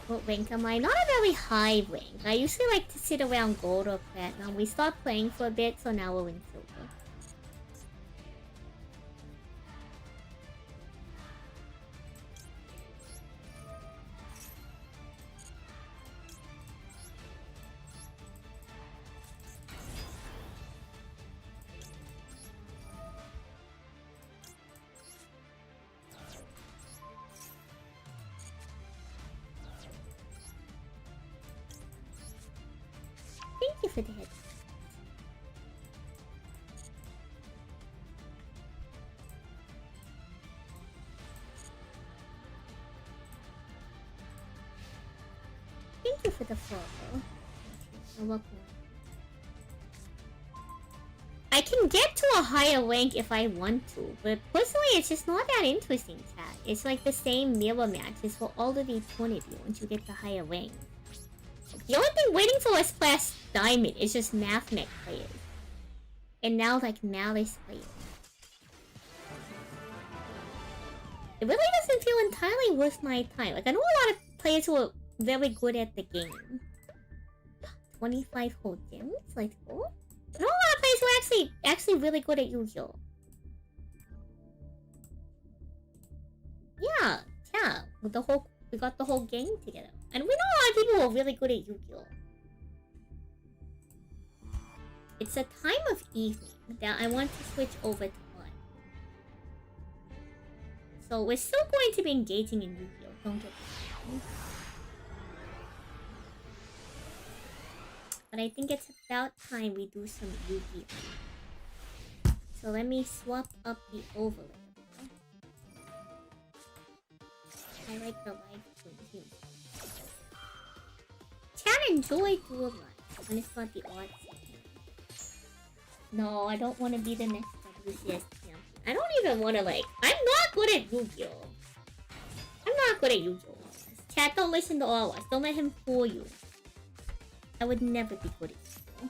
What rank am I? Not a very high rank. I usually like to sit around gold or platinum. We stopped playing for a bit, so now we're in silver. Thank you for the head. Thank you for the follow. You're welcome. I can get to a higher rank if I want to, but personally it's just not that interesting, chat. It's like the same mirror matches for all of eternity once you get the higher rank. The only thing waiting for us past Diamond is just Math Mech players. And now, like, Malice players. It really doesn't feel entirely worth my time. Like, I know a lot of players who are very good at the game. 25 whole gems? Like, oh? I know a lot of players who are actually really good at Yu-Gi-Oh! Yeah. With we got the whole gang together. And we know a lot of people who are really good at Yu-Gi-Oh! it's a time of evening that I want to switch over to on. So we're still going to be engaging in Yu-Gi-Oh! Don't get me wrong. But I think it's about time we do some Yu-Gi-Oh! So let me swap up the overlay. I like the live stream too. Chat enjoy Duel Live when it's not the odds. No, I don't want to be the next WCS champion. I don't even want to like. I'm not good at Yu-Gi-Oh! I'm not good at Yu-Gi-Oh! Chat, don't listen to all of us. Don't let him fool you. I would never be good at Yu-Gi-Oh!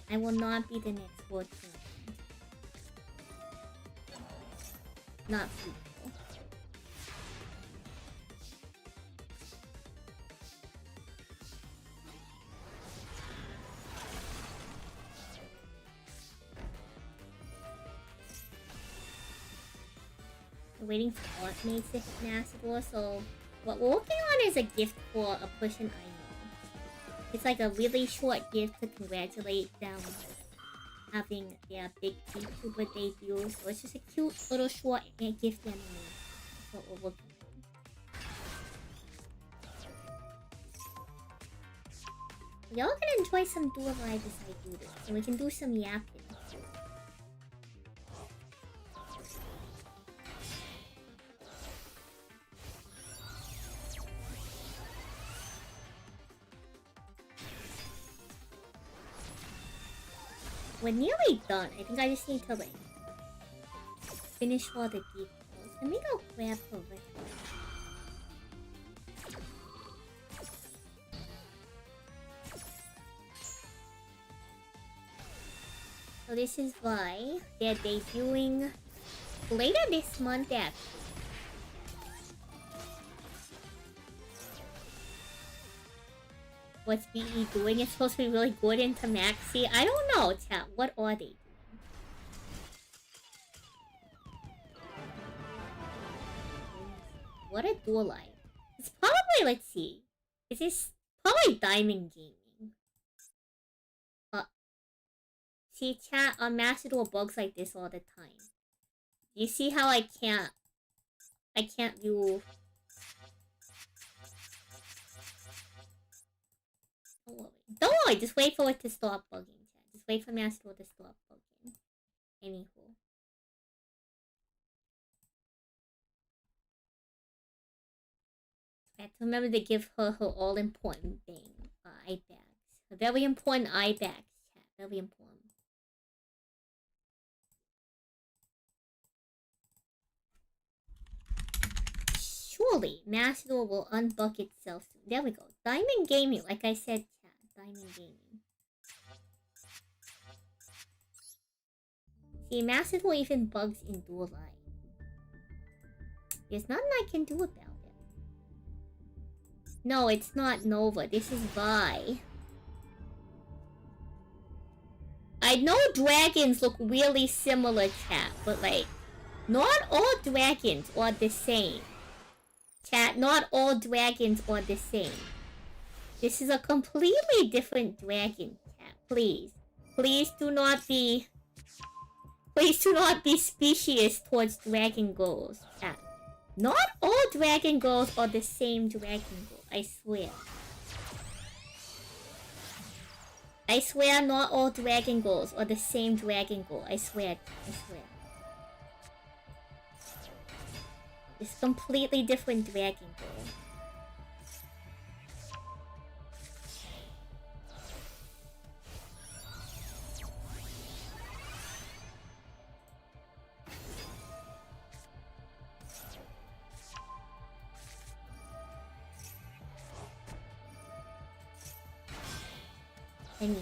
I will not be the next world champion. Not people. We're waiting for Altmates to hit Macedor, so what we're working on is a gift for a person I know. It's like a really short gift to congratulate them having their big YouTuber debut. So it's just a cute little short gift anime. That's what we're working on. Y'all can enjoy some Duel Live as I do this. And we can do some yapping. We're nearly done. I think I just need to like finish all the details. Let me go grab the record. So this is why they're debuting later this month actually. What's BE doing? It's supposed to be really good into Maxi. I don't know, chat. What are they doing? What a Duel Live. It's probably, let's see. Is this probably Diamond Gaming? See, chat, on Macedor bugs like this all the time. You see how I can't view. Don't worry, just wait for it to stop bugging, chat. Just wait for Macedor to stop bugging. Anywho. I have to remember to give her her all-important thing. Eye bags. A very important eye bags, chat. Very important. Surely, Macedor will unbug itself soon. There we go. Diamond Gaming, like I said, chat. Diamond Gaming. See, Macedor even bugs in Duel Live. There's nothing I can do about it. No, it's not Nova. This is Vi. I know dragons look really similar, chat, but like, not all dragons are the same. Chat, not all dragons are the same. This is a completely different dragon, chat. Please. Please do not be specious towards dragon girls, chat. Not all dragon girls are the same dragon girl, I swear. I swear not all dragon girls are the same dragon girl. I swear. I swear. It's completely different dragon girl. Anyway.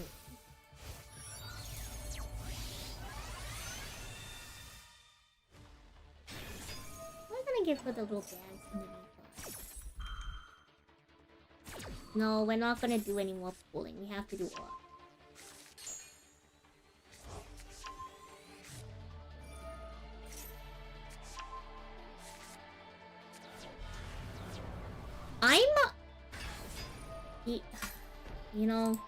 I'm gonna give her the little bags underneath her. No, we're not gonna do any more pulling. We have to do all. He, you know.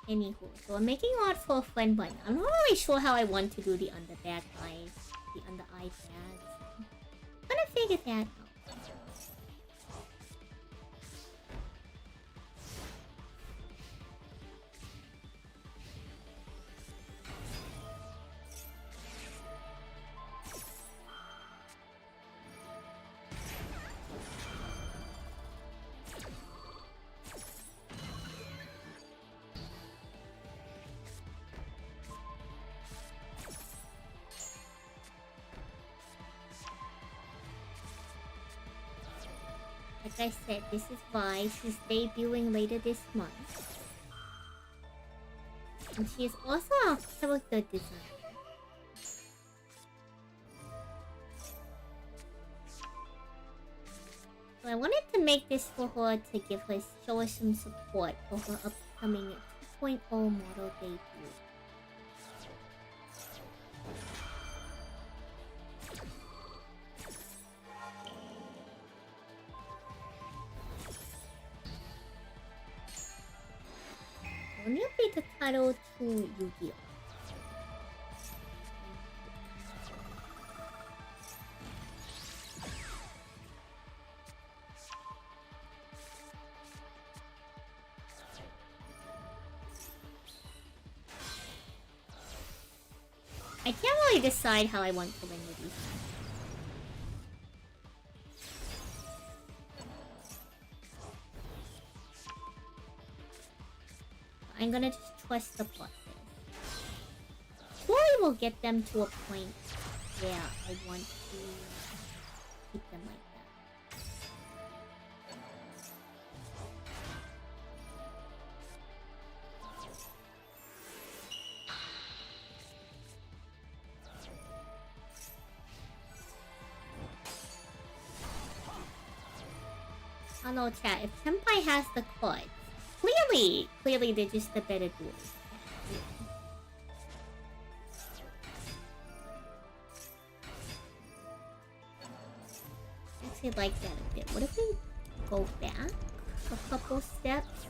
Anywho, so I'm making art for a friend button. I'm not really sure how I want to do the under bad guys, the under eye pads. I'm gonna figure that out. Like I said, this is why she's debuting later this month. And she is also a character designer. So I wanted to make this for her to show her some support for her upcoming 2.0 model debut. Let me update the title to Yu-Gi-Oh! I can't really decide how I want to win with these. I'm gonna just trust the process. Surely we'll get them to a point where I want to keep them like that. Hello chat, if Senpai has the cards, clearly they're just the better duelist. Actually like that a bit. What if we go back a couple steps?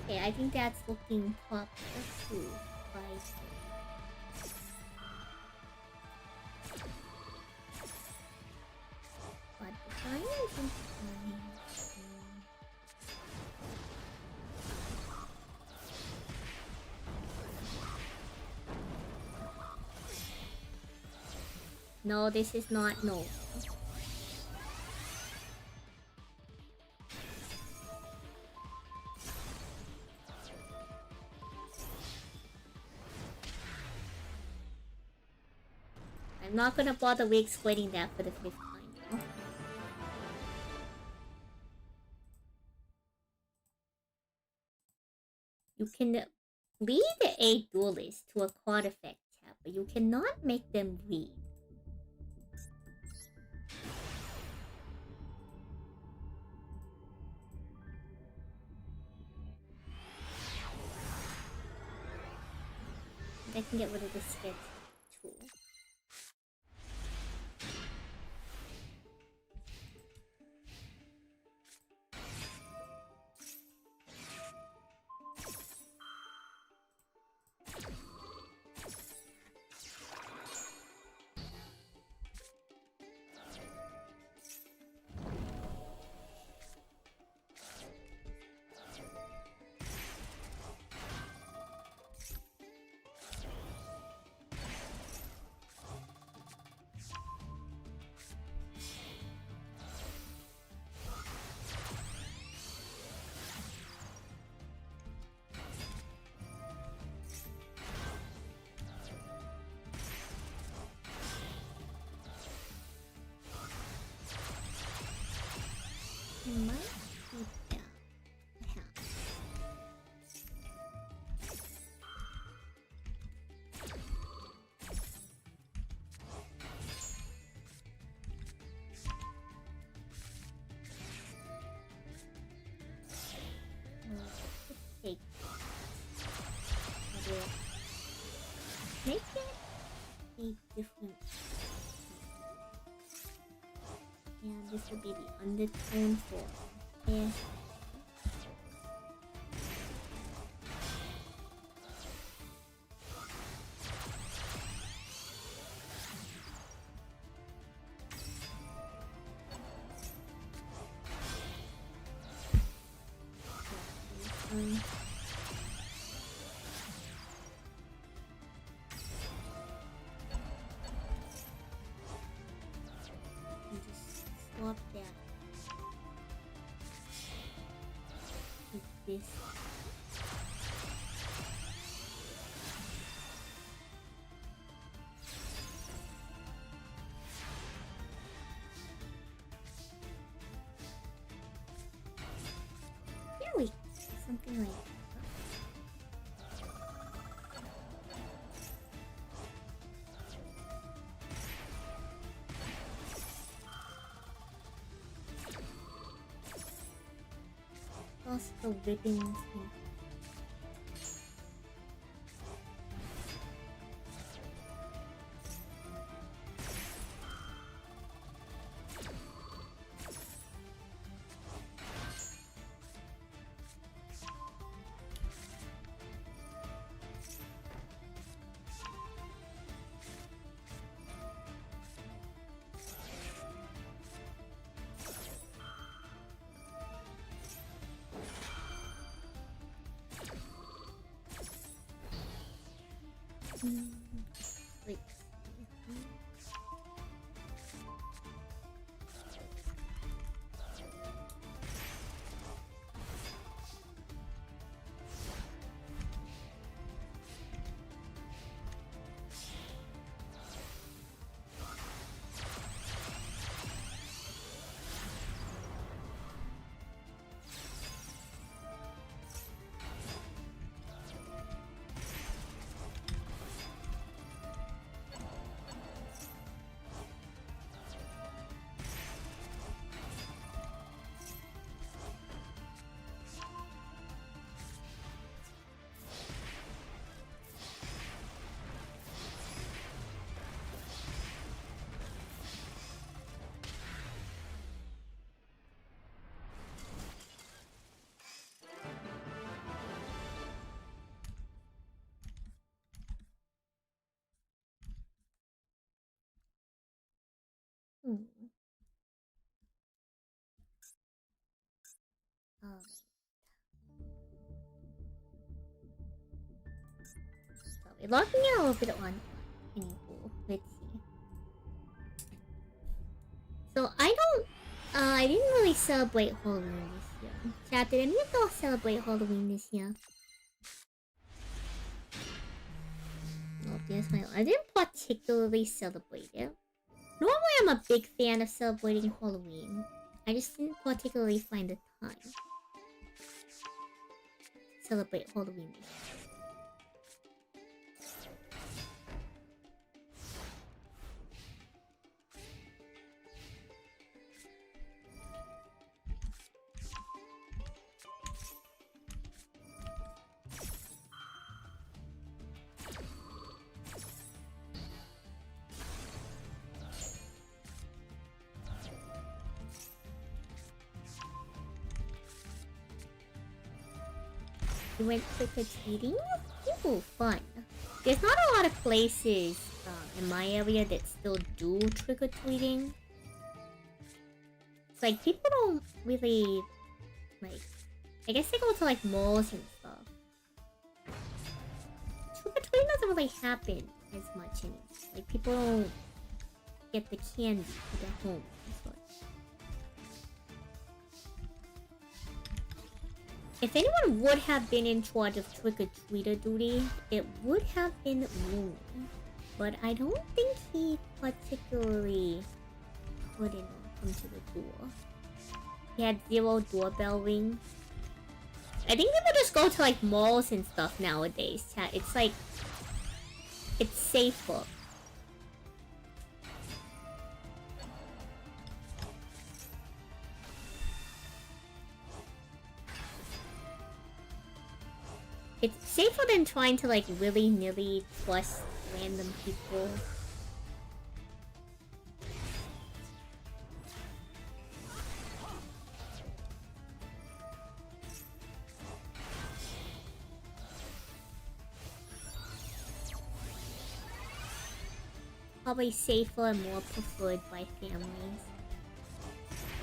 Okay, I think that's looking proper too. But the fire isn't fine. No, this is not no. I'm not gonna bother re-exploiting that for the 5th time. Okay. You can lead a duelist to a card effect tab, but you cannot make them read. I can get rid of the sketch tool. different. And this would be the undertone for hair. And just swap that with this. There we go. Something like that. Also the ribbons and like Alright. So we're logging in a little bit on Anywho, let's see. So I didn't really celebrate Halloween this year. Chat, did any of y'all celebrate Halloween this year? Oh, yes, I didn't particularly celebrate it. Normally I'm a big fan of celebrating Halloween. I just didn't particularly find the time to celebrate Halloween this year. We went trick-or-treating? Ooh, fun. There's not a lot of places in my area that still do trick-or-treating. It's like, people don't really, like... I guess they go to, like, malls and stuff. Trick-or-treating doesn't really happen as much anymore. Like, people don't get the candy to their home and such. If anyone would have been in charge of trick-or-treater duty, it would have been Moon. But I don't think he particularly couldn't come to the door. He had 0 doorbell rings. I think people just go to like malls and stuff nowadays, chat. It's like... it's safer. It's safer than trying to like willy-nilly trust random people probably safer and more preferred by families.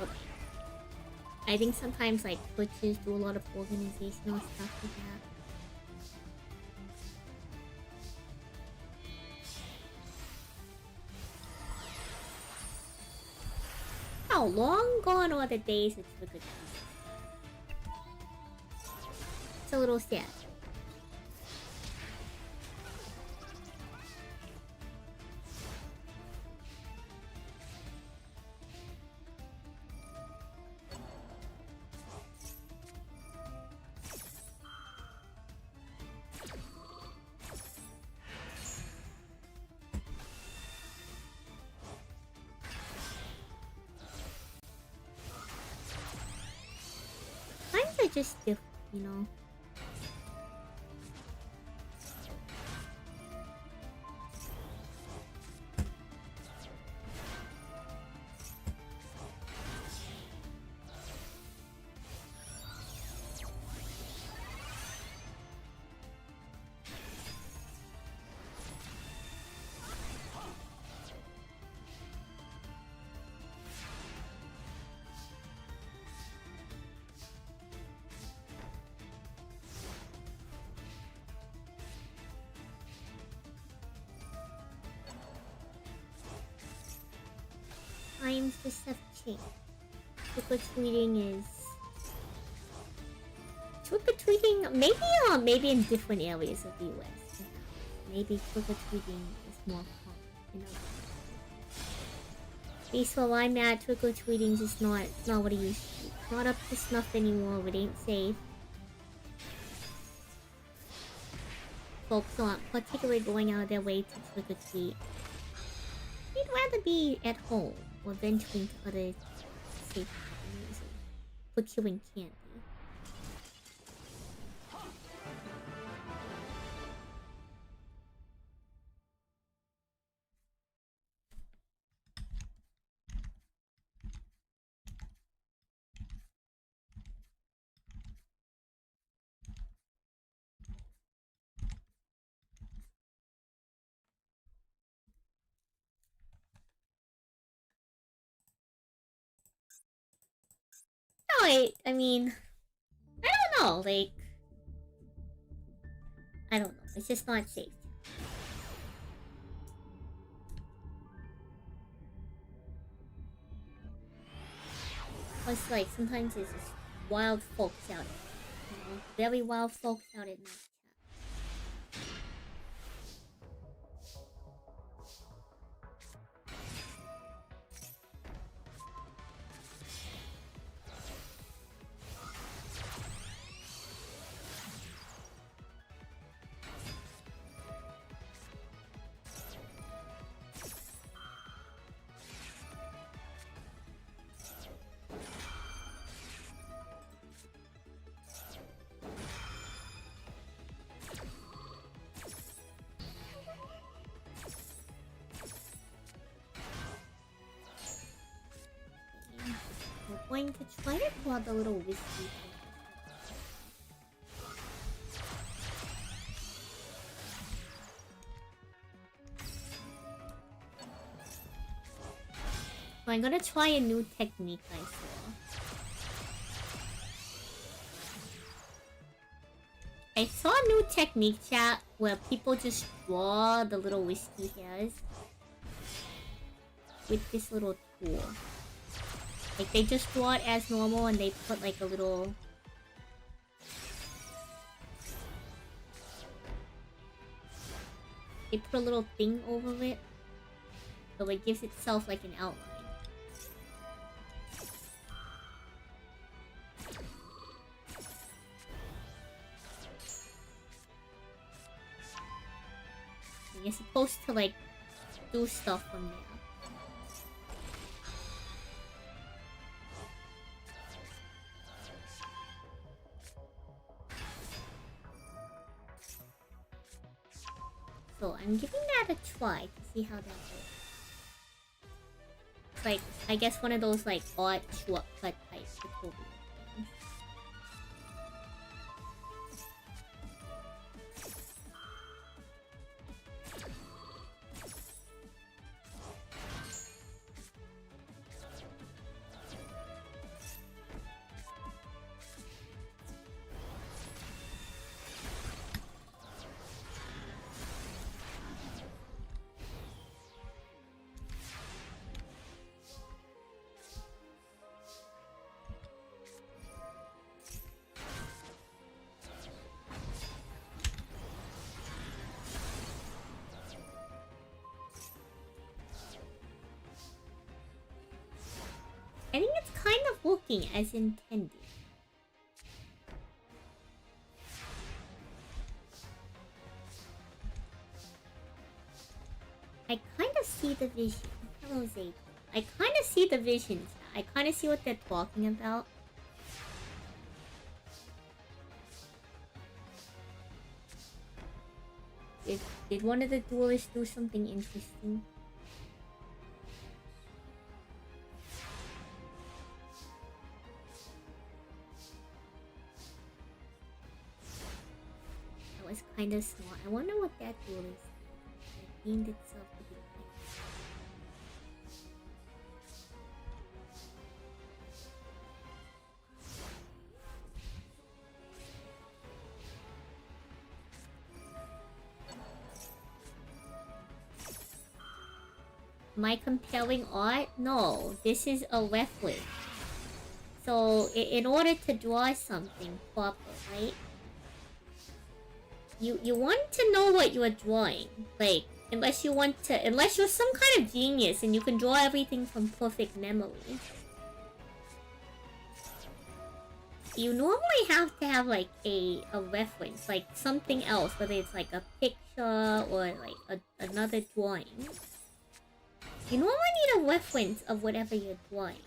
But I think sometimes like churches do a lot of organizational stuff with that. How long gone are the days it's for good people? It's a little sad. Times are just different, you know? Times just have changed. Trick-or-treating is... Trick-or-treating... Maybe in different areas of the US. Maybe trick-or-treating is more common, you know? At least where I'm at, trick-or-treating is just not what it used to be. It's not up to snuff anymore, it ain't safe. Folks aren't particularly going out of their way to trick-or-treat. They'd rather be at home or venturing to other safe avenues and procuring candy. No, I mean, I don't know, like... I don't know, it's just not safe. Plus, like, sometimes there's just wild folks out there. You know? Very wild folks out at night. We're going to try to pull out the little whiskey thing. So I'm gonna try a new technique I saw. I saw a new technique, chat, where people just draw the little whiskey hairs with this little tool. Like, they just draw it as normal and they put like a little... They put a little thing over it. So it gives itself like an outline. And you're supposed to like do stuff from there. So I'm giving that a try to see how that goes. It's like, I guess one of those like odd shortcut type tutorial things. think it's kind of working as intended. I kind of see the vision. Hello, Zayton. I kind of see the visions. I kind of see what they're talking about. Did one of the duelists do something interesting? That was kind of smart. I wonder what that duelist did. It deemed itself to be like. Am I comparing art? No, this is a reference. So, in order to draw something proper, right? You want to know what you are drawing. Like, unless you're some kind of genius and you can draw everything from perfect memory. You normally have to have like a reference, like something else, whether it's like a picture or like another drawing. You normally need a reference of whatever you're drawing.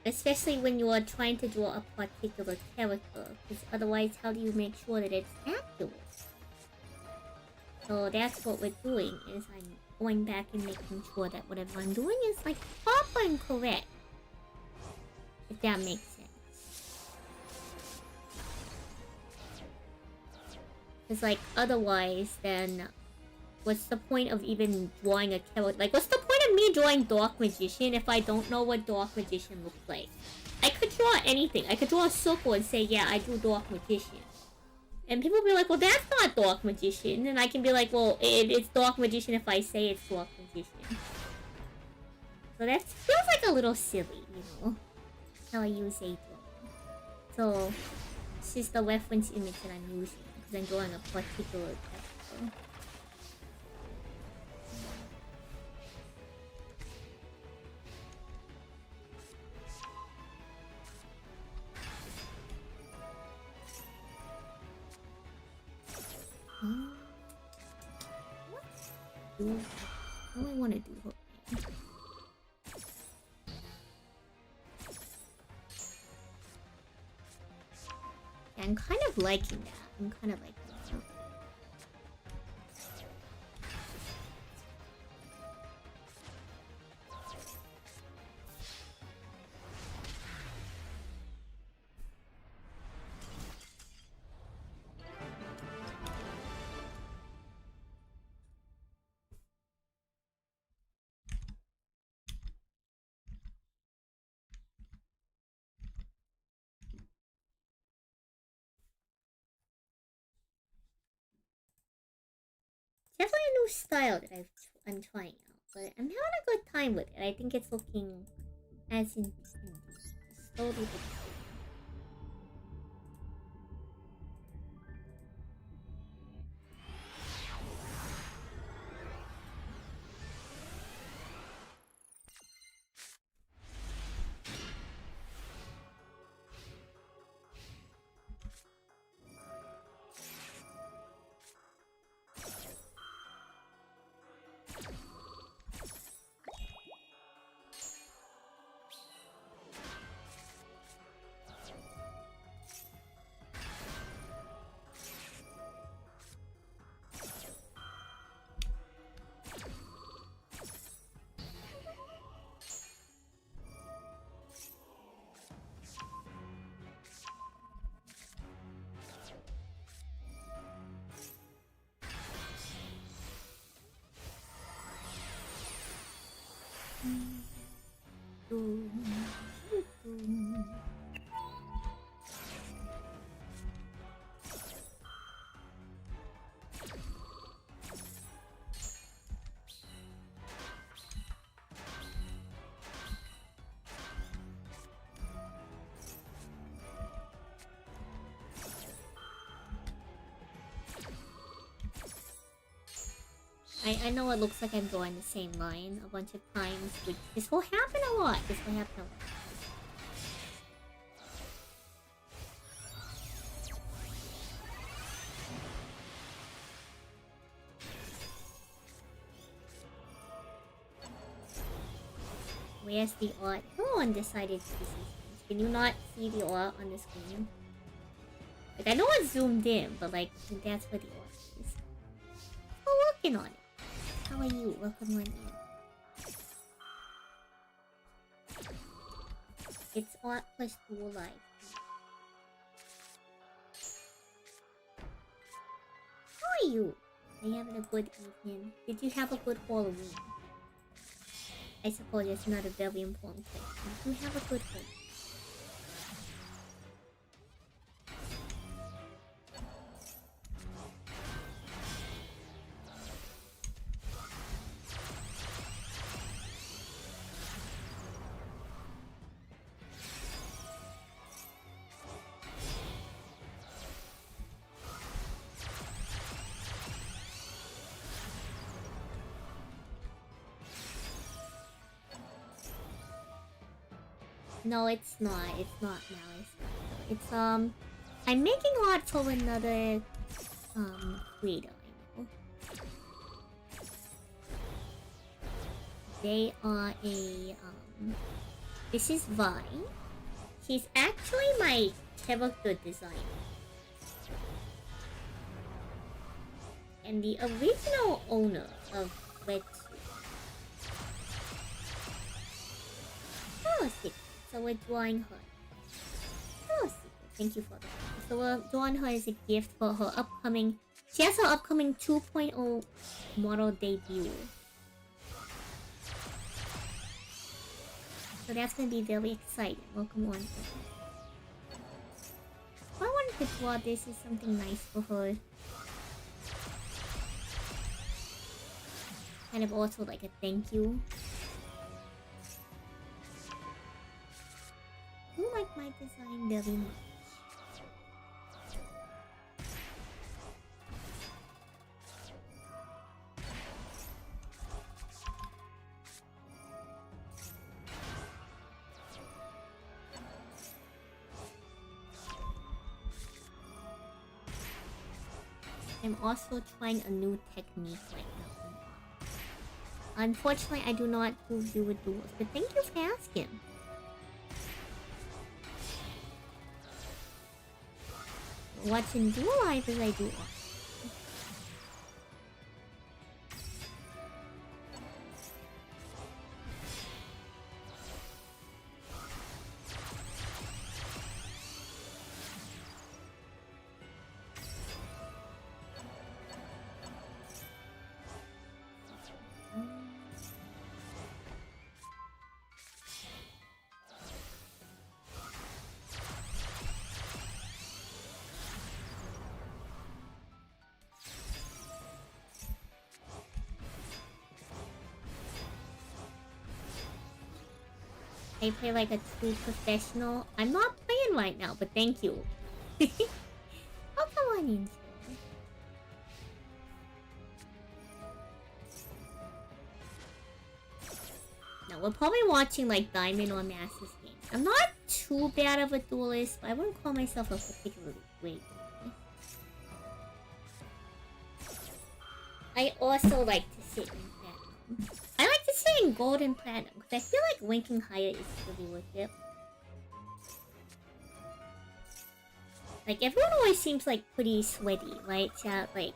Especially when you are trying to draw a particular character. Because otherwise, how do you make sure that it's accurate? So that's what we're doing, is I'm going back and making sure that whatever I'm doing is like proper and correct. If that makes sense. Because like, otherwise, then what's the point of even drawing a character? Like, what's the point of me drawing Dark Magician if I don't know what Dark Magician looks like? I could draw anything. I could draw a circle and say, yeah, I do Dark Magician. And people be like, well, that's not Dark Magician. And I can be like, well, it's Dark Magician if I say it's Dark Magician. So that feels like a little silly, you know? How I use a drawing. So, this is the reference image that I'm using. Because I'm drawing a particular character. What do I want to do? Yeah, I'm kind of liking that. I'm kind of liking that. Definitely a new style that I'm trying out, but I'm having a good time with it. I think it's looking as intended. Slowly but surely. I know it looks like I'm drawing the same line a bunch of times, but this will happen a lot. This will happen a lot. Where's the art? Who undecided species? Can you not see the art on the screen? Like, I know it's zoomed in, but like, that's where the art is. We're working on it. How are you? Welcome on in. It's art plus dual life. How are you? Are you having a good evening? Did you have a good Halloween? I suppose it's not a very important question. Do you have a good Halloween? No, it's not. It's not Malice. It's I'm making art for another creator I know. They are a this is Vi. She's actually my character designer. And the original owner of Red Oh, so we're drawing her. Oh, thank you for that. So we're drawing her as a gift for her upcoming... She has her upcoming 2.0 model debut. So that's gonna be very exciting. Welcome on. I wanted to draw this as something nice for her. Kind of also like a thank you. You like my design very much. I'm also trying a new technique right now. Unfortunately, I do not do with duels, but thank you for asking. Watching dual life as I do art. I play like a true professional. I'm not playing right now, but thank you. Oh, come on in. No, we're probably watching like Diamond or Masters games. I'm not too bad of a duelist, but I wouldn't call myself a particularly great duelist. I also like to sit in platinum. I like to sit in gold and platinum because I feel like ranking higher is really worth it. Like everyone always seems like pretty sweaty, right? Chat, like.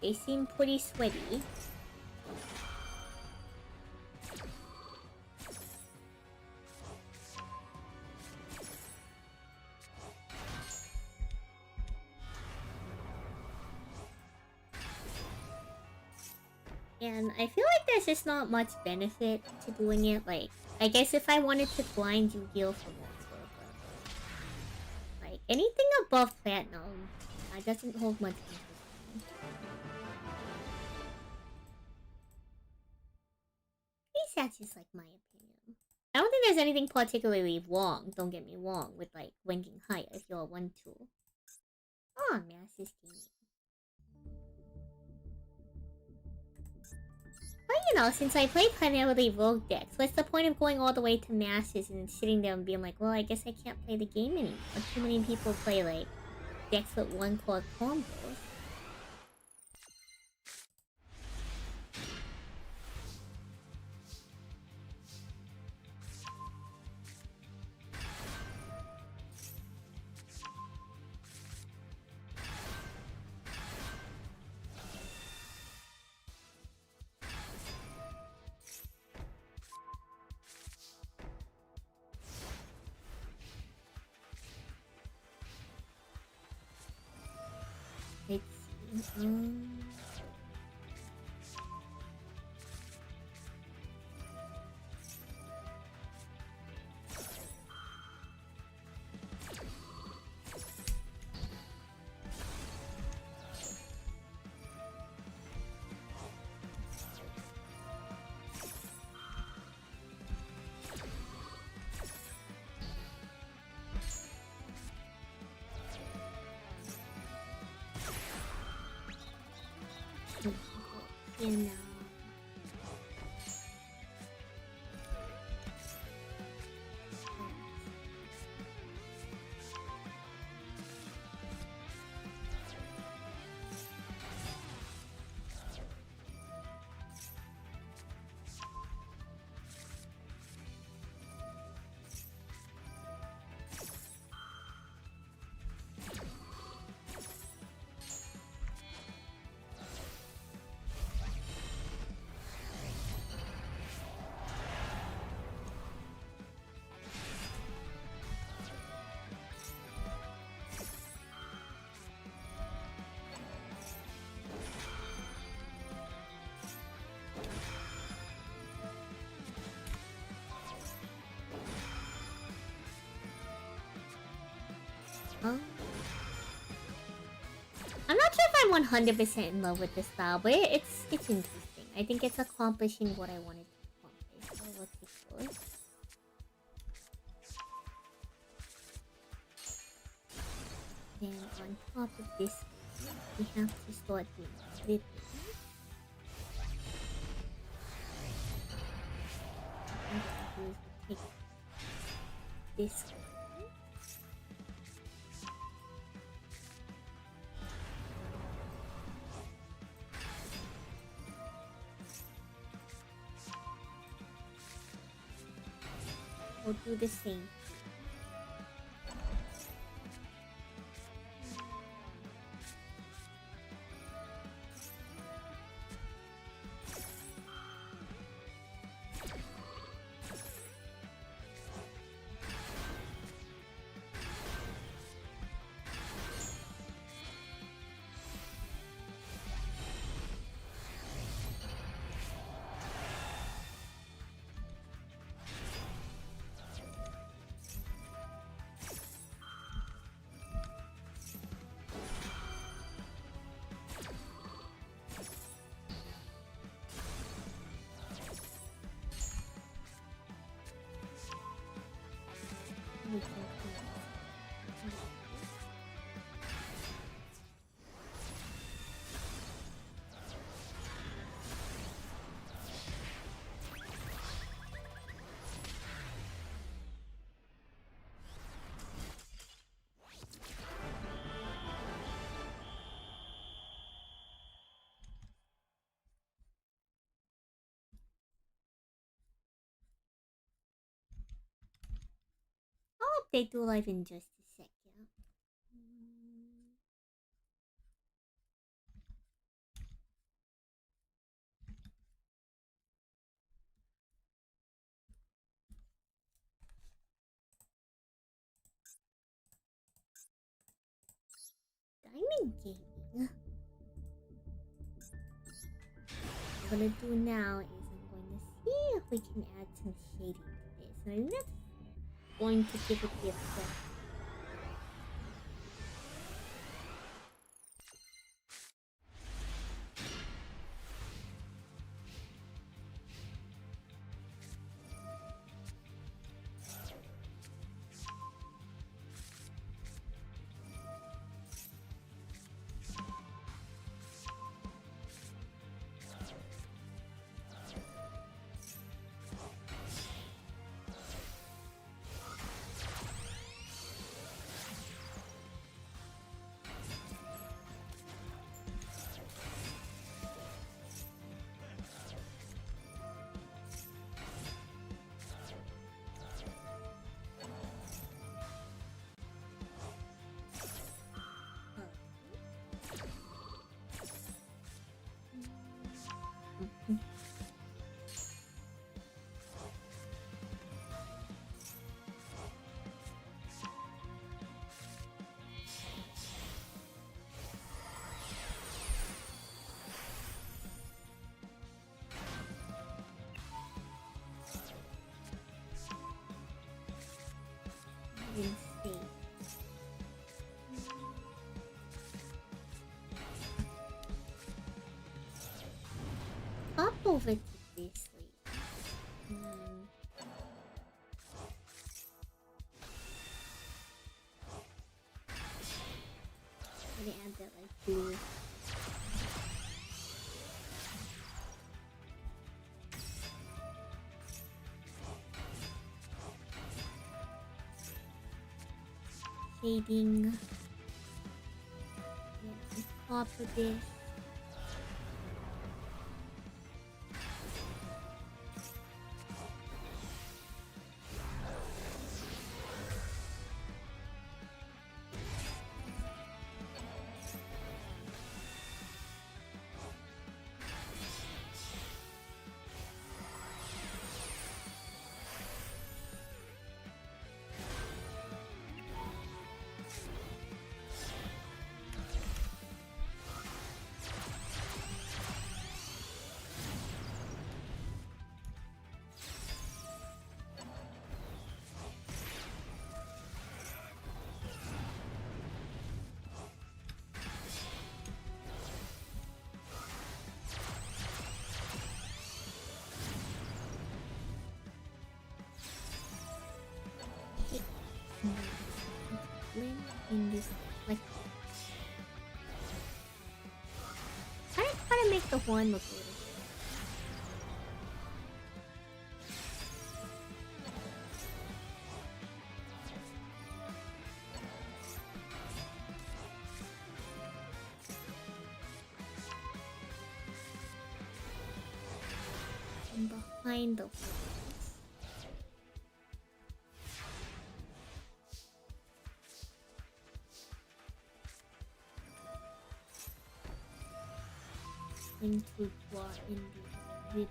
They seem pretty sweaty. And I feel like there's just not much benefit to doing it. Like, I guess if I wanted to grind Yu-Gi-Oh for more, like anything above platinum, doesn't hold much interest. At least that's just like my opinion. I don't think there's anything particularly wrong, don't get me wrong, with like ranking higher if you're a 1-2. Oh, Mass is gaming. But you know, since I play primarily rogue decks, what's the point of going all the way to Masses and sitting there and being like, well, I guess I can't play the game anymore. Too many people play like decks with 1-card combos. Let's see. You know. I'm not sure if I'm 100% in love with this style, but it's interesting. I think it's accomplishing what I wanted to accomplish. So let's see first. Then on top of this, we have to start doing flipping. What we do is we take this one. We'll do the same. I'll update to live in just a second. Diamond gaming. What I'm gonna do now is I'm going to see if we can add some shading to this. And I think that's going to give it the effect. over to this lady. Gonna add that like blue. Shading. Yeah, on top of this. In this, like, try to make the horn look a little good. And behind the horn. Into draw in the rhythm.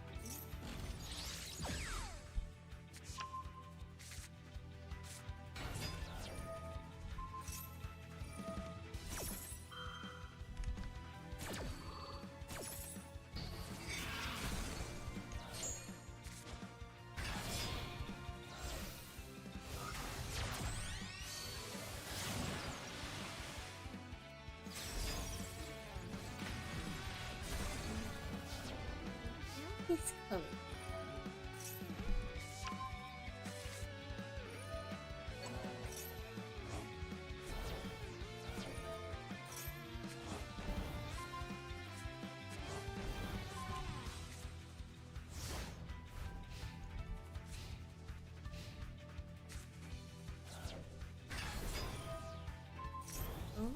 This color. Oh.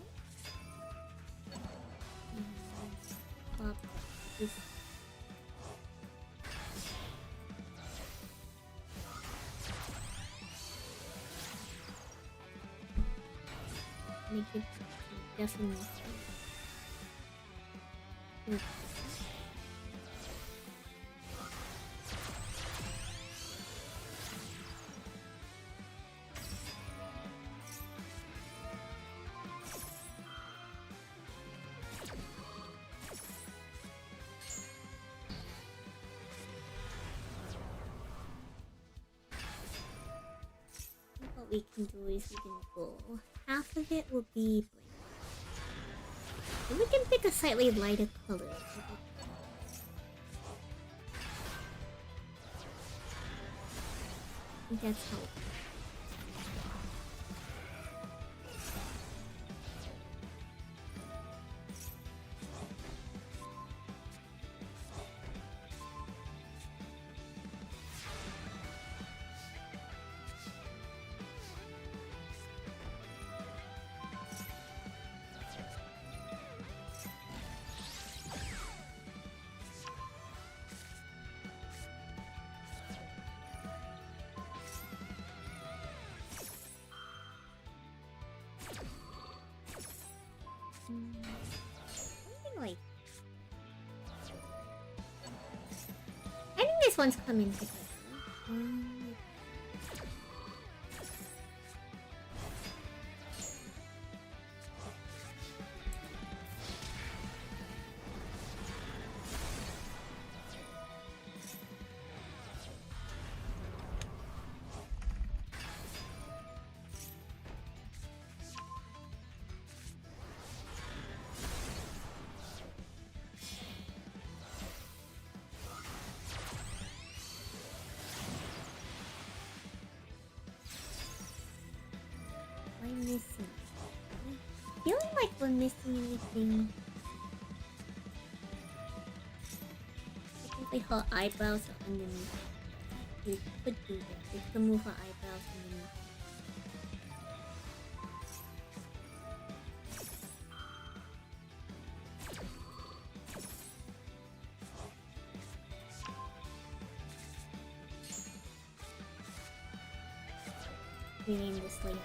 Pop this. Make it definitely. What we can do is we can go. Half of it will be blank. And we can pick a slightly lighter color. I think that's how. Something like. I think this one's coming together. missing? Feeling like we're missing anything. Technically her eyebrows are underneath. We could do that. We could move her eyebrows underneath. Rename this layer.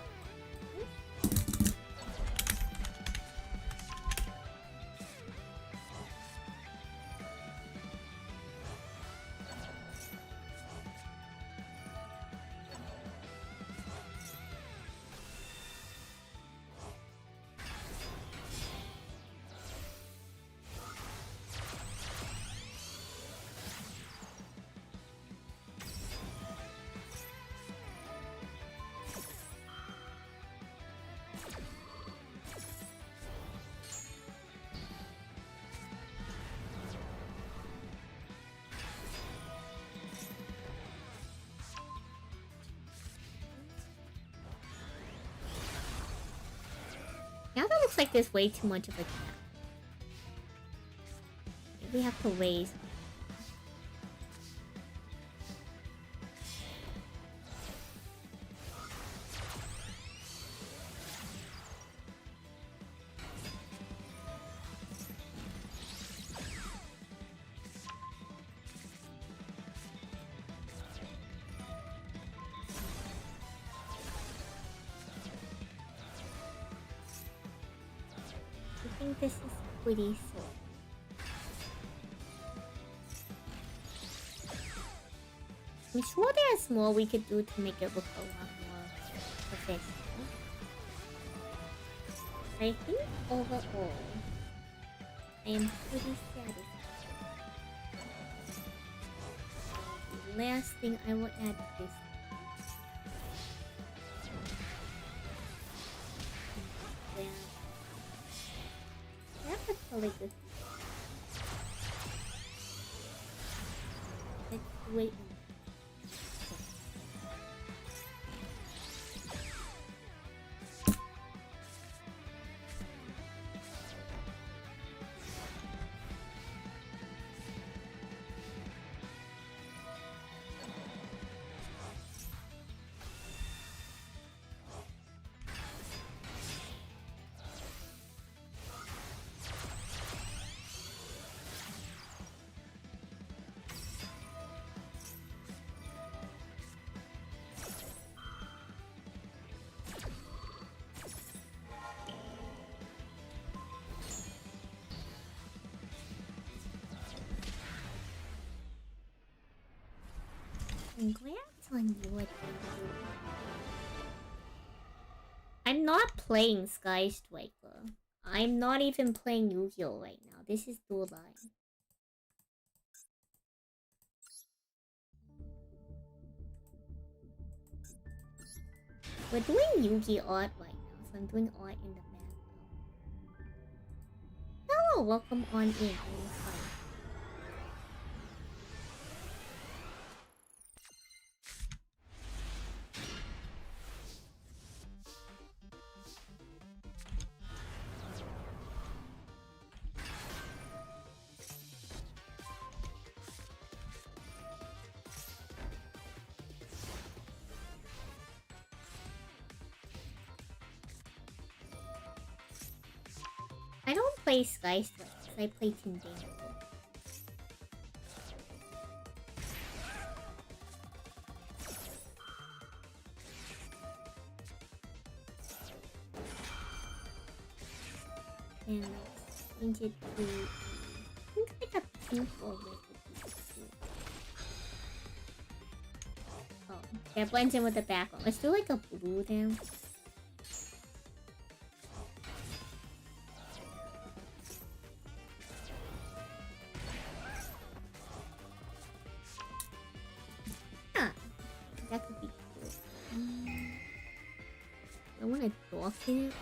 Now that looks like there's way too much of a gap. Maybe we have to raise. I think this is pretty slow. I'm sure there's more we could do to make it look a lot more professional. I think overall, I am pretty satisfied. The last thing I will add to this. Like this. Let's wait. Congrats on your debut. I'm not playing Sky Striker. I'm not even playing Yu-Gi-Oh right now. This is Dual Line. We're doing Yu-Gi art right now, so I'm doing art in the background. Hello, welcome on in. I'm fine. I don't play Sky Strikes, I play Team Danger. And let's change it to I think like a pink or red. Oh, that blends in with the background. Let's do like a blue then. That could be cool. I want to darken it.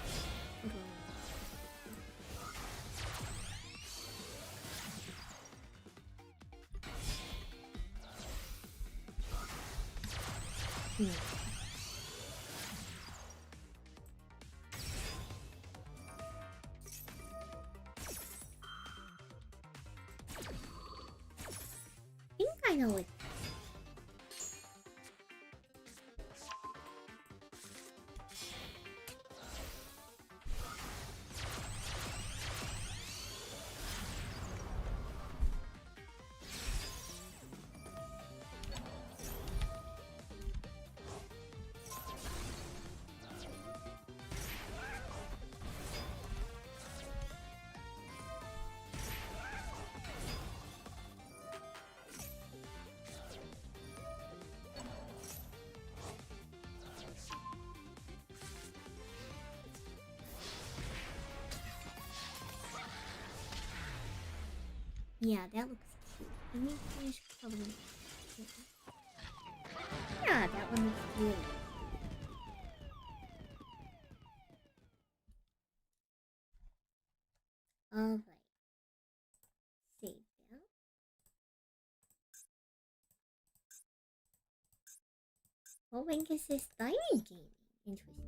I know it. Yeah, that looks cute. Let me finish coloring. Yeah, that one looks really good. Alright. Save that. What rank is this diamond gaming? Interesting.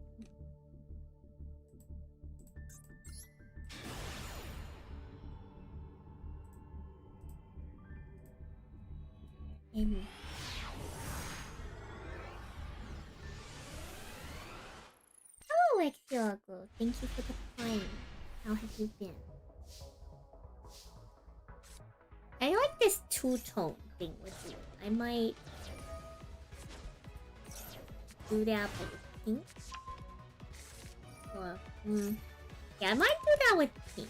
And hello, Exiogo. Thank you for the prime. How have you been? I like this two-tone thing with you. I might do that with pink. Or, yeah, I might do that with pink.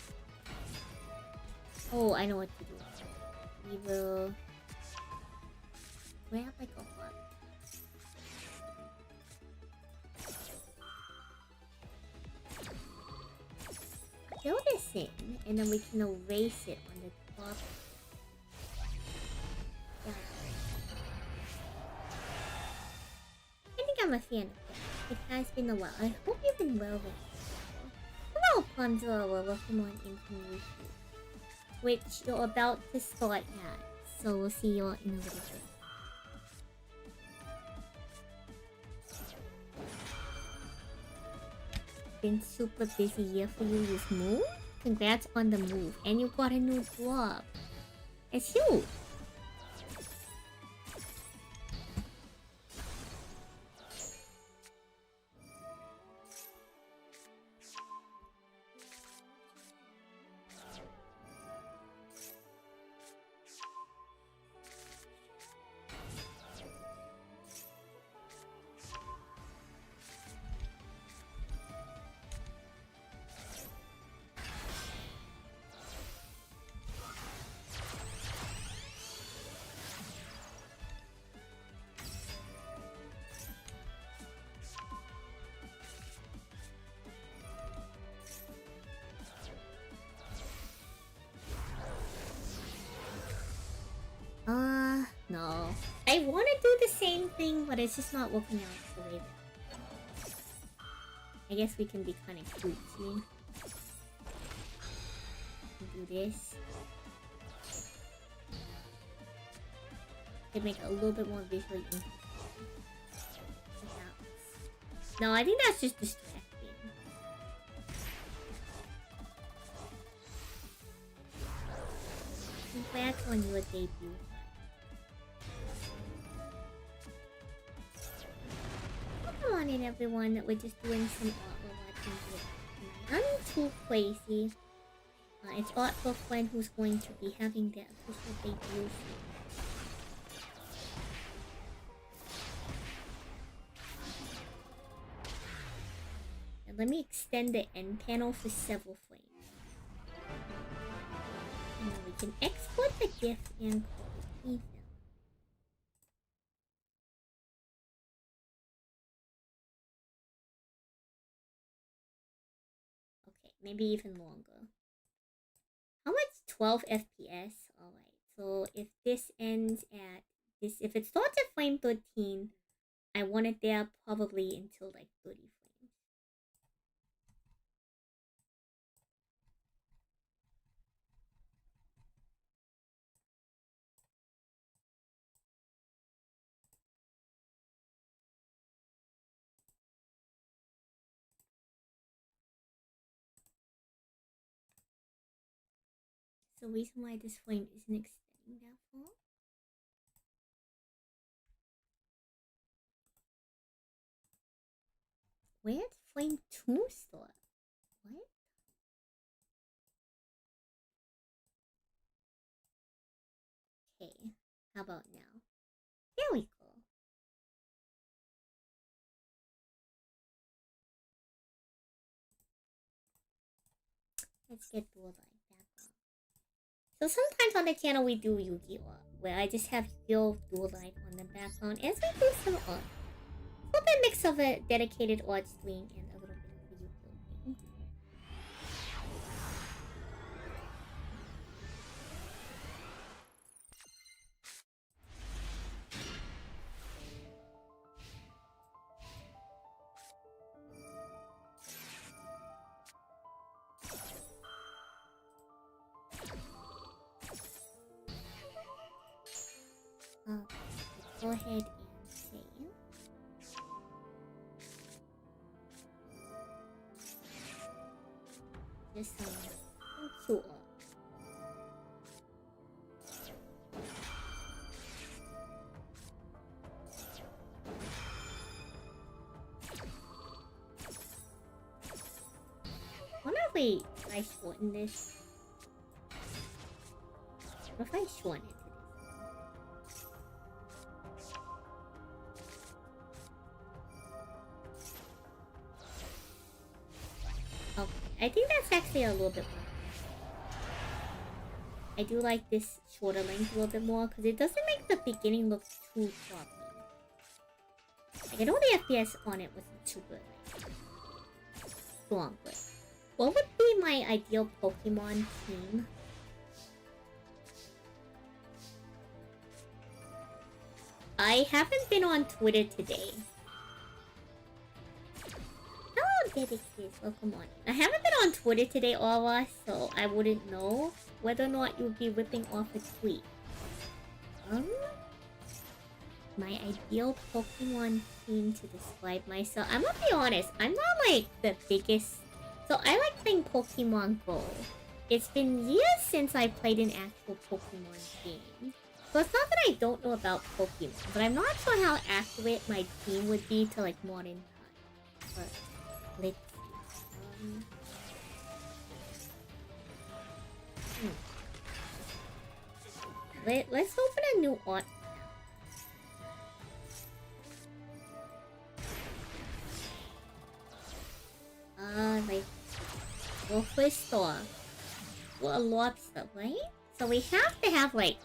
Oh, I know what to do. We will grab like a heart. Fill this in, and then we can erase it on the top. Yeah. I think I'm a fan of that. It has been a while. I hope you've been well with it. Hello, Ponzo. Welcome on into YouTube, which you're about to start at. So we'll see you all in a little bit. Been super busy year for you this move. Congrats on the move, and you got a new job. It's huge. No. I want to do the same thing, but it's just not working out the way that I guess we can be kind of cutesy. Do this. To make it a little bit more visually interesting. No, I think that's just distracting. Congrats on your debut. Come on in, everyone. We're just doing some art we're watching here. I'm too crazy. It's art for a friend who's going to be having their official debut. And let me extend the end panel for several frames. And then we can export the GIF and call it even. Okay, maybe even longer. How much? 12 FPS? Alright, so if this ends at this, if it starts at frame 13, I want it there probably until like 30 frames. So the reason why this frame isn't extending that far Where's Flame 2 store? What? Okay, how about now? There we go. Let's get Dual Light back on. So sometimes on the channel we do Yu-Gi-Oh! Where I just have Dual Light on the background as we do some art. A little bit mix of a dedicated art stream and a little bit of a Yu-Gi-Oh! thing. Let's go ahead and save. Just some cute art. I wonder if I shorten this. What if I shorten it to this? Okay, I think that's actually a little bit more. I do like this shorter length a little bit more because it doesn't make the beginning look too floppy. Like, I know the FPS on it wasn't too good. Too long, but what would be my ideal Pokemon team? I haven't been on Twitter today. Hello, Dedicus. Welcome on. I haven't been on Twitter today, Aura, so I wouldn't know whether or not you would be ripping off a tweet. My ideal Pokemon team to describe myself. I'm gonna be honest, I'm not like the biggest. So I like playing Pokemon Go. It's been years since I played an actual Pokemon game. So it's not that I don't know about Pokemon, but I'm not sure how accurate my team would be to like modern times. But let's see. Let's open a new art. Like, well, first off, well, a lobster, right? So we have to have like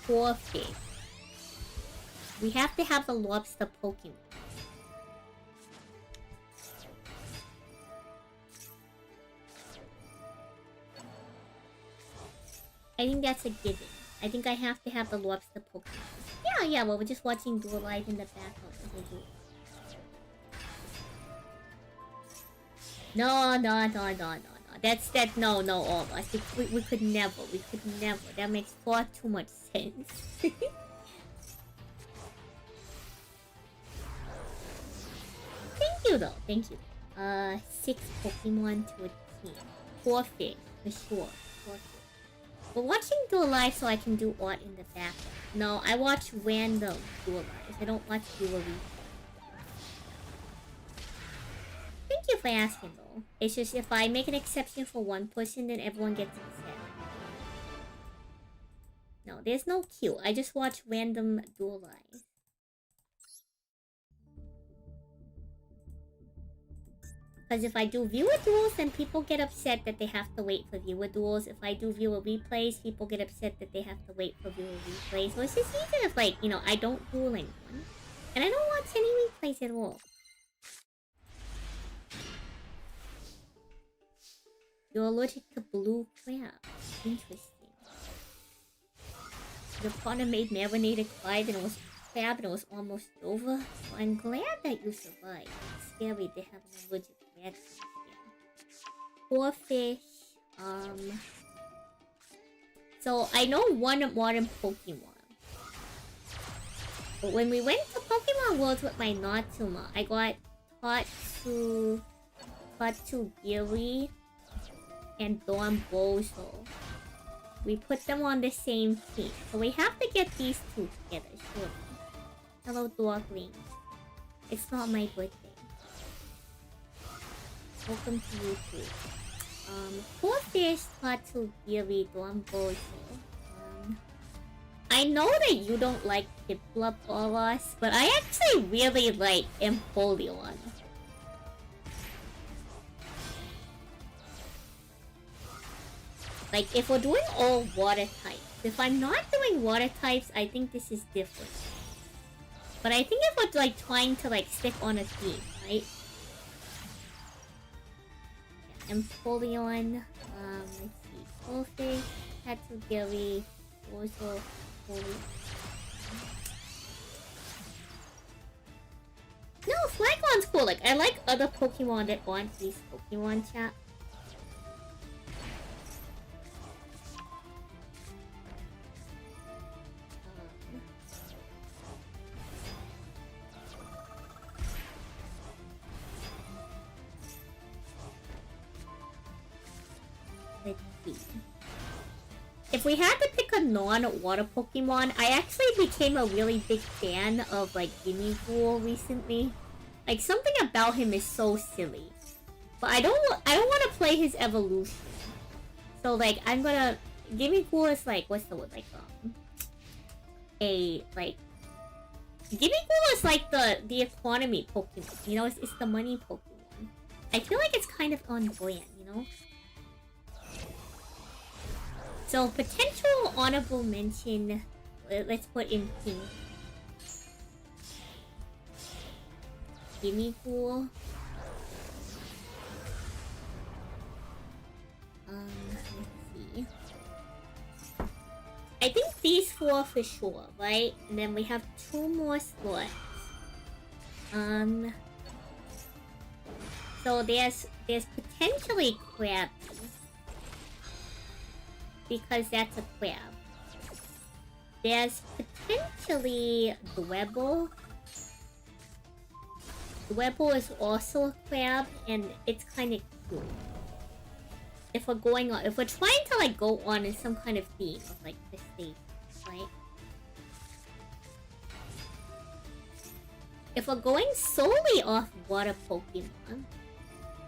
4 fish. We have to have the lobster Pokemon. I think that's a given. I think I have to have the lobster Pokemon. Yeah, well, we're just watching Dual Light in the background as we do. No. No, all of us. We could never. That makes far too much sense. Thank you, though. Thank you. 6 Pokemon to a team. 4 fish, for sure. 4 fish. We're watching Dual Live so I can do art in the background. No, I watch random Dual Lives. I don't watch viewer reviews. Thank you for asking, though. It's just if I make an exception for one person, then everyone gets upset. No, there's no queue. I just watch random Dual Lives. Because if I do viewer duels, then people get upset that they have to wait for viewer duels. If I do viewer replays, people get upset that they have to wait for viewer replays. So it's just even if, like, you know, I don't duel anyone. And I don't watch any replays at all. You're allergic to blue crab. Interesting. Your partner made marinated crab and it was almost over. So I'm glad that you survived. It's scary to have an allergic reaction. 4 fish. So I know one modern Pokemon. But when we went to Pokemon Worlds with my Natsuma, I got taught to Giri and Don Bozo. We put them on the same team. So we have to get these two together, surely. Hello, Dwarfling. It's not my birthday. welcome to YouTube. Four fish to Giri Duambo. I know that you don't like Piplup but I actually really like Empoleon. Like, if we're doing all water types. If I'm not doing water types, I think this is different. But I think if we're, like, trying to, like, stick on a theme, right? Yeah, Empoleon, let's see. Goldfish, Tatsugiri, Orzo, Holy. No, Flygon's cool. Like, I like other Pokemon that aren't these Pokemon chat. Let's see. If we had to pick a non-water Pokemon, I actually became a really big fan of, like, Gimmighoul recently. Like, something about him is so silly. But I don't want to play his evolution. So, like, I'm gonna... Gimmighoul is, like, what's the word? Like, Gimmighoul is, like, the economy Pokemon. You know, it's the money Pokemon. I feel like it's kind of on brand, you know? So, potential honorable mention, let's put in pink. Gimmighoul. Let's see. I think these four for sure, right? And then we have two more slots. So there's potentially Krabby. Because that's a crab. There's potentially Dwebble. Dwebble is also a crab, and it's kind of cute. If we're trying to like go on in some kind of theme of like the state, right? If we're going solely off water Pokemon,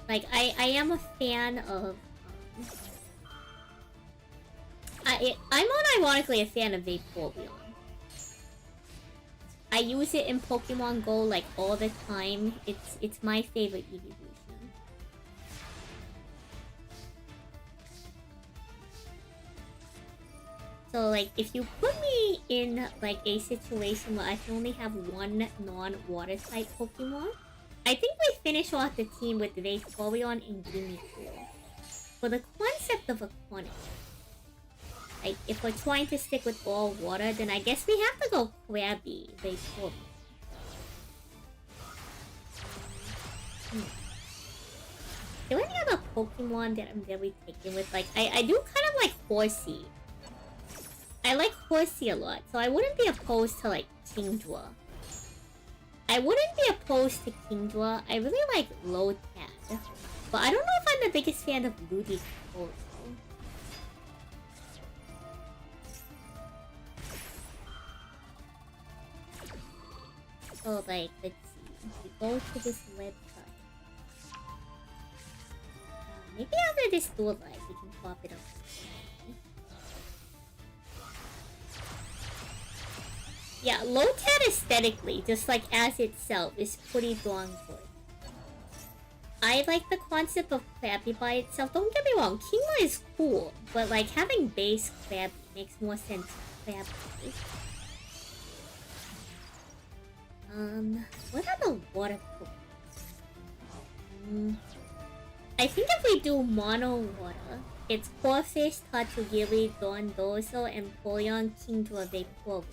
like I am a fan of. I'm unironically a fan of Vaporeon. I use it in Pokemon Go like all the time. It's my favorite evolution. So like if you put me in like a situation where I can only have one non-water type Pokemon, I think we finish off the team with Vaporeon and Gimmighoul. For the concept of Aquanic. Like, if we're trying to stick with all water, then I guess we have to go Krabby, Vaporeon. Are there any other Pokemon that I'm really taken with? Like, I do kind of like Horsey. I like Horsey a lot, so I wouldn't be opposed to, like, Kingdra. I wouldn't be opposed to Kingdra. I really like Lotad. But I don't know if I'm the biggest fan of Ludicrous. So, like, let's see. We go to this website. Maybe after this dual life, we can pop it up. Yeah, Lotad aesthetically, just like as itself, is pretty darn good. I like the concept of Krabby by itself. Don't get me wrong, Kingdra is cool, but like having base Krabby makes more sense than Krabby. What are the water Pokemon? I think if we do mono water, it's Corphish, Tatsugiri, Dondozo, and Empoleon, Kingdra, Vaporeon.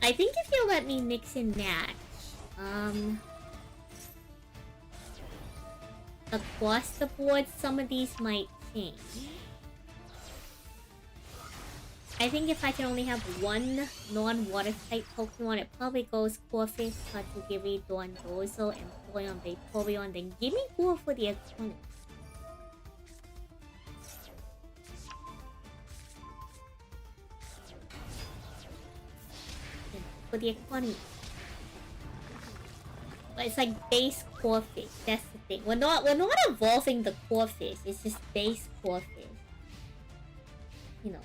I think if you let me mix and match, across the board, some of these might change. I think if I can only have one non-water type Pokemon, it probably goes Corphish, Tatsugiri, Dondozo, and Empoleon, Vaporeon, then Gimmighoul for the Aquanic. For the Aquanic. It's like base core fish. That's the thing. We're not evolving the core fish. It's just base core fish. You know.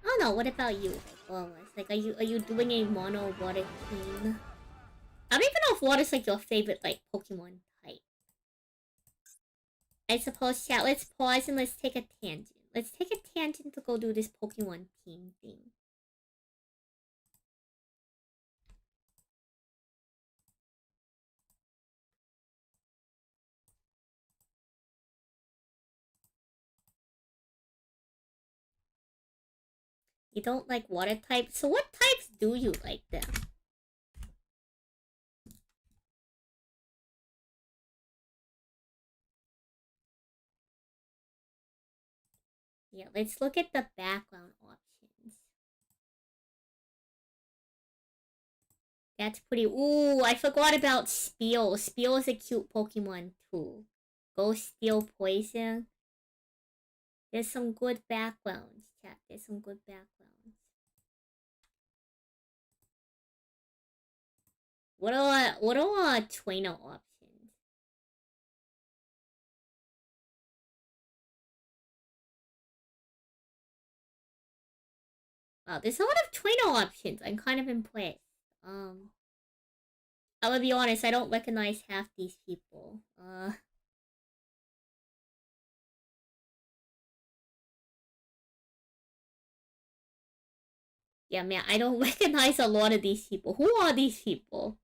I don't know. What about you, Wallace? Like, are you doing a mono water team? I don't even know if water's like your favorite like Pokemon type. I suppose, chat. Let's pause and let's take a tangent. Let's take a tangent to go do this Pokemon team thing. You don't like water types? So what types do you like then? Yeah, let's look at the background options. That's pretty... Ooh, I forgot about Spiel. Spiel is a cute Pokemon too. Go Steel Poison. There's some good backgrounds, chat. There's some good backgrounds. What are trainer options? Wow, there's a lot of trainer options. I'm kind of impressed. I will be honest, I don't recognize half these people. Yeah, man, I don't recognize a lot of these people. Who are these people?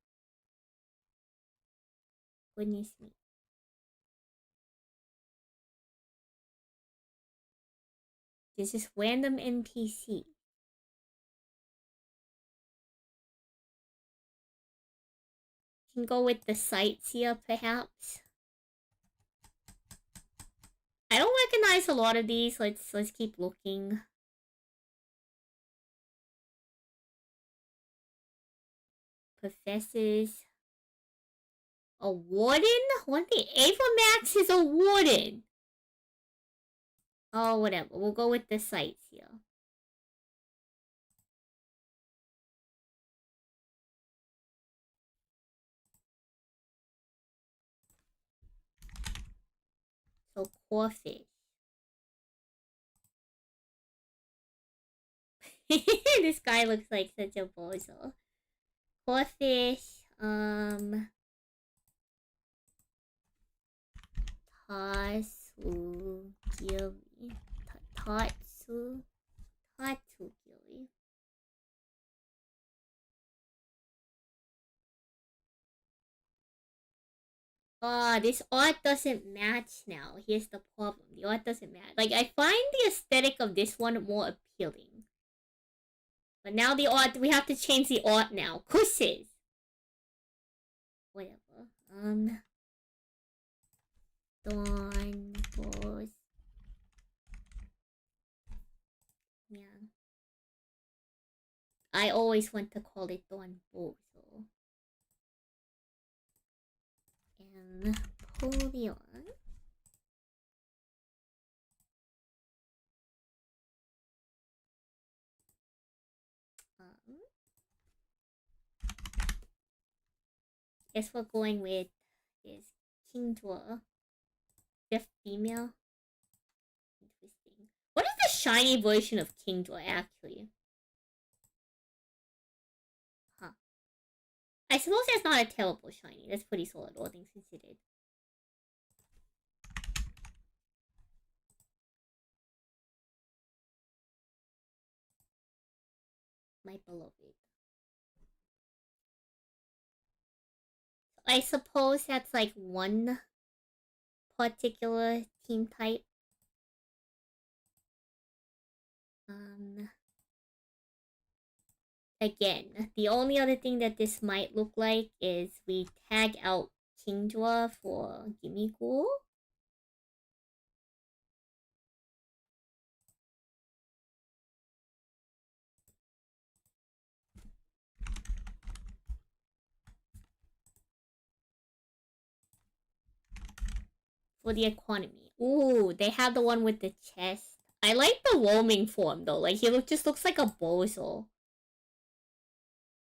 Goodness me. This is random NPC. Can go with the sightseer, perhaps. I don't recognize a lot of these. Let's keep looking. Professors. A warden? One thing. Avamax is a warden. Oh, whatever. We'll go with the sightseer. So, Corfish. This guy looks like such a bozo. Corfish, Tatsugiri. Tatsugiri. This art doesn't match now. Here's the problem. The art doesn't match. Like, I find the aesthetic of this one more appealing. But now the art, we have to change the art now. Kusses! Whatever. Dawn Boss. Yeah. I always want to call it Dawn Bozo. And Polion. Guess we're going with is Kingdra. The female. Interesting. What is the shiny version of Kingdra actually? Huh. I suppose that's not a terrible shiny. That's pretty solid, all things considered. My beloved. I suppose that's like one particular team type. Again, the only other thing that this might look like is we tag out Kingdra for Gimme Ghoul. for the economy. Ooh, they have the one with the chest. I like the roaming form though. Like he just looks like a bozo.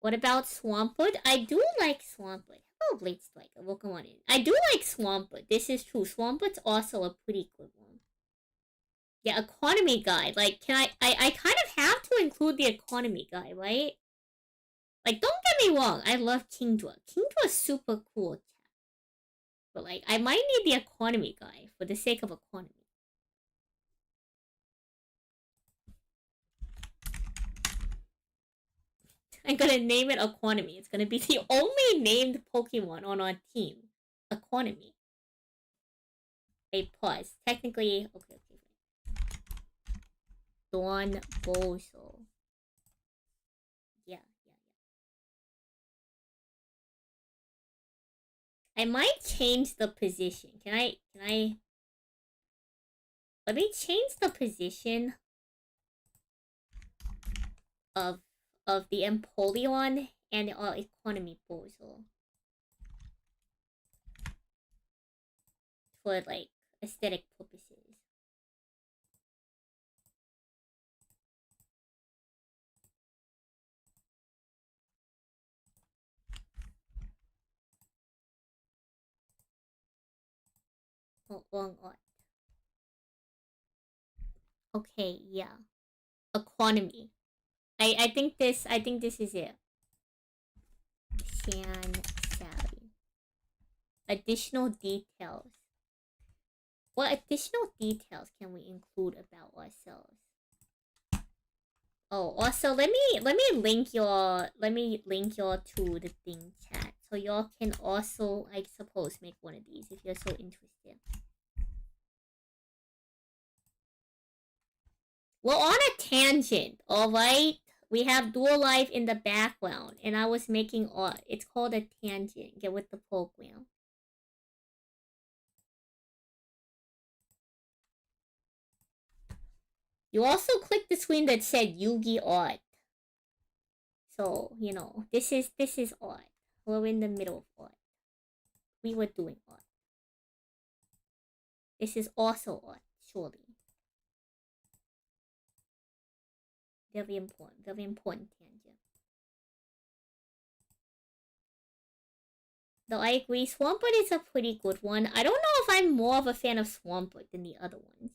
What about Swampert? I do like Swampert. Oh, Blade Striker. Welcome on in. I do like Swampert. This is true. Swampert's also a pretty good one. Yeah, economy guy. Like, can I kind of have to include the economy guy, right? Like, don't get me wrong. I love Kingdra. Kingdra's super cool. But, like, I might need the economy guy for the sake of economy. I'm gonna name it Economy. It's gonna be the only named Pokemon on our team. Economy. A pause. Technically, okay. Dawn Bozo. Yeah. I might change the position. Can I? Let me change the position of the Empoleon and the Economy Bozo. For, like, aesthetic purposes. Oh, wrong art. Okay, yeah. Economy. I think this is it. Shan Sally. Additional details. What additional details can we include about ourselves? Oh, also let me link y'all to the thing chat. So y'all can also, I suppose, make one of these if you're so interested. We're on a tangent, alright? We have Dual Life in the background, and I was making art. It's called a tangent. Get with the program. You also clicked the screen that said Yugi art. So, you know, this is art. We're in the middle of art. We were doing art. This is also art, surely. Very important tangent. Though I agree, Swampert is a pretty good one. I don't know if I'm more of a fan of Swampert than the other ones.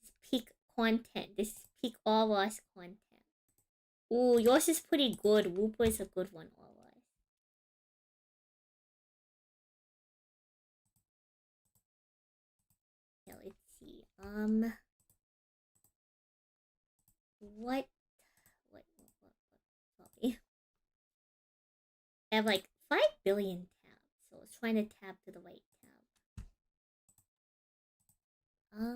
This is peak content. This is peak all us content. Ooh, yours is pretty good. Wooper is a good one, all us. Yeah, let's see. What? Sorry. I have like 5 billion tabs, so I was trying to tab to the right tab.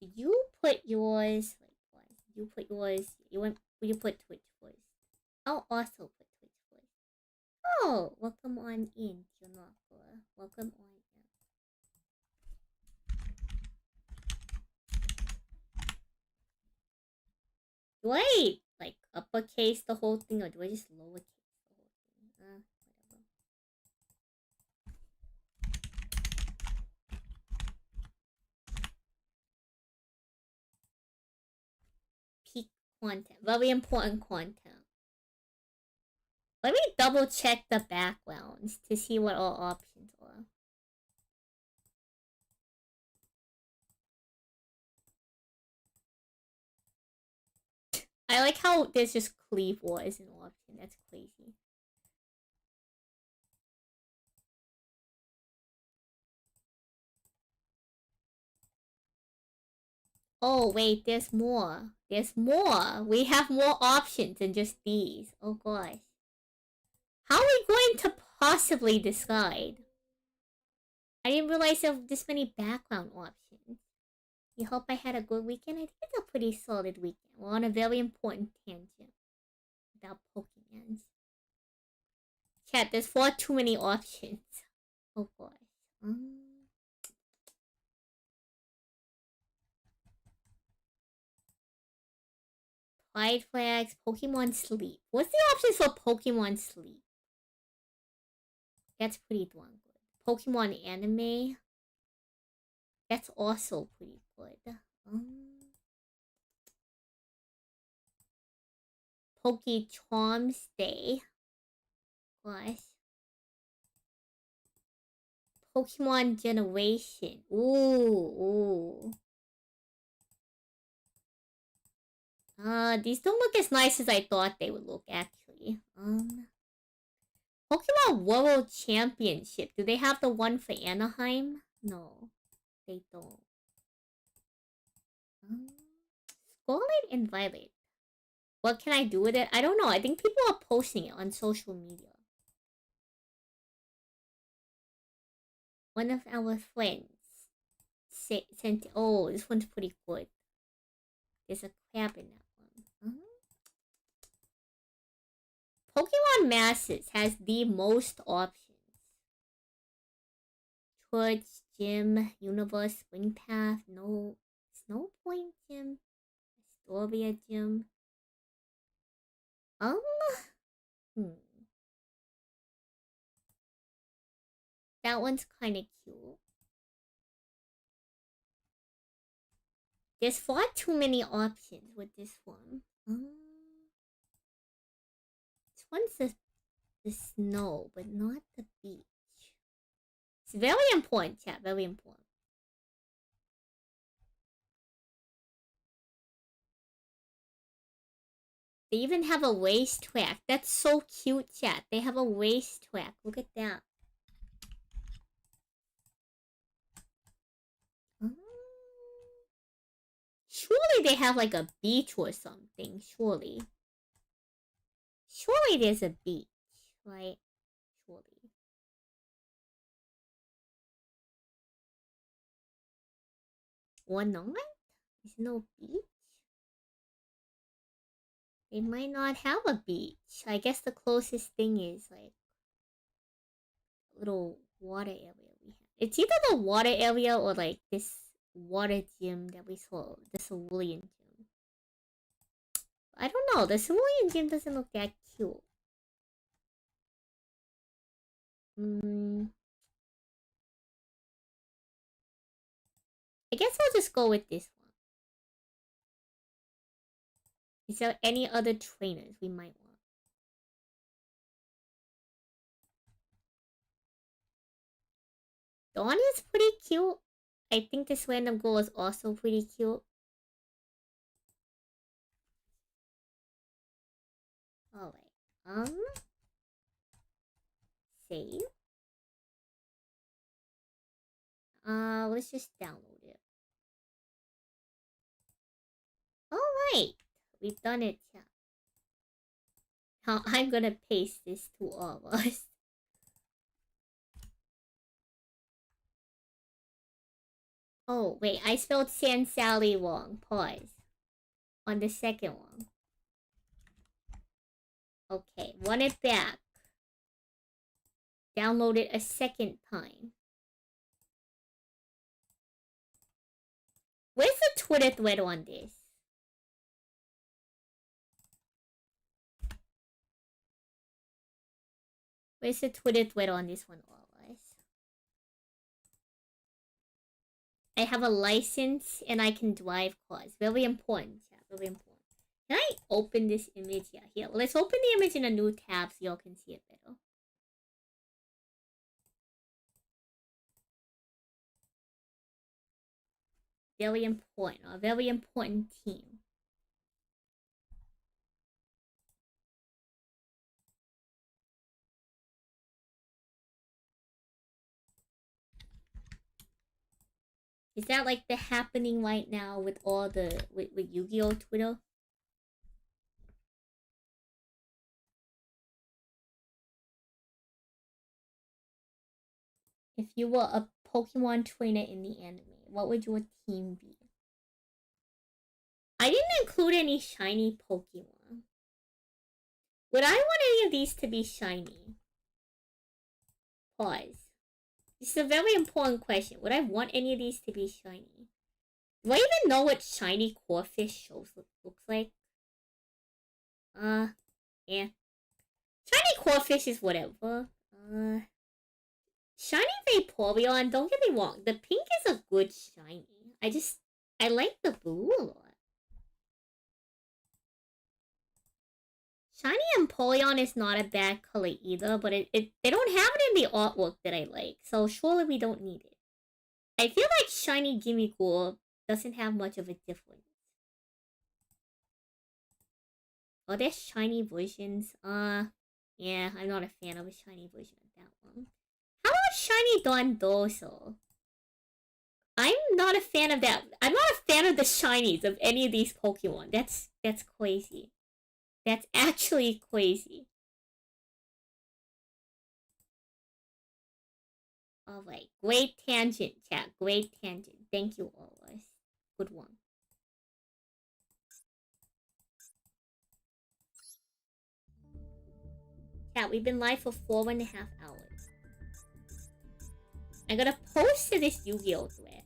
Did you put yours? Like what? You put yours. You put Twitch first. I'll also put Twitch first. Oh, welcome on in, Junaka. Welcome on in. Do I like uppercase the whole thing, or do I just lowercase the whole thing? Whatever. Peak content. Very important content. Let me double check the backgrounds to see what all options are. I like how there's just Cleave War as an option. That's crazy. Oh, wait, there's more. There's more. We have more options than just these. Oh, gosh. How are we going to possibly decide? I didn't realize there were this many background options. You hope I had a good weekend? I think it's a pretty solid weekend. We're on a very important tangent about Pokemons. Chat, there's far too many options. Oh, gosh. Pride Flags, Pokemon Sleep. What's the options for Pokemon Sleep? That's pretty darn good. Pokemon anime. That's also pretty good. Poke Charms Day. Gosh. Pokemon Generation. Ooh. These don't look as nice as I thought they would look, actually. Pokemon World Championship. Do they have the one for Anaheim? No, they don't. Scarlet and Violet. What can I do with it? I don't know. I think people are posting it on social media. One of our friends sent. Oh, this one's pretty good. There's a crab in that one. Pokemon Masters has the most options. Church, Gym, Universe, Spring Path, no, Snow Point Gym, Astoria Gym. That one's kind of cute. There's far too many options with this one. This one's the snow, but not the beach. It's very important, chat. Very important. They even have a racetrack. That's so cute, chat. They have a racetrack. Look at that. Surely they have like a beach or something. Surely. Surely there's a beach, right? Surely. Or not? There's no beach? They might not have a beach. I guess the closest thing is like a little water area we have. It's either the water area or like this water gym that we saw, the Cerulean Gym. I don't know. The Cerulean Gym doesn't look that cute. I guess I'll just go with this one. Is there any other trainers we might want? Dawn is pretty cute. I think this random girl is also pretty cute. Alright. Save. Let's just download it. Alright. We've done it, yeah. Now I'm gonna paste this to all of us. Oh, wait, I spelled San Sally wrong. Pause. On the second one. Okay, run it back. Download it a second time. Where's the Twitter thread on this? Where's the Twitter thread on this one, always? I have a license and I can drive cars. Very important, yeah, very important. Can I open this image? Yeah, here. Let's open the image in a new tab so y'all can see it better. Very important. A very important team. Is that like the happening right now with all the with Yu-Gi-Oh Twitter? If you were a Pokemon trainer in the anime, what would your team be? I didn't include any shiny Pokemon. Would I want any of these to be shiny? Pause. This is a very important question. Would I want any of these to be shiny? Do I even know what shiny Corfish shows looks like? Yeah. Shiny Corfish is whatever. Shiny Vaporeon, don't get me wrong, the pink is a good shiny. I like the blue a lot. Shiny Empoleon is not a bad color either, but they don't have it in the artwork that I like, so surely we don't need it. I feel like Shiny Gimmighoul doesn't have much of a difference. Oh, there's shiny versions. Yeah, I'm not a fan of a shiny version of that one. How about Shiny Dondozo? I'm not a fan of that. I'm not a fan of the shinies of any of these Pokemon. That's crazy. That's actually crazy. Alright, great tangent, chat. Great tangent. Thank you, always. Good one. Chat, we've been live for 4.5 hours. I gotta post to this Yu-Gi-Oh thread.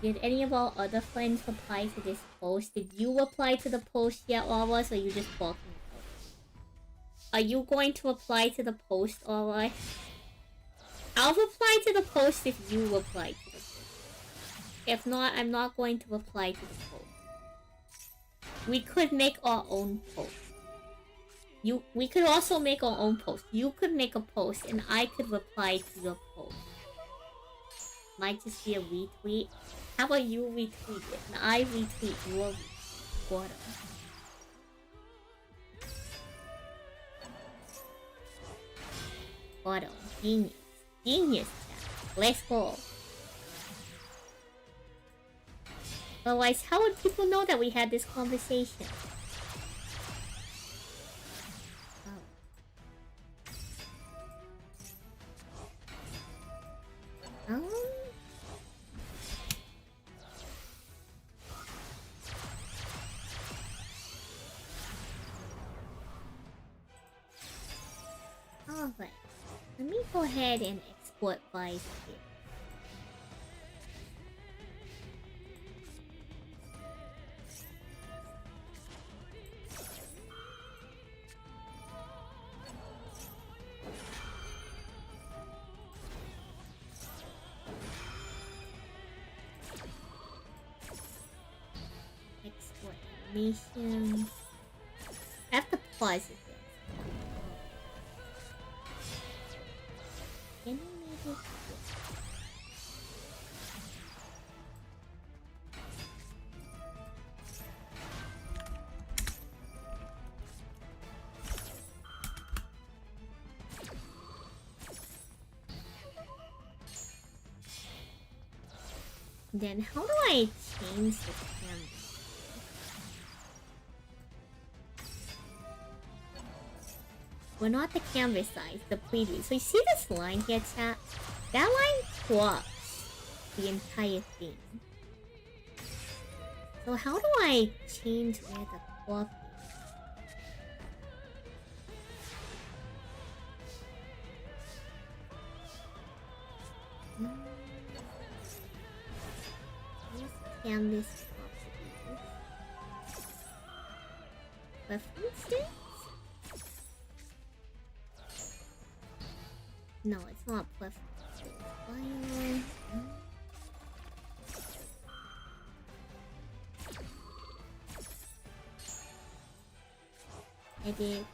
Did any of our other friends reply to this post? Did you reply to the post yet, Aura, or you just talking about it? Are you going to reply to the post, Aura? I'll reply to the post if you reply to the post. If not, I'm not going to reply to the post. We could make our own post. We could also make our own post. You could make a post and I could reply to your post. Might just be a retweet. How about you retweet it and I retweet your water? Water. Genius. Genius, chat. Let's go. Otherwise, how would people know that we had this conversation? Alright. Let me go ahead and export buys here. Export animation. I have to pause it. Then how do I change the camera? We're not the canvas size, the preview. So you see this line here, chat? That line crops the entire thing. So how do I change where the crop is? Canvas preferences? No, it's not preferences. Edit.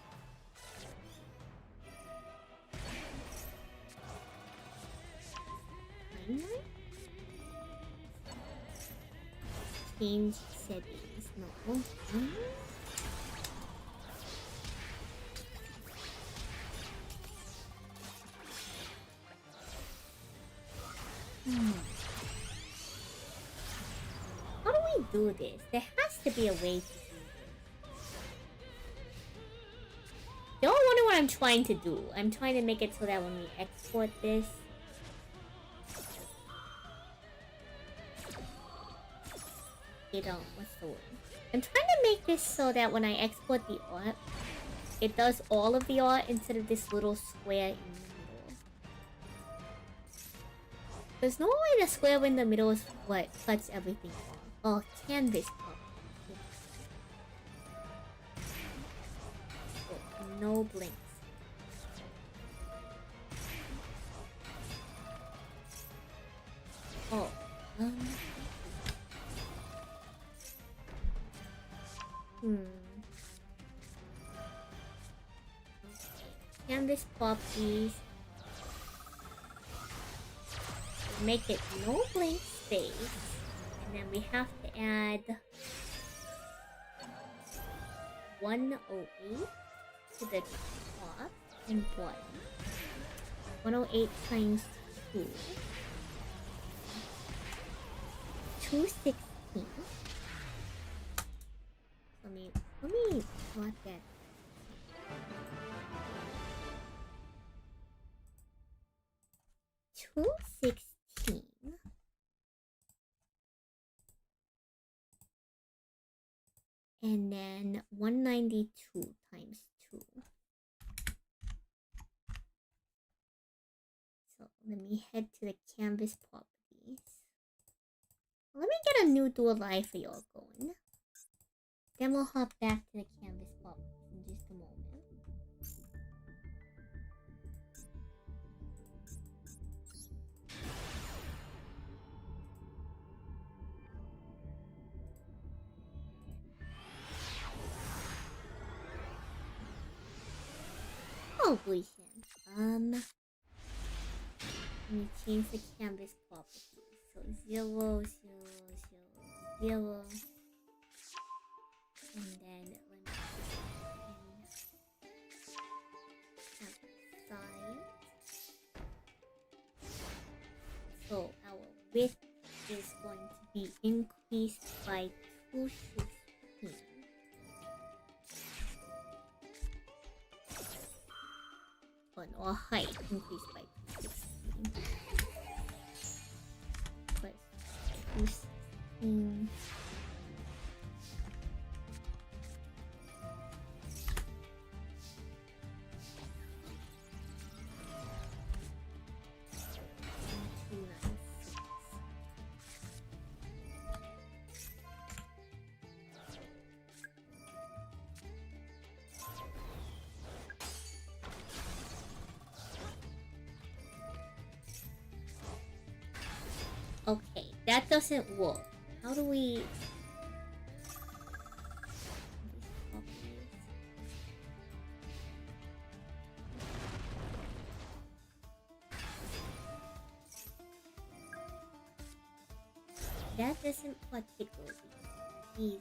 Change settings. No. How do we do this? There has to be a way to do this. Don't wonder what I'm trying to do. I'm trying to make it so that when we export this, what's the word? I'm trying to make this so that when I export the art, it does all of the art instead of this little square in the middle. There's no way the square in the middle is what cuts everything off. Oh, canvas pop. Oh, no blinks. Oh, canvas poppies. Make it no blank space. And then we have to add 108 to the top and 108 times 2. 216. Let me plot that. Two 16. And then 192 times 2. So let me head to the canvas properties. Let me get a new dual life for y'all going. Then we'll hop back to the canvas properties in just a moment. Oh, boy, let me change the canvas properties. So 0, 0, 0, 0. And then let me side. So our width is going to be increased by 216. Or height increased by 216. Plus 216. Okay, that doesn't work. How do we... That doesn't particularly easy.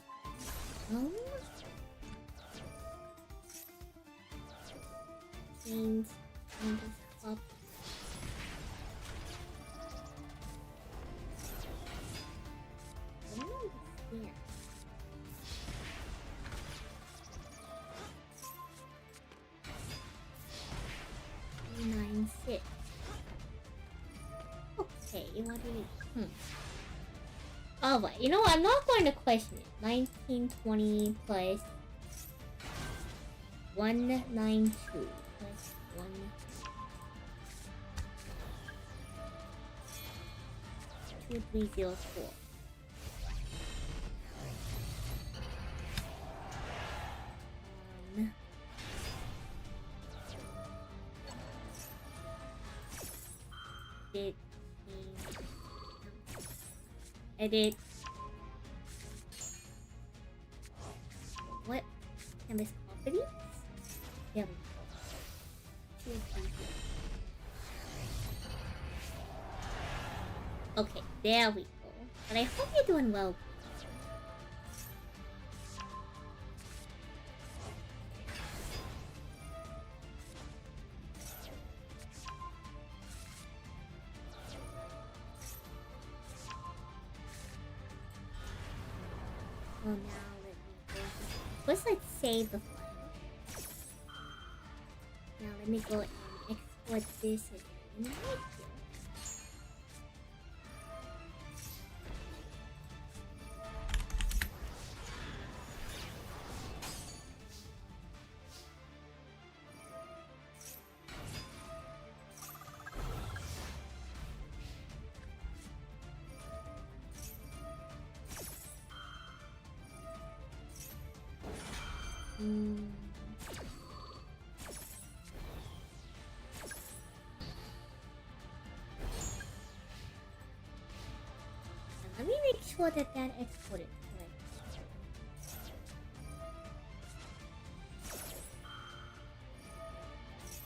Change this up. I don't understand. $9.6. Okay, what do we... Alright, you know what? I'm not going to question it. 1920 plus 192 plus 1... 2304. Edit. What? Canvas properties? There we go. Okay, there we go. But I hope you're doing well. Oh, now let me go. First, let's save the file. Now let me go and export this again. Mm. Let me make sure that exported correctly. So let me export this.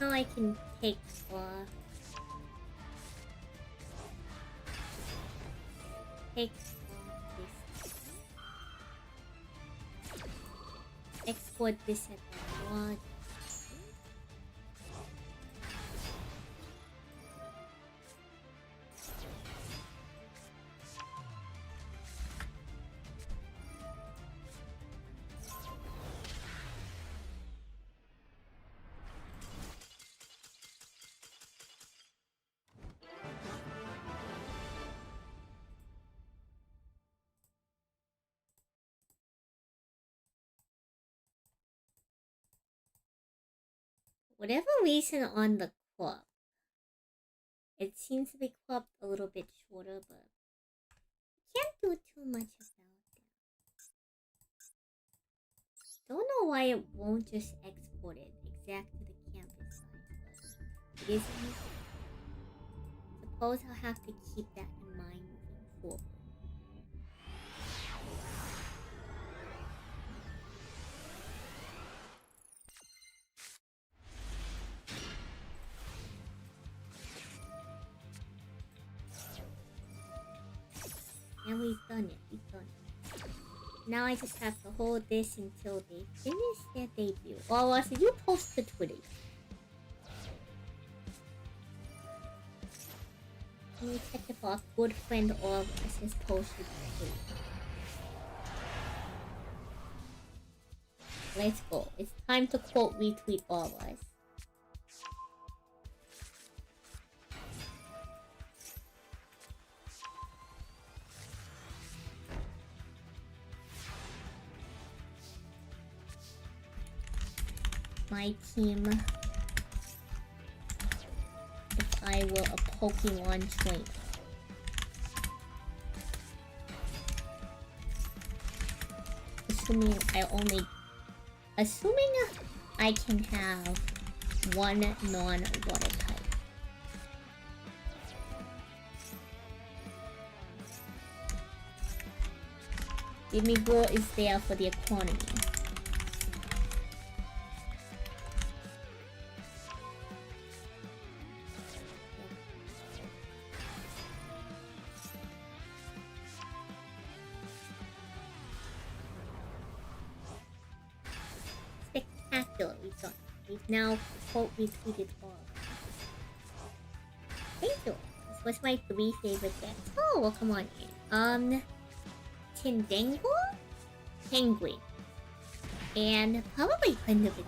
Now I can take off. Take off this. Export this at the mod. Whatever reason on the crop, it seems to be cropped a little bit shorter, but can't do too much about that. Don't know why it won't just export it exact to the campus size, but it is easy. Suppose I'll have to keep that in mind moving forward. And we've done it. Now I just have to hold this until they finish their debut. Oh, Ross, did you post to Twitter? Let me check if our good friend Orvas has posted to Twitter. Let's go. It's time to quote retweet Orvas. My team, if I were a Pokemon trainer. Assuming I can have one non-water type. Gimme Grow is there for the economy. We've now quote retweeted all. Thank you. This was my 3 favorite decks. Oh, well, come on in. Tindango, Penguin, and probably Individual.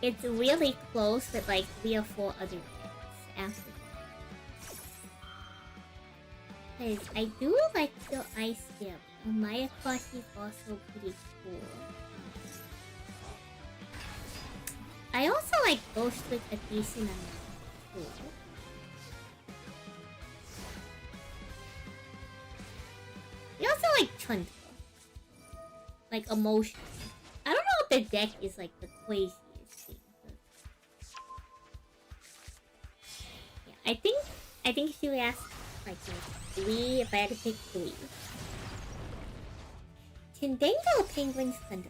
It's really close with like 3 or 4 other decks after that. Because I do like the Ice Skip. Maya Koshi is also pretty cool. I also like Ghost with a decent amount too. I also like Chunta. Like emotion. I don't know if the deck is like the craziest thing. But... yeah, I think if you ask like 3, if I had to pick 3. Tindango, Penguins, Thunder.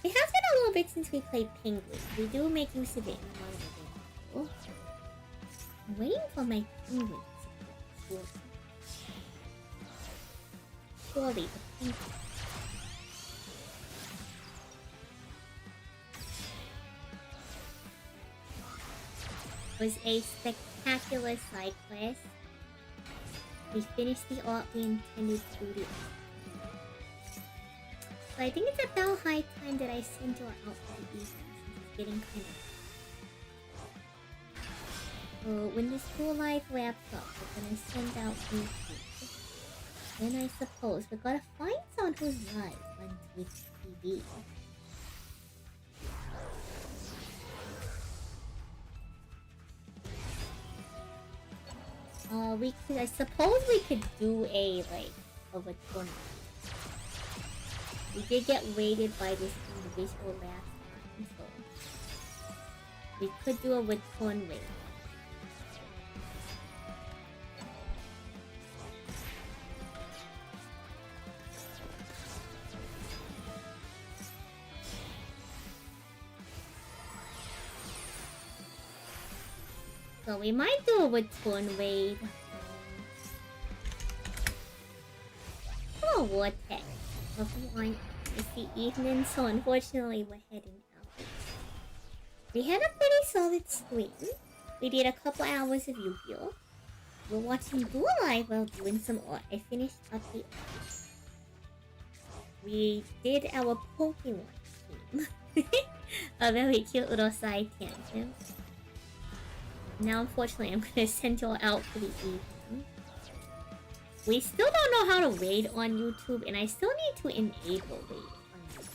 It has been a little bit since we played Penguin. We do make use of it in a lot of it. I'm waiting for my Penguins. Surely the Penguins. was a spectacular side quest. We finished the art we intended to do. So I think it's about high time that I send you out for the evening, since it's getting kind of... So when this full life wraps up, we're gonna send out YouTube. Then I suppose we gotta find someone who's live on Twitch TV. I suppose we could do a tournament. We did get raided by this individual last time, so we could do a return raid. So we might do a return raid. Oh, Vortex. It's the evening, so unfortunately we're heading out. We had a pretty solid stream. We did a couple hours of Yu-Gi-Oh! We're watching Dual Live while doing some art. I finished up the art. We did our Pokemon team. A very cute little side tangent. Now, unfortunately, I'm gonna send y'all out for the evening. We still don't know how to raid on YouTube, and I still need to enable raid on YouTube.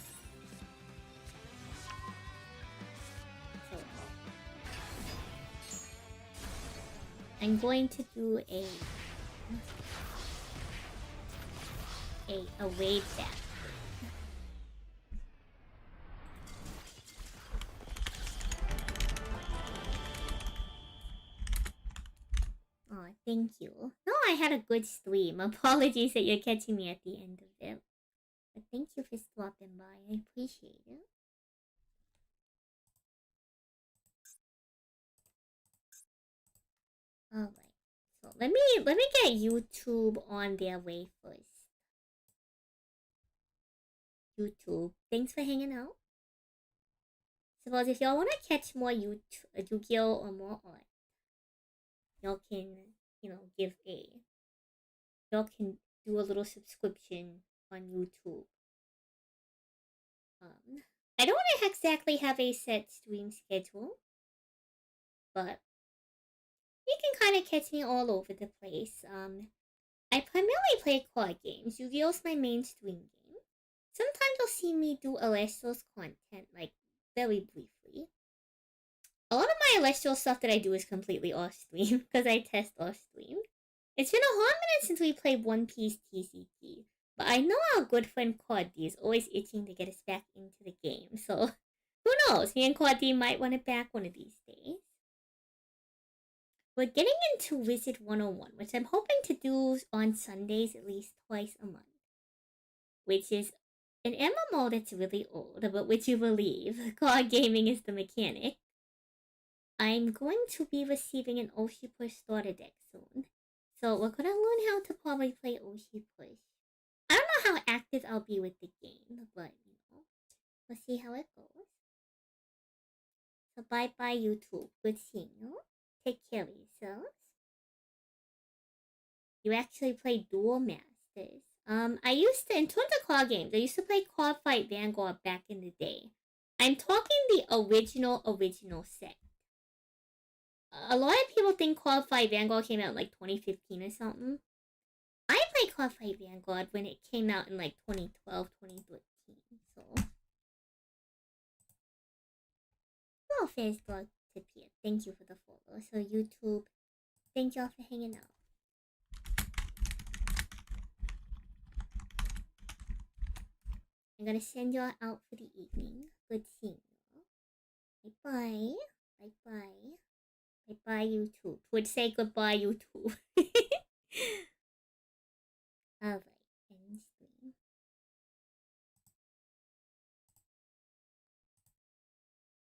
So, I'm going to do a raid back. Oh, thank you. No, I had a good stream. Apologies that you're catching me at the end of it. But thank you for stopping by. I appreciate it. Alright. So let me get YouTube on their way first. YouTube, thanks for hanging out. Suppose if y'all want to catch more Yu-Gi-Oh! Or more art, y'all can, y'all can do a little subscription on YouTube. I don't exactly have a set stream schedule, but you can kind of catch me all over the place. I primarily play card games. Yu-Gi-Oh's my main stream game. Sometimes you'll see me do Celestials content, like, very briefly. A lot of my Celestial stuff that I do is completely off-stream, because I test off-stream. It's been a hot minute since we played One Piece TCG, but I know our good friend Cordy is always itching to get us back into the game, so who knows, me and Cordy might want it back one of these days. We're getting into Wizard 101, which I'm hoping to do on Sundays at least twice a month, which is an MMO that's really old, but would you believe, card gaming is the mechanic. I'm going to be receiving an Oshi Push starter deck soon, so we're gonna learn how to probably play Oshi Push. I don't know how active I'll be with the game, but, we'll see how it goes. So bye-bye YouTube, good seeing you. Take care of yourselves. You actually play Duel Masters. I used to, in terms of card games, I used to play Card Fight Vanguard back in the day. I'm talking the original set. A lot of people think Card Fight Vanguard came out in like 2015 or something. I played Card Fight Vanguard when it came out in like 2012, 2013, so. Well, first dog tip here. Thank you for the follow. So YouTube, thank y'all for hanging out. I'm gonna send y'all out for the evening. Good seeing you. Bye-bye. Bye-bye. Bye-bye, YouTube. Would say goodbye, YouTube. Alright.